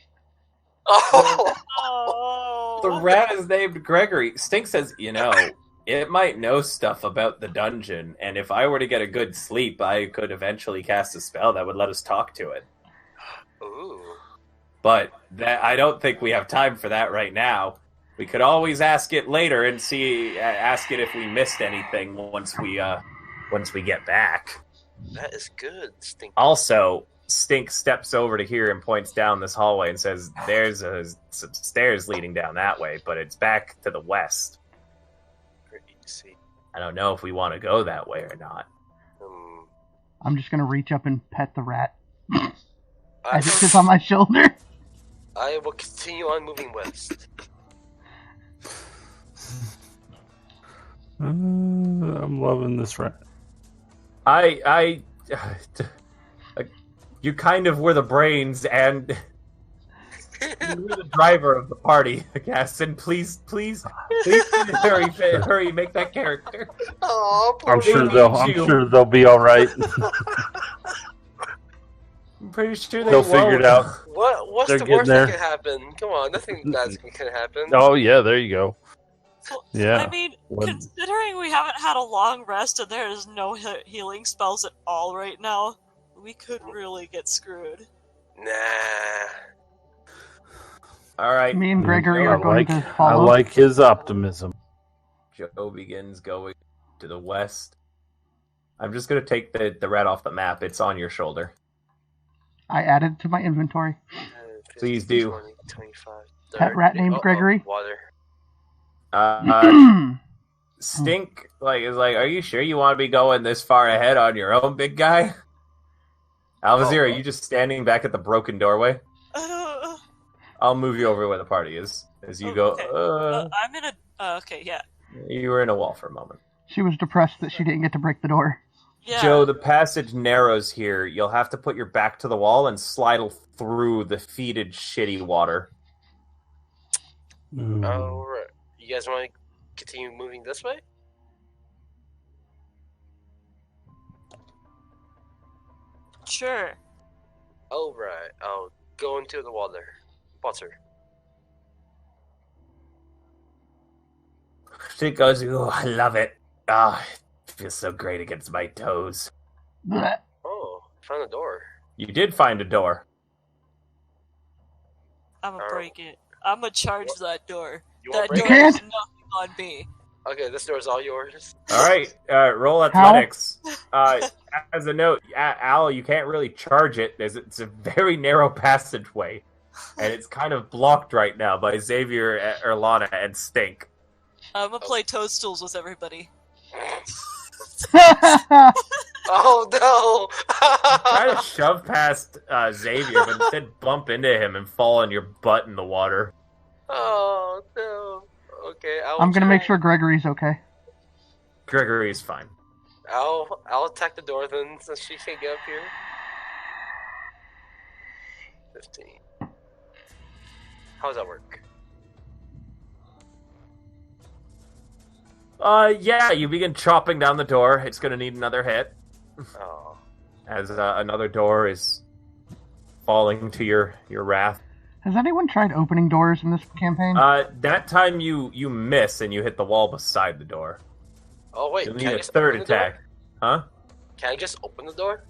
Oh. The rat is named Gregory. Stink says, it might know stuff about the dungeon, and if I were to get a good sleep, I could eventually cast a spell that would let us talk to it. Ooh. But I don't think we have time for that right now. We could always ask it later and ask it if we missed anything once we get back. That is good, Stink. Also, Stink steps over to here and points down this hallway and says, "There's some stairs leading down that way, but it's back to the west. See. I don't know if we want to go that way or not." I'm just gonna reach up and pet the rat I, as it sits on my shoulder. I will continue on moving west. I'm loving this rat. You kind of were the brains and you were the driver of the party, I guess. And please, hurry, make that character. Oh, I'm sure they'll be all right. I'm pretty sure They'll figure it out. What's They're the getting worst there. that could happen? Come on, nothing bad can happen. Oh yeah, there you go. Yeah. I mean, considering we haven't had a long rest and there is no healing spells at all right now, we could really get screwed. Nah. All right. Me and Gregory are going to I follow. like his optimism. Joe begins going to the west. I'm just going to take the rat off the map. It's on your shoulder. I added to my inventory. 50, Please do. 20, 25, Pet rat 30. named Gregory. Water. Stink is like, "Are you sure you want to be going this far ahead on your own, big guy?" Alvazir, are you just standing back at the broken doorway? I'll move you over where the party is as you go. Okay. I'm in a. Okay, yeah. You were in a wall for a moment. She was depressed that she didn't get to break the door. Yeah. Joe, the passage narrows here. You'll have to put your back to the wall and slide through the fetid, shitty water. Alright. You guys want to continue moving this way? Sure. Alright. I'll go into the water. She goes, "Ooh, I love it. It feels so great against my toes." Blech. Oh, found a door. You did find a door. I'm gonna break it. I'm gonna charge that door. You want That to door break it? has nothing on me. Okay, this door's all yours. All right, roll athletics. As a note, Al, you can't really charge it. It's a very narrow passageway, and it's kind of blocked right now by Xavier, Erlana, and Stink. I'm gonna play Toadstools with everybody. Oh no! Try to shove past Xavier, but instead bump into him and fall on your butt in the water. Oh no. Okay, I'm gonna make sure Gregory's okay. Gregory's fine. I'll attack the door then, since she can't get up here. 15. How does that work? Yeah, you begin chopping down the door. It's gonna need another hit. Oh. As another door is falling to your wrath. Has anyone tried opening doors in this campaign? That time you miss and you hit the wall beside the door. Oh wait, You'll can need I a just third open the door? attack. Huh? Can I just open the door?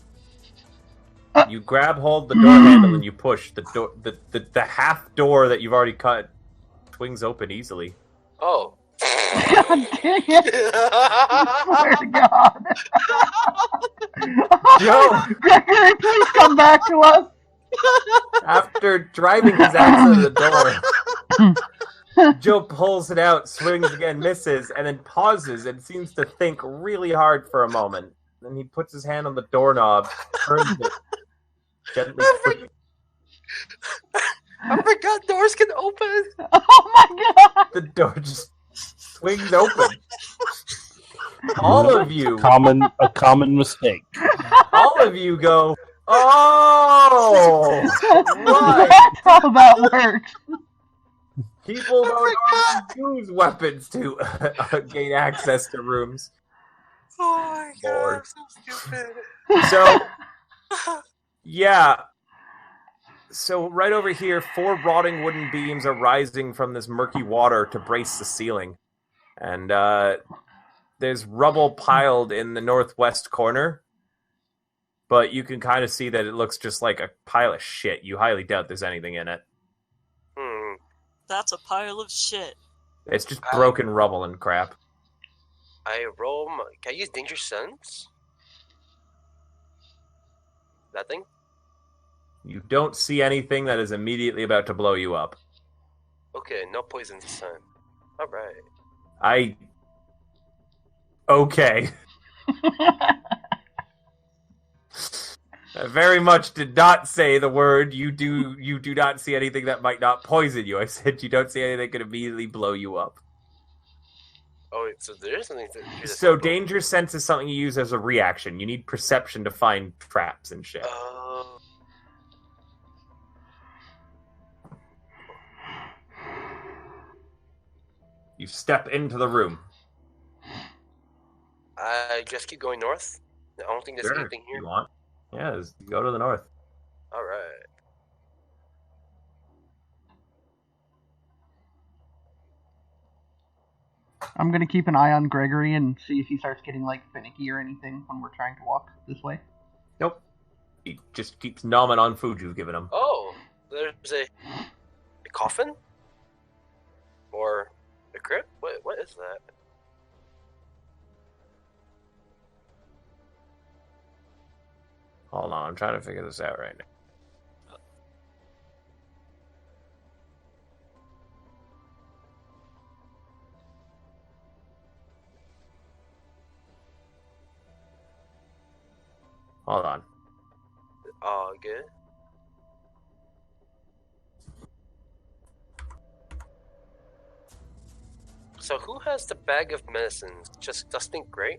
You grab hold the door handle and you push the door. The half door that you've already cut swings open easily. Oh. God dang it! I swear to God. Joe! Gregory, please come back to us! After driving his axe into the door, Joe pulls it out, swings again, misses, and then pauses and seems to think really hard for a moment. Then he puts his hand on the doorknob, turns it, gently pushes. I forgot doors can open! Oh my God! The door just swings open. All of you, A common mistake. all of you go, "Oh! Right. That's how that works. People don't always use weapons to gain access to rooms." Oh my god, Lord. I'm so stupid. So, yeah. So right over here, 4 rotting wooden beams are rising from this murky water to brace the ceiling. And there's rubble piled in the northwest corner. But you can kind of see that it looks just like a pile of shit. You highly doubt there's anything in it. That's a pile of shit. It's just broken rubble and crap. Can I use Danger Sense? That thing? You don't see anything that is immediately about to blow you up. Okay, no poison this time. Alright. Okay. I very much did not say the word you do not see anything that might not poison you. I said you don't see anything that could immediately blow you up. Oh, wait, so there is something to So danger sense is something you use as a reaction. You need perception to find traps and shit. You step into the room. I just keep going north? I don't think there's anything here. You want? Yeah, just go to the north. Alright. I'm gonna keep an eye on Gregory and see if he starts getting like finicky or anything when we're trying to walk this way. Nope. He just keeps nomming on food you've given him. Oh, there's a coffin? Or a crypt? What is that? Hold on, I'm trying to figure this out right now. Hold on. Oh, good. So who has the bag of medicines? Just Dustin Gray?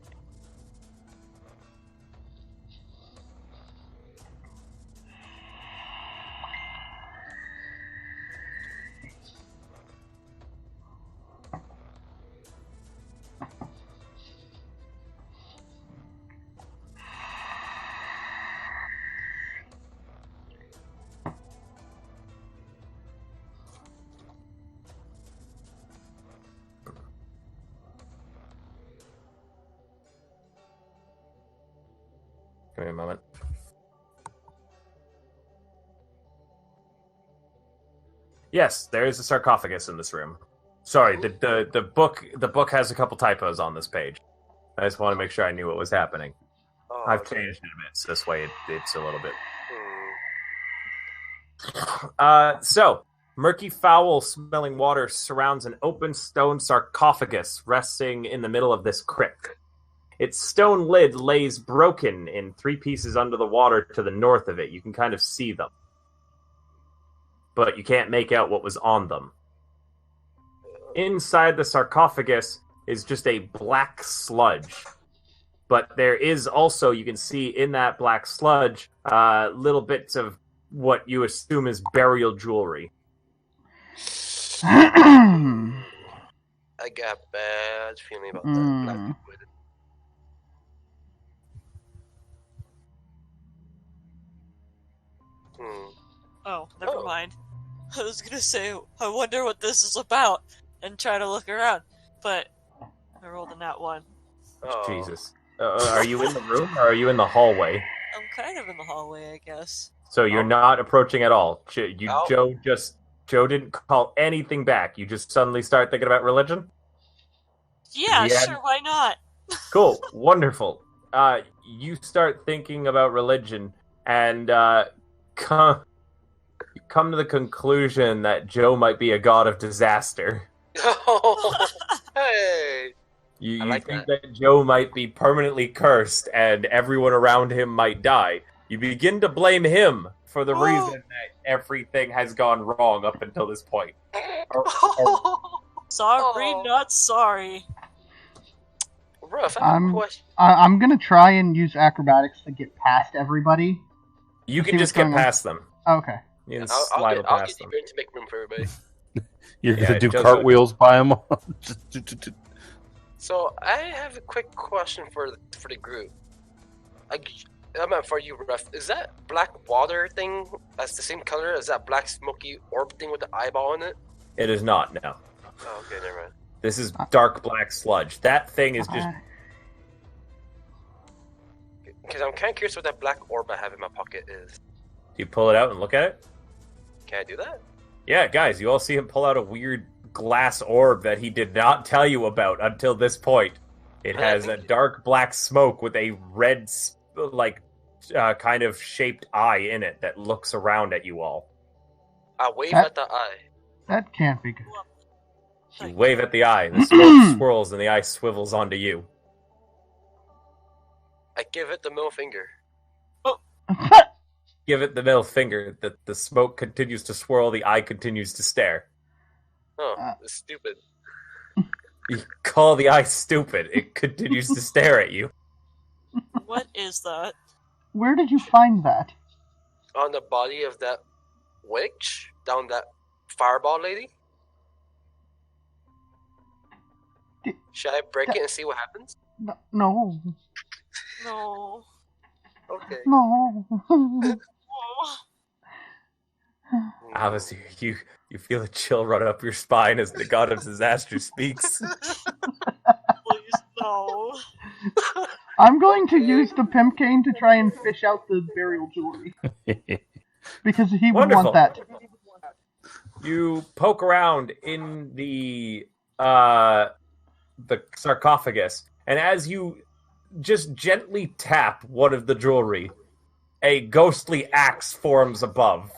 Give me a moment. Yes, there is a sarcophagus in this room. Sorry, the book has a couple typos on this page. I just want to make sure I knew what was happening. Oh, I've okay. changed it a bit, so this way it's a little bit. So murky, foul-smelling water surrounds an open stone sarcophagus resting in the middle of this crypt. Its stone lid lays broken in 3 pieces under the water to the north of it. You can kind of see them, but you can't make out what was on them. Inside the sarcophagus is just a black sludge. But there is also, you can see in that black sludge, little bits of what you assume is burial jewelry. I got a bad feeling about that black liquid. Oh, never mind. I was gonna say, I wonder what this is about, and try to look around, but I rolled a nat 1. Oh. Jesus. Are you in the room, or are you in the hallway? I'm kind of in the hallway, I guess. So you're not approaching at all. Oh. Joe didn't call anything back. You just suddenly start thinking about religion? Yeah, Yeah. sure, why not? Cool. Wonderful. You start thinking about religion, and come to the conclusion that Joe might be a god of disaster. Oh, hey! You like think that Joe might be permanently cursed and everyone around him might die. You begin to blame him for the reason that everything has gone wrong up until this point. Sorry, not sorry. Ruff, I have a question. I'm gonna try and use acrobatics to get past everybody. You See can just what's get going on. past them. Okay. You can I'll slide get past them. you to make room for everybody. You're Yeah, gonna do Joe's cartwheels by him. So I have a quick question for the group. I meant for you, Ruff. Is that black water thing that's the same color as that black smoky orb thing with the eyeball in it? It is not, no. Oh, okay, never mind. This is dark black sludge. That thing is just... Because I'm kind of curious what that black orb I have in my pocket is. Do you pull it out and look at it? Can I do that? Yeah, guys, you all see him pull out a weird glass orb that he did not tell you about until this point. It has a dark black smoke with a red, like, kind of shaped eye in it that looks around at you all. I wave That- at the eye. That can't be good. You wave at the eye, the smoke swirls, and the eye swivels onto you. I give it the middle finger. Give it the middle finger. The smoke continues to swirl, the eye continues to stare. Oh, it's stupid. You call the eye stupid, it continues to stare at you. What is that? Where did you find that? On the body of that witch? Down that fireball lady? Should I break it and see what happens? No. No. Okay. No. Obviously, you feel a chill run up your spine as the god of disaster speaks. Please, no. I'm going to use the pimp cane to try and fish out the burial jewelry. Because he would Wonderful. want that. You poke around in the sarcophagus, and as you just gently tap one of the jewelry, a ghostly axe forms above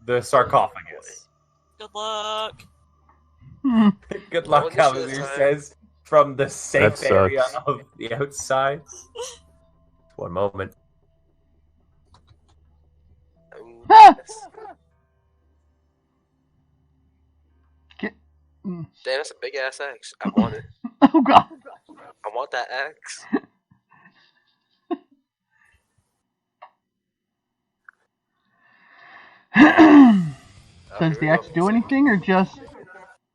the sarcophagus. Good luck. Good luck, Well, this Cavalier is, says, from the safe That area sucks. of the outside. One moment. Ah! Yes. Mm. Damn, that's a big ass axe. I want it. Oh god. I want that axe. Does the axe do anything or just...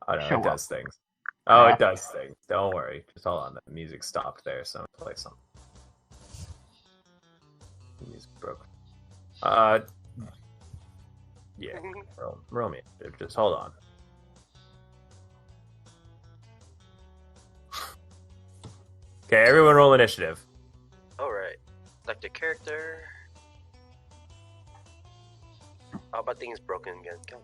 Oh no, Show it up. does things. Oh, Yeah. it does things. Don't worry. Just hold on. The music stopped there, so I'm gonna play something. The music broke. Yeah. Roll me. Just hold on. Okay, everyone roll initiative. Alright. Select a character. Oh, but thing's broken again. Go.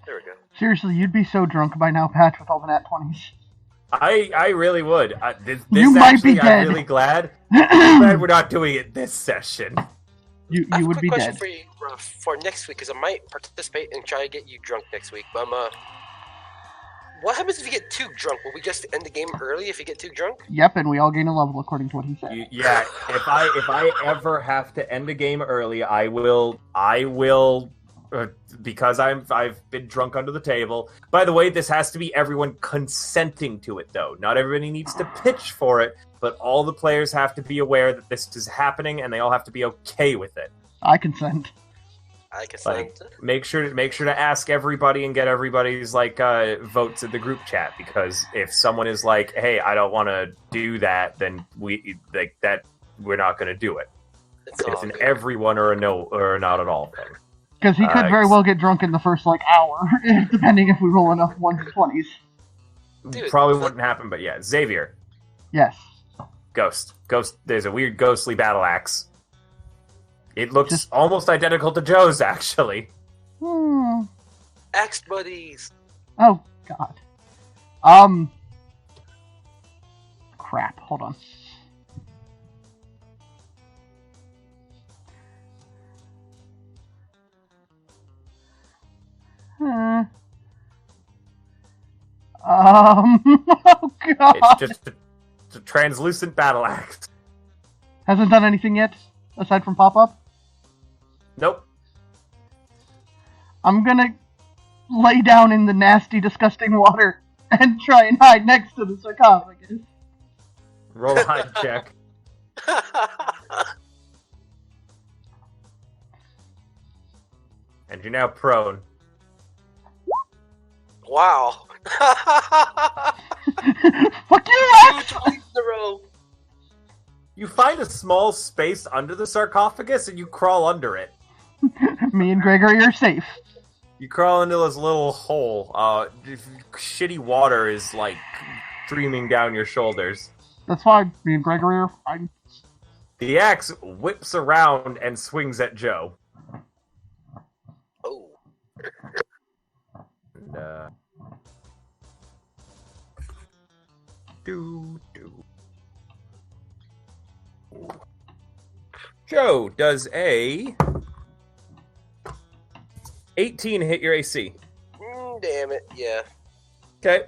There we go. Seriously, you'd be so drunk by now, Patch, with all the nat 20s. I really would. This You might be actually, dead. I'm really glad. I'm glad we're not doing it this session. You I have would a be quick question dead. for you for next week, because I might participate and try to get you drunk next week. But what happens if you get too drunk? Will we just end the game early if you get too drunk? Yep, and we all gain a level according to what he said. Yeah, if I ever have to end a game early, I will because I've been drunk under the table. By the way, this has to be everyone consenting to it, though. Not everybody needs to pitch for it, but all the players have to be aware that this is happening, and they all have to be okay with it. I consent. I can Like, send. make sure to ask everybody and get everybody's votes in the group chat, because if someone is like, "Hey, I don't want to do that," then we're not going to do it. It's all It's an good. everyone or a no or a not at all thing. Because he could very well get drunk in the first, hour, depending if we roll enough 1s to 20s. Dude, Probably look- wouldn't happen, but yeah, Xavier, Yes. Ghost. There's a weird ghostly battle axe. It looks Just- almost identical to Joe's, actually. Hmm. Axe buddies. Oh, God. Crap. Hold on. Oh, God. It's just a translucent battle axe. Hasn't done anything yet, aside from pop-up? Nope. I'm gonna lay down in the nasty, disgusting water and try and hide next to the sarcophagus. Roll a hide check. And you're now prone. Wow. Fuck you, Two Axe! twice in a row. You find a small space under the sarcophagus and you crawl under it. Me and Gregory are safe. You crawl into this little hole. Shitty water is streaming down your shoulders. That's fine. Me and Gregory are fine. The axe whips around and swings at Joe. Oh. And, Joe, does a 18 hit your AC? Damn it, yeah. Okay.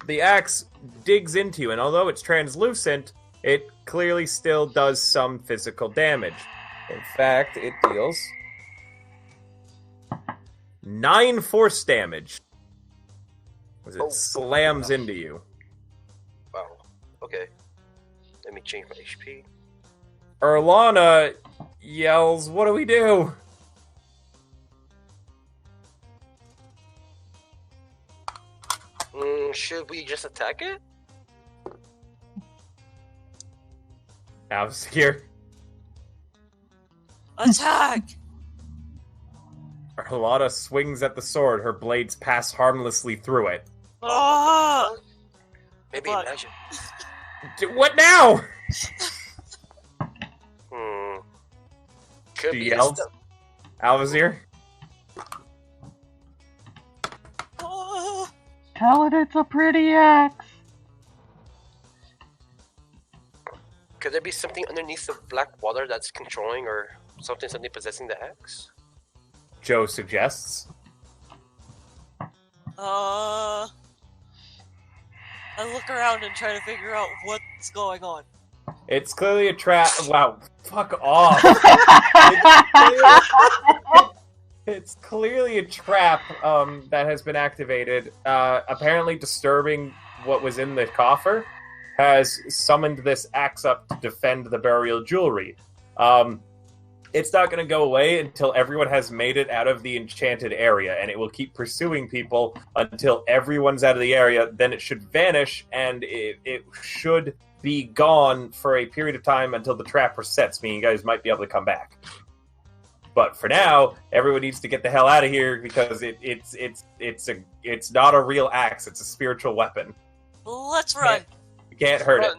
The axe digs into you, and although it's translucent, it clearly still does some physical damage. In fact, it deals 9 force damage as it slams into you. Wow. Okay. Let me change my HP. Erlana yells, "What do we do?" Should we just attack it? Al's here. Attack! Erlana swings at the sword. Her blades pass harmlessly through it. Ah! Maybe Fuck. magic. What now? Could She be yells. Alvazir? Ah! Tell it it's a pretty axe. Could there be something underneath the black water that's controlling or something possessing the axe? Joe suggests. I look around and try to figure out what's going on. It's clearly a trap. Wow, fuck off. It's clearly a trap that has been activated. Apparently disturbing what was in the coffer has summoned this axe up to defend the burial jewelry. It's not going to go away until everyone has made it out of the enchanted area, and it will keep pursuing people until everyone's out of the area. Then it should vanish, and it should be gone for a period of time until the trap resets, meaning you guys might be able to come back. But for now, everyone needs to get the hell out of here because it's not a real axe; it's a spiritual weapon. Let's run. You can't hurt it.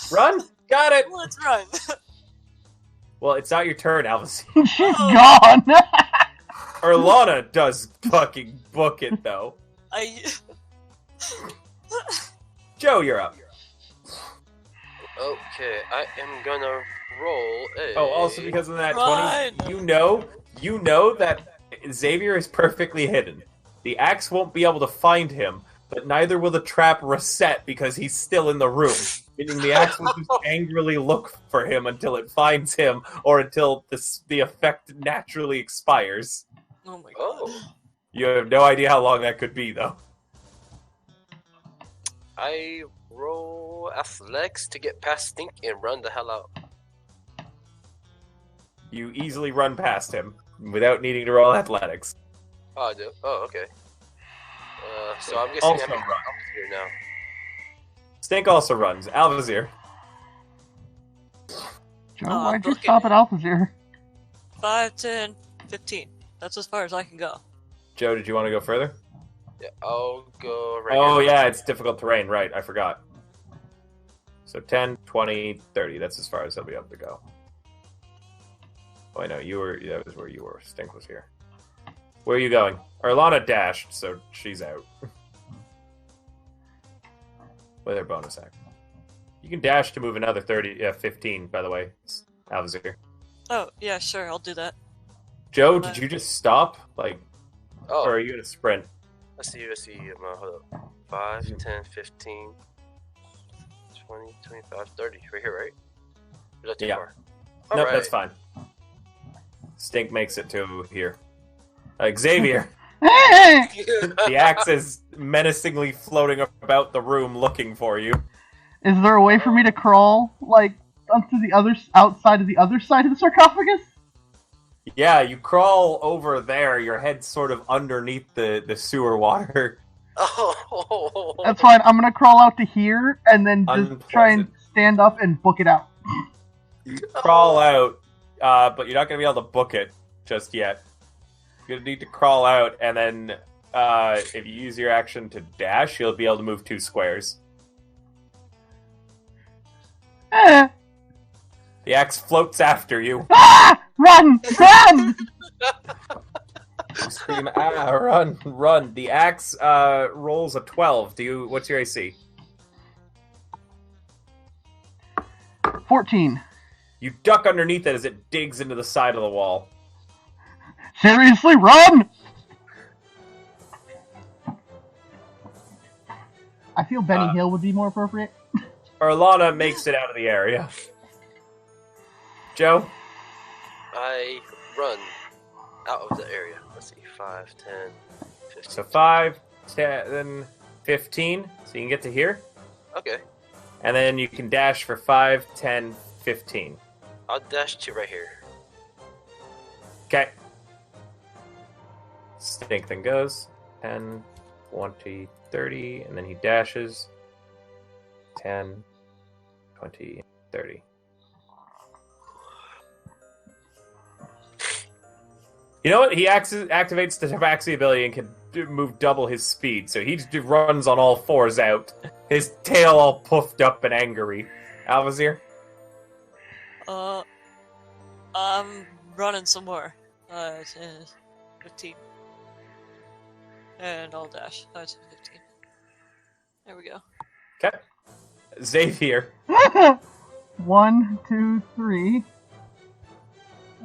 Run! Got it. Let's run. Well, it's not your turn, Alice. She's gone. Erlana does fucking book it though. Joe, you're up. Okay, I am gonna roll a... Oh, also because of that Run! 20, you know that Xavier is perfectly hidden. The axe won't be able to find him, but neither will the trap reset because he's still in the room. Meaning the axe will just angrily look for him until it finds him, or until the effect naturally expires. Oh my god. Oh, You have no idea how long that could be, though. I roll athletics to get past Stink and run the hell out. You easily run past him without needing to roll athletics. Oh, I do? Oh, okay. So I'm guessing Also I'm run. here now. Stink also runs. Alvazir. Joe, Oh, why'd you look at stop it. at Alphazir? 5, 10, 15. That's as far as I can go. Joe, did you want to go further? Yeah, I'll go right Oh, here. yeah, it's difficult terrain. Right, I forgot. So 10, 20, 30. That's as far as he'll be able to go. Oh, I know. That was where you were. Stink was here. Where are you going? Erlana dashed, so she's out. With her bonus act. You can dash to move another 15, by the way. Alvazir. Oh, yeah, sure, I'll do that. Joe, did you just stop? Or Oh, are you going to sprint? let's see. Hold up. 5, 10, 15, 20, 25, 30. Right here, right? Or is that too Yeah. far? Nope, Alright. that's fine. Stink makes it to here. Xavier, Is the axe is menacingly floating about the room looking for you. there a way for me to crawl, onto the outside of the other side of the sarcophagus? Yeah, you crawl over there, your head's sort of underneath the sewer water. Oh. That's fine. I'm gonna crawl out to here and then just try and Unpleasant. stand up and book it out. You crawl out, but you're not going to be able to book it just yet. You're going to need to crawl out, and then if you use your action to dash, you'll be able to move 2 squares. Eh. The axe floats after you. Ah! Run! Run! You scream, ah, run, run. The axe rolls a 12. What's your AC? 14. You duck underneath it as it digs into the side of the wall. Seriously, run! I feel Benny Hill would be more appropriate. Orlana makes it out of the area. Joe? I run out of the area. Let's see, 5, 10, 15. So 5, 10, 15. So you can get to here. Okay. And then you can dash for 5, 10, 15. I'll dash to right here. Okay. Stink then goes. 10, 20, 30. And then he dashes. 10, 20, 30. You know what? He activates the Tabaxi ability and can move double his speed. So he just runs on all fours out. His tail all puffed up and angry. Alvazir? I'm running some more. 15. And I'll dash. 15. There we go. Okay. Xavier. 1, 2, 3.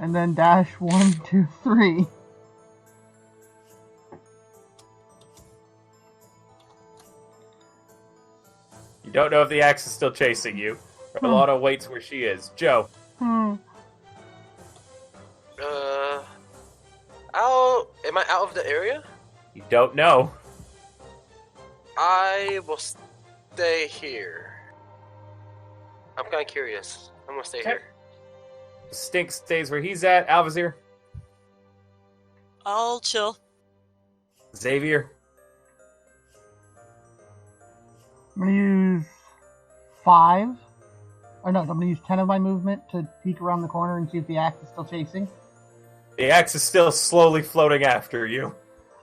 And then dash 1, 2, 3. You don't know if the axe is still chasing you. Orlana waits where she is. Joe. Am I out of the area? You don't know. I will stay here. I'm kind of curious. I'm gonna stay here. Stink stays where he's at. Alvazir. I'll chill. Xavier. I'm gonna use 5. Or no, I'm gonna use 10 of my movement to peek around the corner and see if the axe is still chasing. The axe is still slowly floating after you.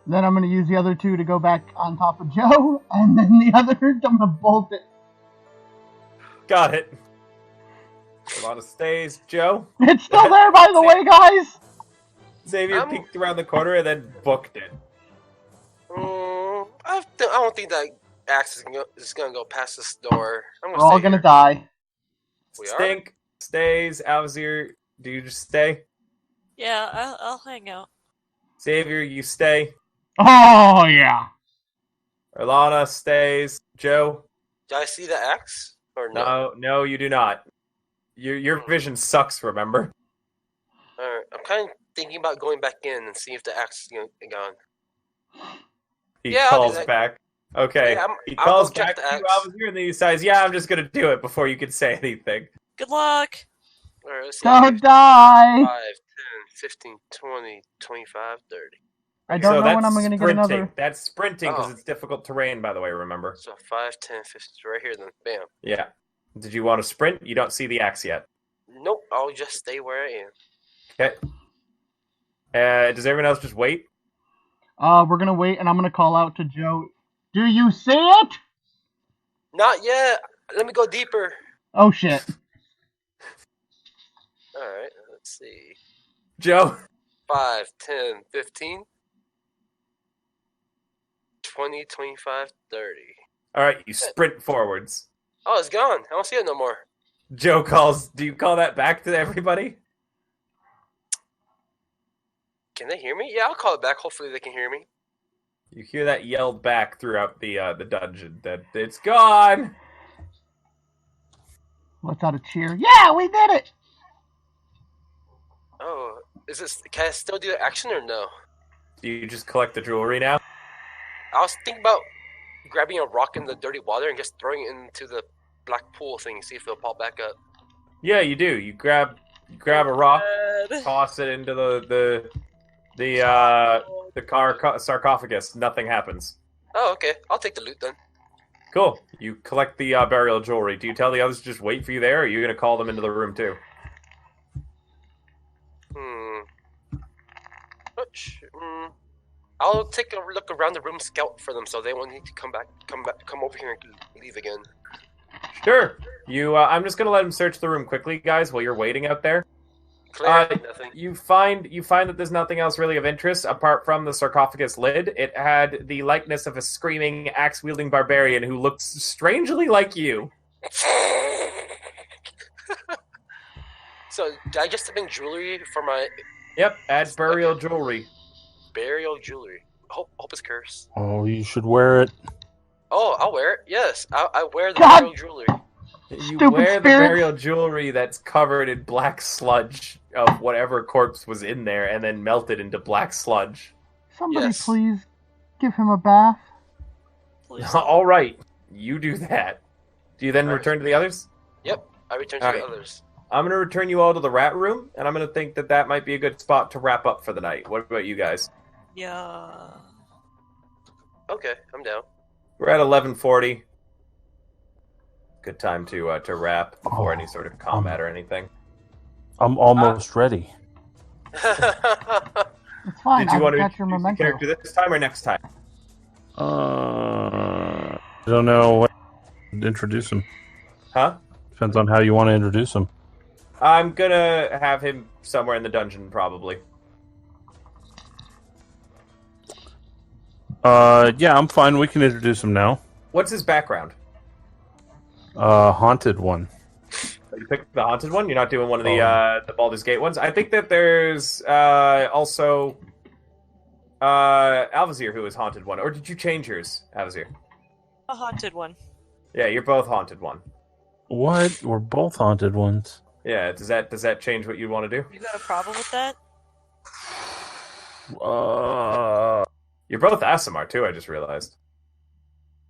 Then I'm gonna use the other 2 to go back on top of Joe, and then the other, I'm gonna bolt it. Got it. Orlana stays. Joe. It's still there, by the way, guys! Xavier peeked around the corner and then booked it. I don't think that axe is gonna go past this door. We're all gonna die. We Stink stays. Alvazir, do you just stay? Yeah, I'll hang out. Xavier, you stay. Oh, yeah. Orlana stays. Joe? Do I see the axe? Or no? No, you do not. Your vision sucks, remember? Alright, I'm kind of thinking about going back in and see if the axe is gone. He Yeah, I'll do calls that. back. Okay. Yeah, he I'll calls go check back the to you, axe. Alvazir, and then he decides, yeah, I'm just going to do it before you can say anything. Good luck! Alright, let's see. Don't die! 5, 10, 15, 20, 25, 30. I don't know that's when I'm gonna get sprinting. another. That's sprinting because Oh. it's difficult terrain, by the way, remember? So 5, 10, 15, right here then. Bam. Yeah. Did you want to sprint? You don't see the axe yet. Nope, I'll just stay where I am. Okay. Does everyone else just wait? We're gonna wait, and I'm gonna call out to Joe. Do you see it? Not yet. Let me go deeper. Oh, shit. Alright, let's see. Joe? 5, 10, 15, 20, 25, 30. Alright, you sprint forwards. Oh, it's gone. I don't see it no more. Joe calls, do you call that back to everybody? Can they hear me? Yeah, I'll call it back. Hopefully they can hear me. You hear that yelled back throughout the dungeon that it's gone. Let's out a cheer. Yeah, we did it! Oh, can I still do the action or no? Do you just collect the jewelry now? I was thinking about grabbing a rock in the dirty water and just throwing it into the black pool thing, see if it'll pop back up. Yeah, you do. You grab a rock, Good. toss it into the sarcophagus. Nothing happens. Oh, okay. I'll take the loot then. Cool. You collect the burial jewelry. Do you tell the others to just wait for you there, or are you going to call them into the room too? I'll take a look around the room, scout for them, so they won't need to come over here and leave again. Sure. I'm just going to let them search the room quickly, guys, while you're waiting out there. Clear, nothing. You find that there's nothing else really of interest apart from the sarcophagus lid. It had the likeness of a screaming, axe-wielding barbarian who looks strangely like you. So, did I just type in jewelry for my Yep, add burial jewelry. burial jewelry? Hope it's cursed. Oh, you should wear it. Oh, I'll wear it. Yes, I wear the God! burial jewelry. You Stupid wear the spirits. burial jewelry that's covered in black sludge of whatever corpse was in there and then melted into black sludge. Somebody Yes. please give him a bath. Please. All right, you do that. Do you then Alright. return to the others? Yep, I return to Alright. the others. I'm going to return you all to the rat room, and I'm going to think that might be a good spot to wrap up for the night. What about you guys? Yeah. Okay, I'm down. We're at 11:40. Good time to wrap before any sort of combat or anything. I'm almost ready. It's fine. Did you I want to got your introduce the memento. character this time or next time? I don't know what to introduce him. Huh? Depends on how you want to introduce him. I'm going to have him somewhere in the dungeon, probably. Yeah, I'm fine. We can introduce him now. What's his background? Haunted one. You picked the haunted one? You're not doing one of the Baldur's Gate ones? I think that there's also Alvazir who is haunted one. Or did you change yours, Alvazir? A haunted one. Yeah, you're both haunted one. What? We're both haunted ones. Yeah, does that change what you want to do? You got a problem with that? You're both Aasimar too, I just realized.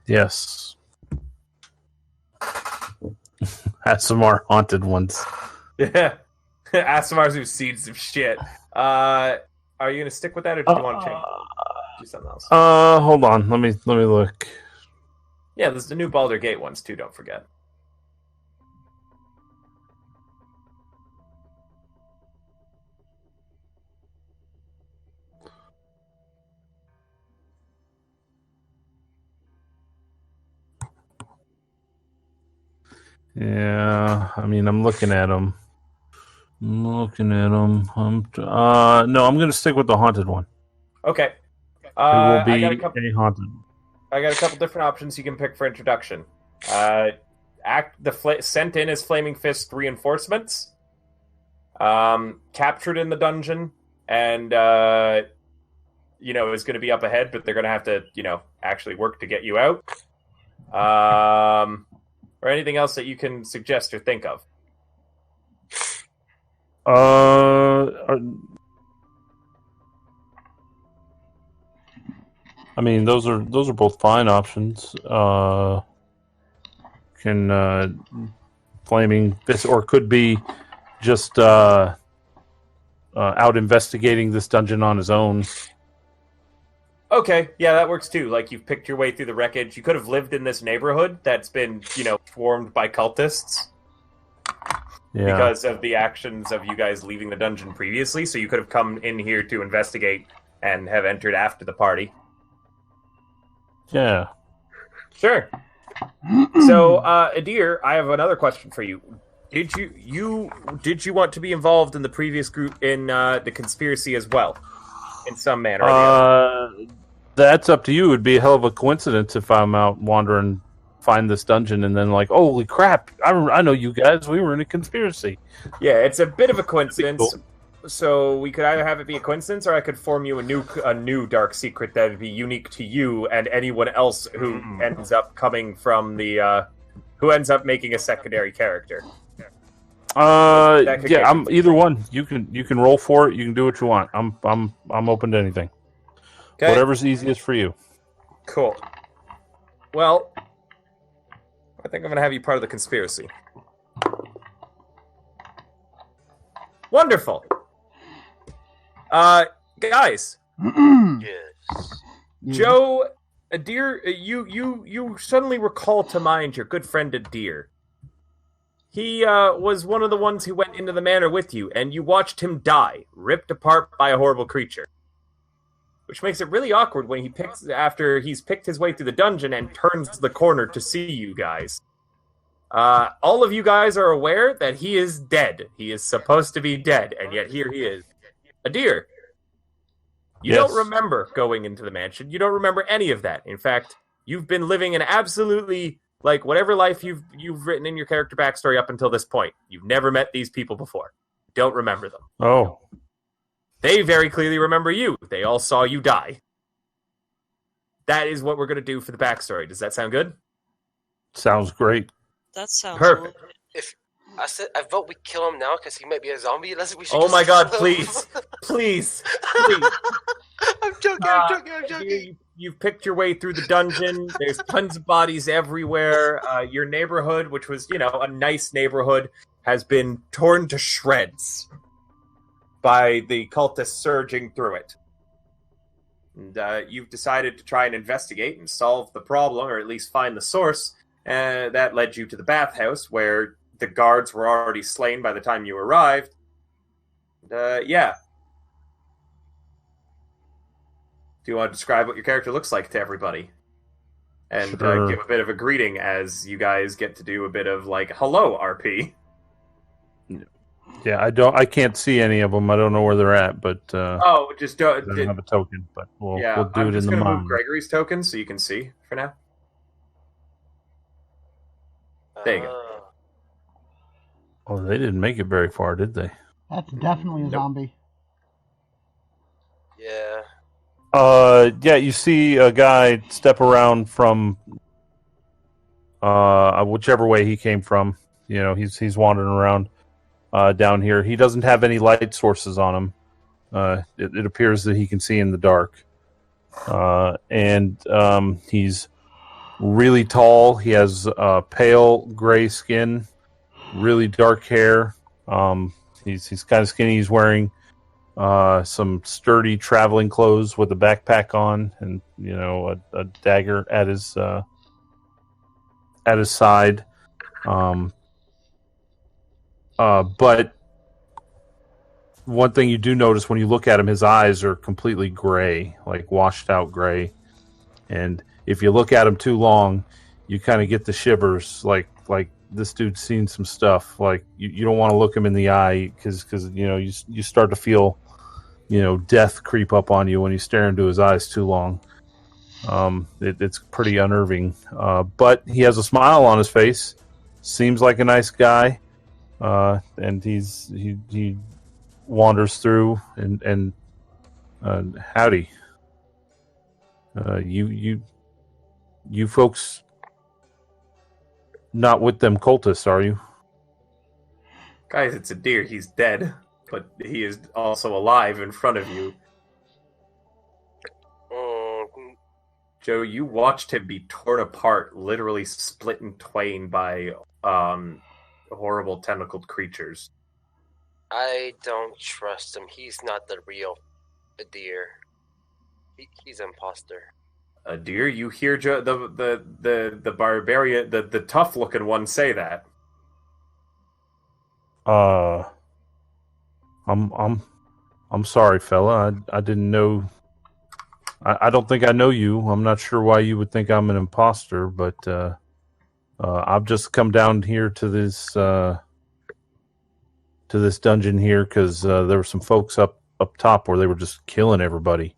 Yes. Had some more haunted ones. Yeah. Aasimar's who've seen some shit. Are you gonna stick with that or do you want to change? Do something else? Hold on. Let me look. Yeah, there's the new Baldur Gate ones too, don't forget. Yeah, I mean, I'm looking at them. No, I'm going to stick with the haunted one. Okay. It will be I got a couple different options you can pick for introduction. Sent in as Flaming Fist reinforcements. Captured in the dungeon, and is going to be up ahead, but they're going to have to, actually work to get you out. Or anything else that you can suggest or think of. I mean, those are both fine options. Flaming Fist, or could be just out investigating this dungeon on his own. Okay, yeah, that works too. Like, you've picked your way through the wreckage. You could have lived in this neighborhood that's been, swarmed by cultists because of the actions of you guys leaving the dungeon previously. So you could have come in here to investigate and have entered after the party. Yeah. Sure. So, Adir, I have another question for you. Did you want to be involved in the previous group in the conspiracy as well? In some manner or the other. That's up to you. It'd be a hell of a coincidence if I'm out wandering, find this dungeon, and then like, holy crap! I know you guys. We were in a conspiracy. Yeah, it's a bit of a coincidence. Cool. So we could either have it be a coincidence, or I could form you a new dark secret that would be unique to you and anyone else who ends up coming from the who ends up making a secondary character. I'm either one. You can roll for it. You can do what you want. I'm open to anything. Okay. Whatever's easiest for you. Cool. Well, I think I'm gonna have you part of the conspiracy. Wonderful. Guys, Yes. Joe, Adir, you suddenly recall to mind your good friend Adir. He was one of the ones who went into the manor with you, and you watched him die, ripped apart by a horrible creature. Which makes it really awkward when after he's picked his way through the dungeon and turns the corner to see you guys. All of you guys are aware that he is dead. He is supposed to be dead, and yet here he is. Adir, you Yes. don't remember going into the mansion. You don't remember any of that. In fact, you've been living an absolutely, whatever life you've written in your character backstory up until this point. You've never met these people before. don't remember them. Oh. They very clearly remember you. They all saw you die. That is what we're going to do for the backstory. Does that sound good? Sounds great. That sounds Perfect. If I vote we kill him now because he might be a zombie. We should Oh my god, kill him. please. I'm joking. You've picked your way through the dungeon. There's tons of bodies everywhere. Your neighborhood, which was, a nice neighborhood, has been torn to shreds by the cultists surging through it. And you've decided to try and investigate and solve the problem, or at least find the source. That led you to the bathhouse, where the guards were already slain by the time you arrived. Yeah. Do you want to describe what your character looks like to everybody? And Sure. give a bit of a greeting as you guys get to do a bit of, hello, RP. Yeah, I can't see any of them. I don't know where they're at, but Just I don't have a token. But we'll do I'm it just in the going to mind. move Gregory's token so you can see for now. There you go. Oh, they didn't make it very far, did they? That's definitely a Nope. zombie. Yeah. Yeah, you see a guy step around from whichever way he came from. He's wandering around down here. He doesn't have any light sources on him. It appears that he can see in the dark. And he's really tall. He has pale gray skin, really dark hair. He's kind of skinny. He's wearing some sturdy traveling clothes with a backpack on, and a dagger at his side. But one thing you do notice when you look at him, his eyes are completely gray, like washed out gray. And if you look at him too long, you kind of get the shivers, like this dude's seen some stuff. Like you don't want to look him in the eye because you start to feel death creep up on you when you stare into his eyes too long. It's pretty unnerving. But he has a smile on his face. Seems like a nice guy. And he wanders through and howdy. You folks not with them cultists, are you? Guys, it's a deer. He's dead, but he is also alive in front of you. Joe, you watched him be torn apart, literally split in twain by horrible tentacled creatures. I don't trust him. He's not the real deer. He's an imposter. A deer? You hear the barbarian, the tough looking one say that. I'm sorry, fella. I didn't know. I don't think I know you. I'm not sure why you would think I'm an imposter, but I've just come down here to this dungeon here because there were some folks up top where they were just killing everybody.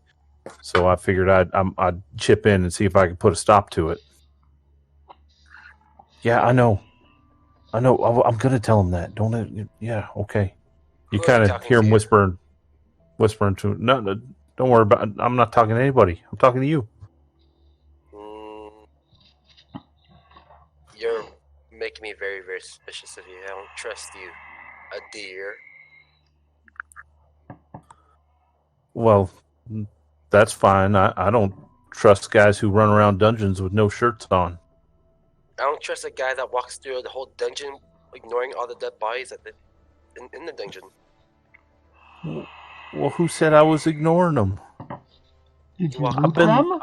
So I figured I'd chip in and see if I could put a stop to it. Yeah, I know. I'm gonna tell him that. Don't it? Yeah, okay. You Who are kind you of talking hear him to? whispering to him. No, don't worry about it. I'm not talking to anybody. I'm talking to you. You're making me very, very suspicious of you. I don't trust you. A deer. Well, that's fine. I don't trust guys who run around dungeons with no shirts on. I don't trust a guy that walks through the whole dungeon, ignoring all the dead bodies in the dungeon. Well, who said I was ignoring them? Did you Well, loot them?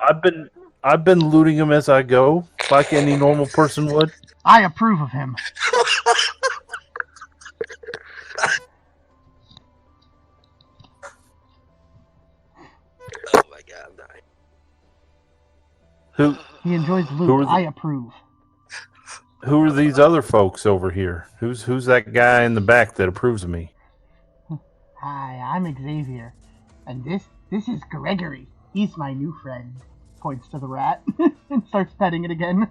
I've been looting them as I go, like any normal person would. I approve of him. Oh my god, I'm dying. Who He enjoys Who are loot. the- I approve. who are these other folks over here? Who's that guy in the back that approves of me? Hi, I'm Xavier, and this is Gregory. He's my new friend. Points to the rat and starts petting it again.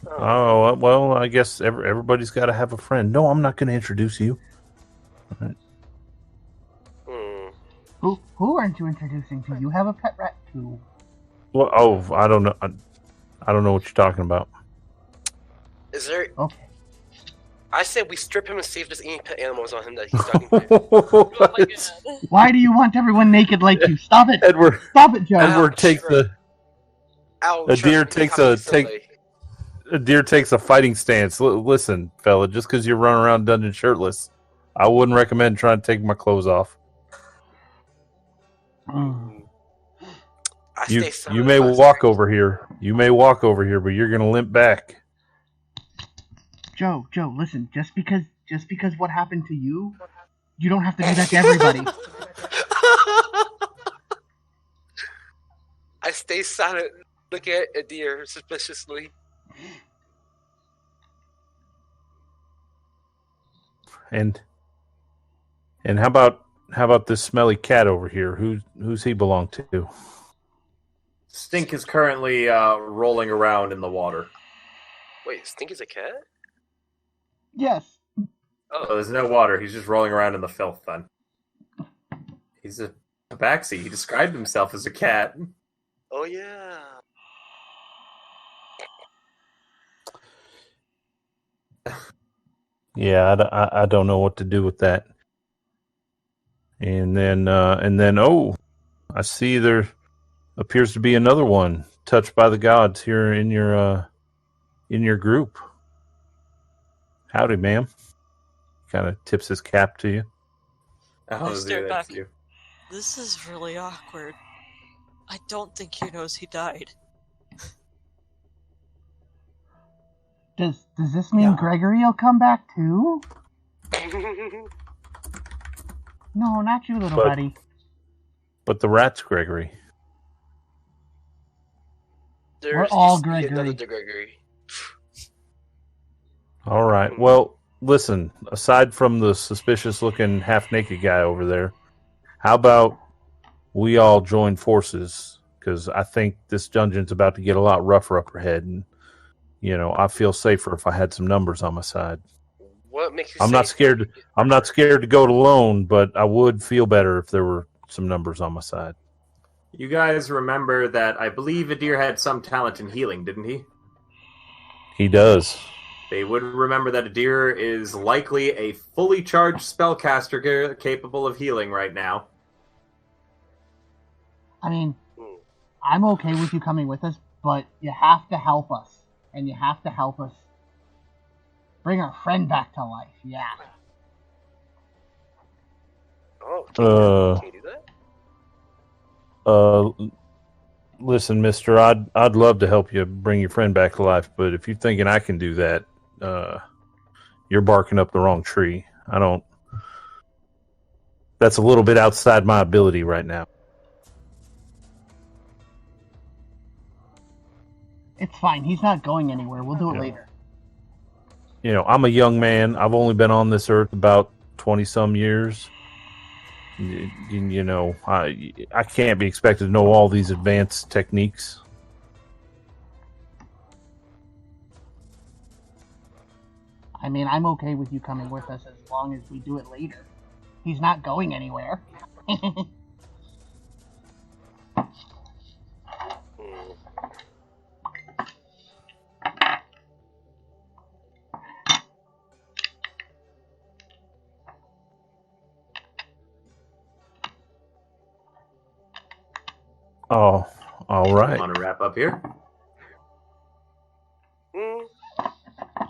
Oh well, I guess everybody's got to have a friend. No, I'm not going to introduce you. Hmm. Who aren't you introducing to? You have a pet rat too. Well, I don't know. I don't know what you're talking about. Is there? Okay. I said we strip him and see if there's any pet animals on him that he's talking to. Oh my What? god. Why do you want everyone naked like you? Stop it! Edward Stop it, Joe! Edward takes Ow, a Trevor, deer you're takes talking a silly. fighting stance. Listen, fella, just because you run around dungeon shirtless, I wouldn't recommend trying to take my clothes off. Mm. I You stay silent you may about walk it. over here. You may walk over here, but you're gonna limp back. Joe, listen. Just because what happened to you, you don't have to do that to everybody. I stay silent, look at a deer suspiciously. And how about this smelly cat over here? Who's he belong to? Stink is currently rolling around in the water. Wait, Stink is a cat? Yes. Oh, there's no water. He's just rolling around in the filth then. He's a tabaxi. He described himself as a cat. Oh yeah. Yeah, I don't know what to do with that. And then oh, I see there appears to be another one touched by the gods here in your group. Howdy, ma'am. Kind of tips his cap to you. Oh, I stare that's back. you. This is really awkward. I don't think he knows he died. Does this mean Gregory will come back too? No, not you, little buddy. But the rat's Gregory. There's all used to be Gregory. another Gregory. All right. Well, listen, aside from the suspicious-looking half-naked guy over there, how about we all join forces? Because I think this dungeon's about to get a lot rougher up ahead, and I feel safer if I had some numbers on my side. What makes you I'm not scared. I'm not scared to go it alone, but I would feel better if there were some numbers on my side. You guys remember that I believe Adir had some talent in healing, didn't he? He does. They would remember that Adir is likely a fully charged spellcaster capable of healing right now. I mean, I'm okay with you coming with us, but you have to help us. And you have to help us bring our friend back to life, yeah. Oh, can you do that? Listen, mister, I'd love to help you bring your friend back to life, but if you're thinking I can do that, you're barking up the wrong tree. That's a little bit outside my ability right now. It's fine. He's not going anywhere. We'll do it later. I'm a young man. I've only been on this earth about 20-some years. I can't be expected to know all these advanced techniques. I mean, I'm okay with you coming with us as long as we do it later. He's not going anywhere. Oh, all right. Want to wrap up here?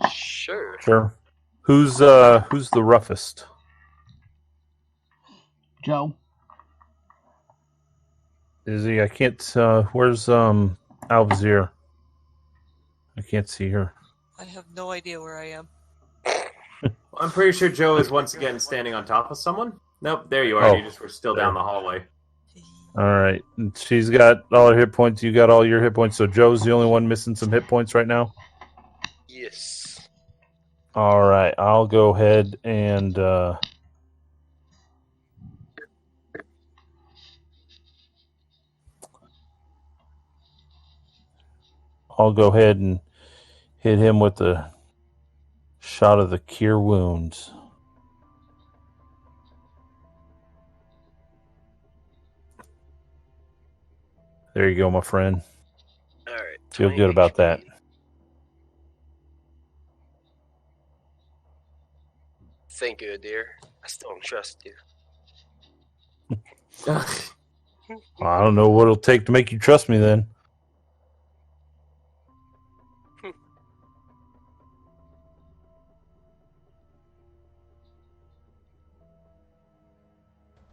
Sure. Sure. Who's the roughest? Joe. Is he? I can't. Where's Alvazir? I can't see her. I have no idea where I am. I'm pretty sure Joe is once again standing on top of someone. Nope, there you are. Oh, You just were still down the hallway. All right. And she's got all her hit points. You got all your hit points. So Joe's the only one missing some hit points right now? Yes. All right. I'll go ahead and... I'll go ahead and hit him with a shot of the Cure Wounds. There you go, my friend. Alright. Feel 20 good about HP. that. Thank you, dear. I still don't trust you. I don't know what it'll take to make you trust me then.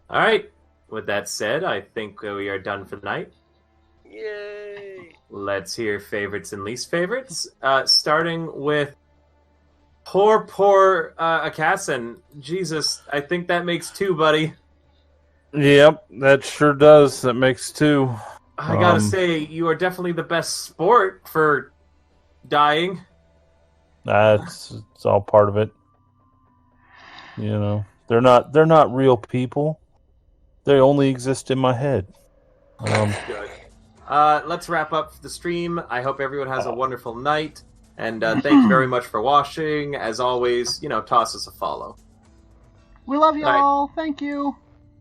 All right. With that said, I think we are done for the night. Yay! Let's hear favorites and least favorites. Starting with poor Akassin. Jesus, I think that makes 2, buddy. Yep, that sure does. That makes 2. I gotta say, you are definitely the best sport for dying. It's all part of it. You know, they're not real people. They only exist in my head. Good. Let's wrap up the stream. I hope everyone has a wonderful night. And thank you very much for watching. As always, toss us a follow. We love Night. y'all. Thank you.